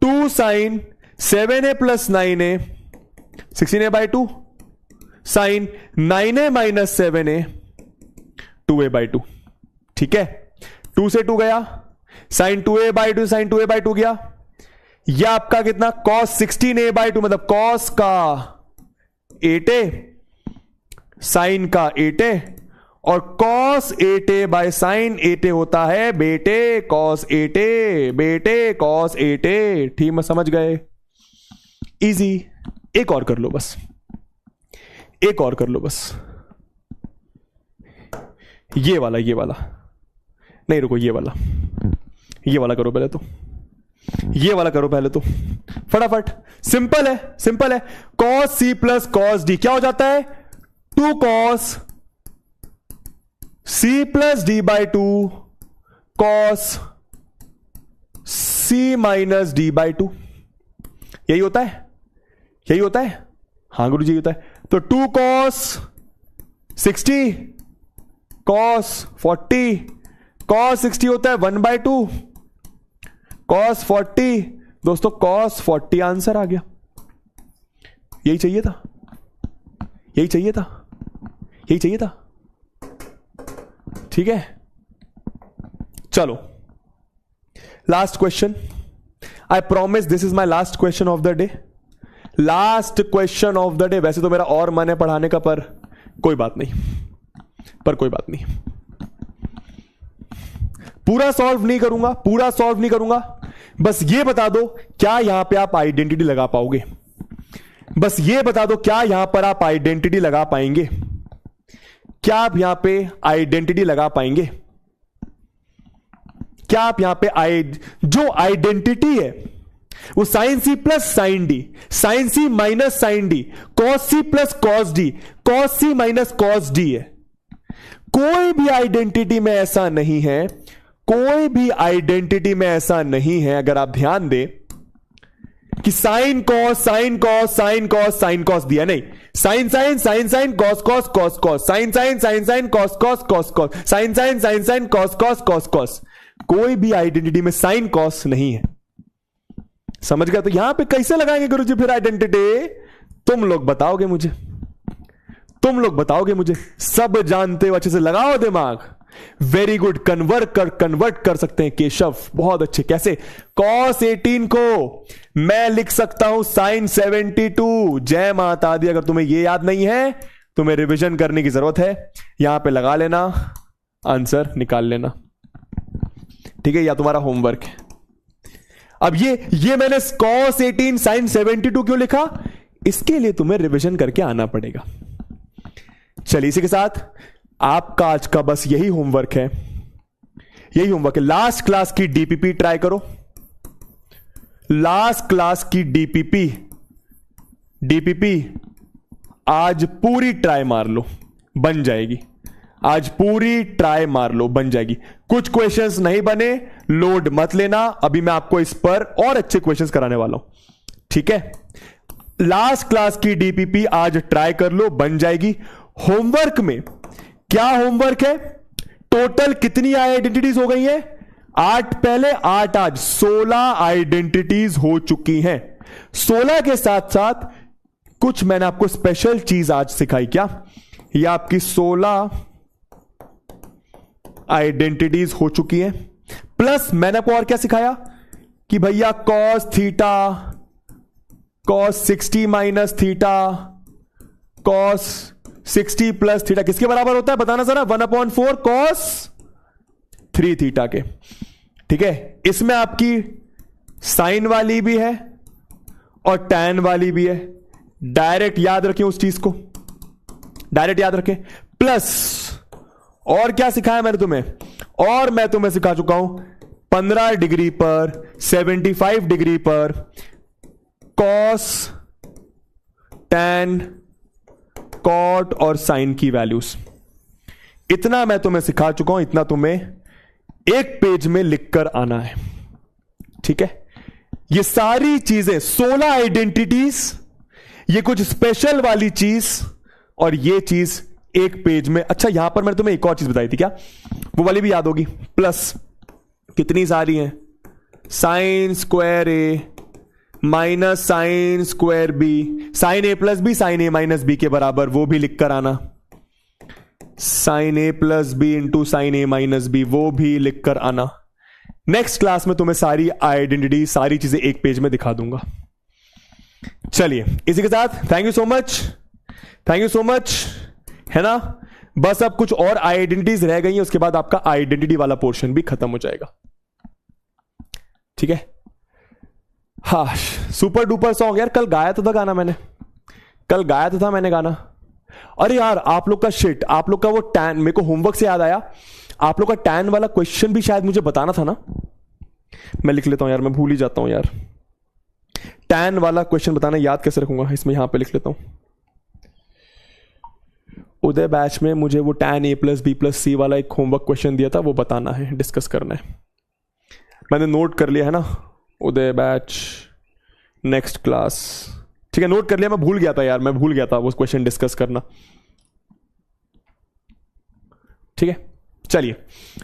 2 sine 7a plus 9a 16a by 2 sine 9a minus 7a 2a by 2। ठीक है, 2 से 2 गया, sign 2a by 2 sign 2a by 2 गया। यह आपका कितना? cos 16a बाई 2, मतलब cos का 8a साइन का 8a, और cos 8a by sine 8a होता है बेटे cos 8a, बेटे cos 8a। ठीक, मैं समझ गए, इजी। एक और कर लो बस, एक और कर लो बस। ये वाला नहीं, रुको, ये वाला करो पहले तो, ये वाला करो पहले तो, फटाफट। सिंपल है। cos c plus cos d क्या हो जाता है? 2 cos c plus d by 2 cos c minus d by 2। यही होता है। हाँ गुरु जी, होता है। तो 2 cos 60 cos 40 cos 60 होता है 1 बाई 2 cos 40। दोस्तों cos 40 आंसर आ गया। यही चाहिए था। ठीक है, चलो last question. I promise this is my last question of the day. वैसे तो मेरा और मन है पढ़ाने का, पर कोई बात नहीं। पूरा सॉल्व नहीं करूंगा, बस ये बता दो क्या यहां पे आप आइडेंटिटी लगा पाओगे? क्या आप यहां पे आइडेंटिटी लगा पाएंगे? क्या आप यहां पे जो आइडेंटिटी है वो sine C plus sine D, sine C minus sine D, cos C plus cos D, cos C minus cos D है। कोई भी आइडेंटिटी में ऐसा नहीं है, अगर आप ध्यान दें कि साइन कॉस दिया, नहीं, sine cos sine sine cos. कोई भी आइडेंटिटी में साइन कॉस नहीं है, समझ गया? तो यहां पे कैसे लगाएंगे गुरुजी फिर आइडेंटिटी? तुम लोग बताओगे मुझे, सब जानते हो, अच्छे से लगाओ दिमाग। वेरी गुड, कन्वर्ट कर सकते हैं केशव, बहुत अच्छे। कैसे? cos 18 को मैं लिख सकता हूं sin 72। जय माता दी। अगर तुम्हें यह याद नहीं है, तुम्हें रिवीजन करने की जरूरत है। यहां पे लगा लेना, आंसर निकाल लेना। ठीक है, या तुम्हारा होमवर्क है। अब ये मैंने cos 18 sin 72 क्यों लिखा? इसके लिए तुम्हें रिवीजन करके आना पड़ेगा। चलिए, इसी के साथ आपका आज का बस यही होमवर्क है। लास्ट क्लास की डीपीपी ट्राई करो। डीपीपी आज पूरी ट्राई मार लो, बन जाएगी। कुछ क्वेश्चंस नहीं बने, लोड मत लेना। अभी मैं आपको इस पर और अच्छे क्वेश्चंस कराने वाला हूं। ठीक है, लास्ट क्लास की डीपीपी आज ट्राई कर लो, बन जाएगी। होमवर्क में क्या होमवर्क है? टोटल कितनी आइडेंटिटीज हो गई है? 8 पहले, 8 आज, 16 आइडेंटिटीज हो चुकी हैं। 16 के साथ साथ कुछ मैंने आपको स्पेशल चीज आज सिखाई। क्या? ये आपकी 16 आइडेंटिटीज हो चुकी हैं। प्लस मैंने आपको और क्या सिखाया कि भैया cos theta, cos 60 minus theta, cos 60 plus theta किसके बराबर होता है? बताना जरा। 1/4 cos 3 थीटा के। ठीक है, इसमें आपकी साइन वाली भी है और टैन वाली भी है। डायरेक्ट याद रखें उस चीज को, डायरेक्ट याद रखें। प्लस और क्या सिखाया मैंने तुम्हें? और मैं तुम्हें सिखा चुका हूं 15 डिग्री पर, 75 डिग्री पर कॉस, टैन, कॉट और साइन की वैल्यूज। इतना मैं तुम्हें सिखा चुका हूं, इतना तुम्हें एक पेज में लिखकर आना है। ठीक है, ये सारी चीजें 16 आइडेंटिटीज, ये कुछ स्पेशल वाली चीज और ये चीज एक पेज में। अच्छा, यहां पर मैंने तुम्हें एक और चीज बताई थी, क्या वो वाली भी याद होगी? प्लस कितनी सारी हैं, sine square A minus sine square B, sine A plus B sine A minus B के बराबर, वो भी लिखकर आना। Sine A plus B into sine A minus B, वो भी लिखकर आना। नेक्स्ट क्लास में तुम्हें सारी आइडेंटिटी, सारी चीजें एक पेज में दिखा दूंगा। चलिए, इसी के साथ thank you so much, thank you so much, है ना। बस अब कुछ और आइडेंटिटीज रह गई हैं, उसके बाद आपका आइडेंटिटी वाला पोर्शन भी खत्म हो जाएगा। ठीक है, हाँ, सुपर डुपर सॉन्ग यार, कल गाया तो था गाना मैंने, कल गाया तो था मैंने गाना। अरे यार, आप लोग का शिट, आप लोग का वो टैन, मेरे को होमवर्क से याद आया, आप लोग का टैन वाला क्वेश्चन भी शायद मुझे बताना था ना। मैं लिख लेता हूं यार, मैं भूल ही जाता हूं यार। टैन वाला क्वेश्चन बताना याद कैसे रखूंगा, इसमें यहां पे लिख लेता हूं। उदय बैच में मुझे वो tan A plus B plus सी वाला एक होमवर्क क्वेश्चन दिया था, वो बताना है, डिस्कस करना है। मैंने नोट कर लिया है ना, उदय बैच नेक्स्ट क्लास। ठीक है, नोट कर लिया, मैं भूल गया था यार, मैं भूल गया था वो क्वेश्चन डिस्कस करना। ठीक है, चलिए,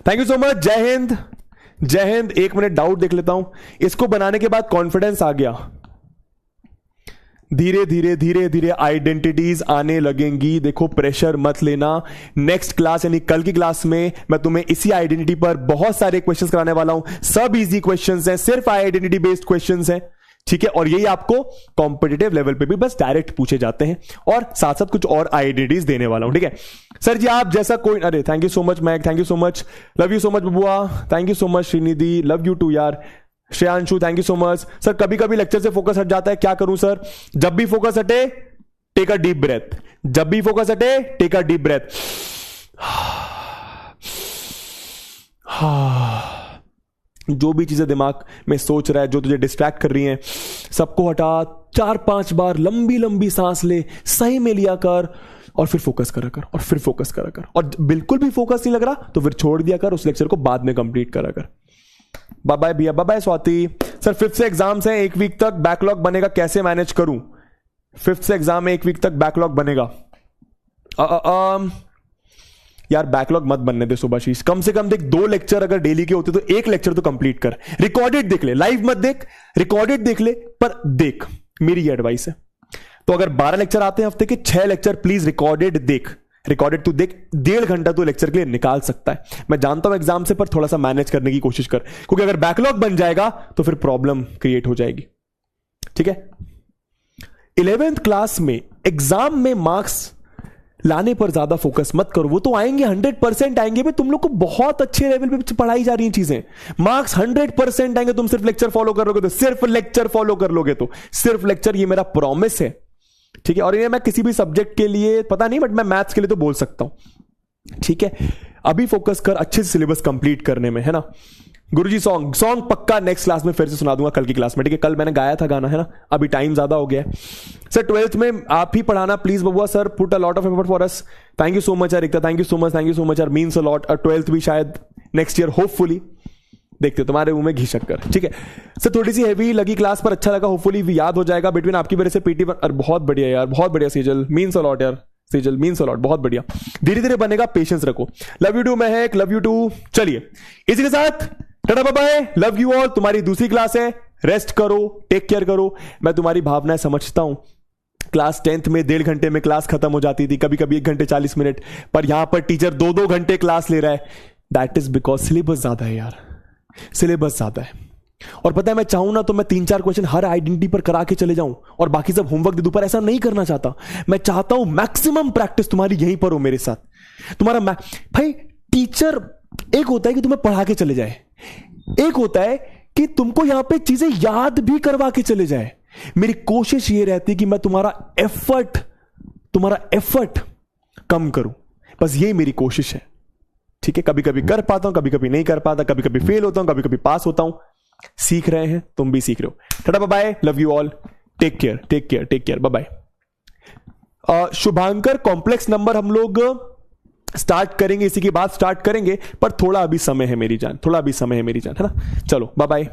थैंक यू सो मच, जय हिंद, जय हिंद। एक मिनट डाउट देख लेता हूं। इसको बनाने के बाद कॉन्फिडेंस आ गया, धीरे धीरे धीरे धीरे आइडेंटिटीज आने लगेंगी। देखो, प्रेशर मत लेना। नेक्स्ट क्लास यानी कल की क्लास में मैं तुम्हें इसी आइडेंटिटी पर बहुत सारे क्वेश्चंस कराने वाला हूं। सब इजी क्वेश्चंस हैं, सिर्फ आइडेंटिटी बेस्ड क्वेश्चंस हैं। ठीक है, और यही आपको कॉम्पिटिटिव लेवल पे भी बस डायरेक्ट पूछे जाते हैं, और साथ साथ कुछ और आइडेंटिटीज देने वाला हूं। ठीक है सर जी, आप जैसा कोई, अरे thank you so much Mac, thank you so much, love you so much बबुआ, thank you so much Shrinidhi, love you too यार। Shreyanshu thank you so much. Sir कभी कभी लेक्चर से फोकस हट जाता है, क्या करूं सर? जब भी फोकस हटे टेक अ डीप ब्रेथ, जब भी फोकस हटे टेक अ डीप ब्रेथ। जो भी चीजें दिमाग में सोच रहा है, जो तुझे डिस्ट्रैक्ट कर रही हैं, सबको हटा, 4-5 बार लंबी लंबी सांस ले, सही में लिया कर, और फिर फोकस करा कर, और फिर फोकस करा कर। और बिल्कुल भी फोकस नहीं लग रहा तो फिर छोड़ दिया कर, उस लेक्चर को बाद में कंप्लीट करा कर। बाय बाय भैया, bye bye Swati. Sir 5th से एग्जाम्स हैं, 1 वीक तक बैकलॉग बनेगा, कैसे मैनेज करूं? 5th से एग्जाम में 1 वीक तक बैकलॉग बनेगा। यार बैकलॉग मत बनने दे सुभाशीष, कम से कम देख 2 लेक्चर अगर डेली के होते तो 1 लेक्चर तो कंप्लीट कर। रिकॉर्डेड देख ले, लाइव मत देख, रिकॉर्डेड देख ले, पर देख, मेरी एडवाइस है। तो अगर 12 लेक्चर आते हैं हफ्ते के, 6 लेक्चर प्लीज रिकॉर्डेड देख। रिकॉर्डेड तू देख, 1.5 घंटा तो लेक्चर के लिए निकाल सकता है। मैं जानता हूं एग्जाम से, पर थोड़ा सा मैनेज करने की कोशिश कर, क्योंकि अगर बैकलॉग बन जाएगा तो फिर प्रॉब्लम क्रिएट हो जाएगी। ठीक है, 11th क्लास में एग्जाम में मार्क्स लाने पर ज्यादा फोकस मत करो, वो तो आएंगे, 100% आएंगे। भाई तुम लोग को बहुत अच्छे लेवल पे पढ़ाई जा रही हैं चीजें, मार्क्स 100% आएंगे। तुम सिर्फ लेक्चर फॉलो कर लोगे तो, सिर्फ लेक्चर फॉलो कर लोगे तो, सिर्फ लेक्चर, ये मेरा प्रॉमिस है। ठीक है, और ये मैं किसी भी सब्जेक्ट के लिए पता नहीं, बट मैं मैथ्स के लिए तो बोल सकता हूं। ठीक है, अभी फोकस कर अच्छे से सिलेबस कंप्लीट करने में, है ना। गुरुजी सॉन्ग पक्का नेक्स्ट क्लास में फिर से सुना दूंगा, कल की क्लास में। ठीक है, कल मैंने गाया था गाना, है ना, अभी टाइम ज्यादा हो गया है। सर 12th में आप ही पढ़ाना प्लीज बबुआ, sir put a lot of effort for us. Thank you so much यार, thank you so much, thank you so much यार, मीन्स अ लॉट। 12th भी शायद नेक्स्ट ईयर होपफुली, देखते हो तुम्हारे मुंह में घी शक्कर। ठीक है सर, थोड़ी सी हैवी लगी क्लास पर, अच्छा लगा, होपफुली याद हो जाएगा। बिटवीन आपकी वजह से पीटी पर, बहुत बढ़िया यार, बहुत बढ़िया सेजल, मीन्स अ लॉट यार, सेजल मीन्स अ लॉट, बहुत बढ़िया। धीरे धीरे बनेगा, पेशेंस रखो। Love you too Mehak, love you too. चलिए इसी के साथ tata bye bye, love you all. तुम्हारी दूसरी क्लास है, रेस्ट करो, टेक केयर करो। मैं तुम्हारी भावनाएं समझता हूं। क्लास 10th में 1.5 घंटे में क्लास खत्म हो जाती थी, कभी कभी 1 घंटे 40 मिनट, पर यहां पर टीचर 2-2 घंटे क्लास ले रहा है। दैट इज बिकॉज सिलेबस ज्यादा है यार, सिलेबस ज्यादा है। और पता है, मैं चाहूं ना तो मैं 3-4 क्वेश्चन हर आइडेंटिटी पर करा के चले जाऊं और बाकी सब होमवर्क दे दूं, पर ऐसा नहीं करना चाहता। मैं चाहता हूं मैक्सिमम प्रैक्टिस तुम्हारी यहीं पर हो मेरे साथ। तुम्हारा भाई टीचर एक होता है कि तुम्हें पढ़ा के चले जाए, एक होता है कि तुमको यहां पे चीजें याद भी करवा के चले जाए। मेरी कोशिश ये रहती है कि मैं तुम्हारा एफर्ट कम करूं, बस यही मेरी कोशिश है। ठीक है, कभी कभी कर पाता हूं, कभी कभी नहीं कर पाता, कभी कभी फेल होता हूं, कभी कभी पास होता हूं। सीख रहे हैं, तुम भी सीख रहे हो। Tata bye bye, love you all, take care take care take care, bye bye. Shubhankar complex number हम लोग स्टार्ट करेंगे, इसी की बात स्टार्ट करेंगे, पर थोड़ा अभी समय है मेरी जान, थोड़ा अभी समय है मेरी जान, है ना। चलो बाय बाय।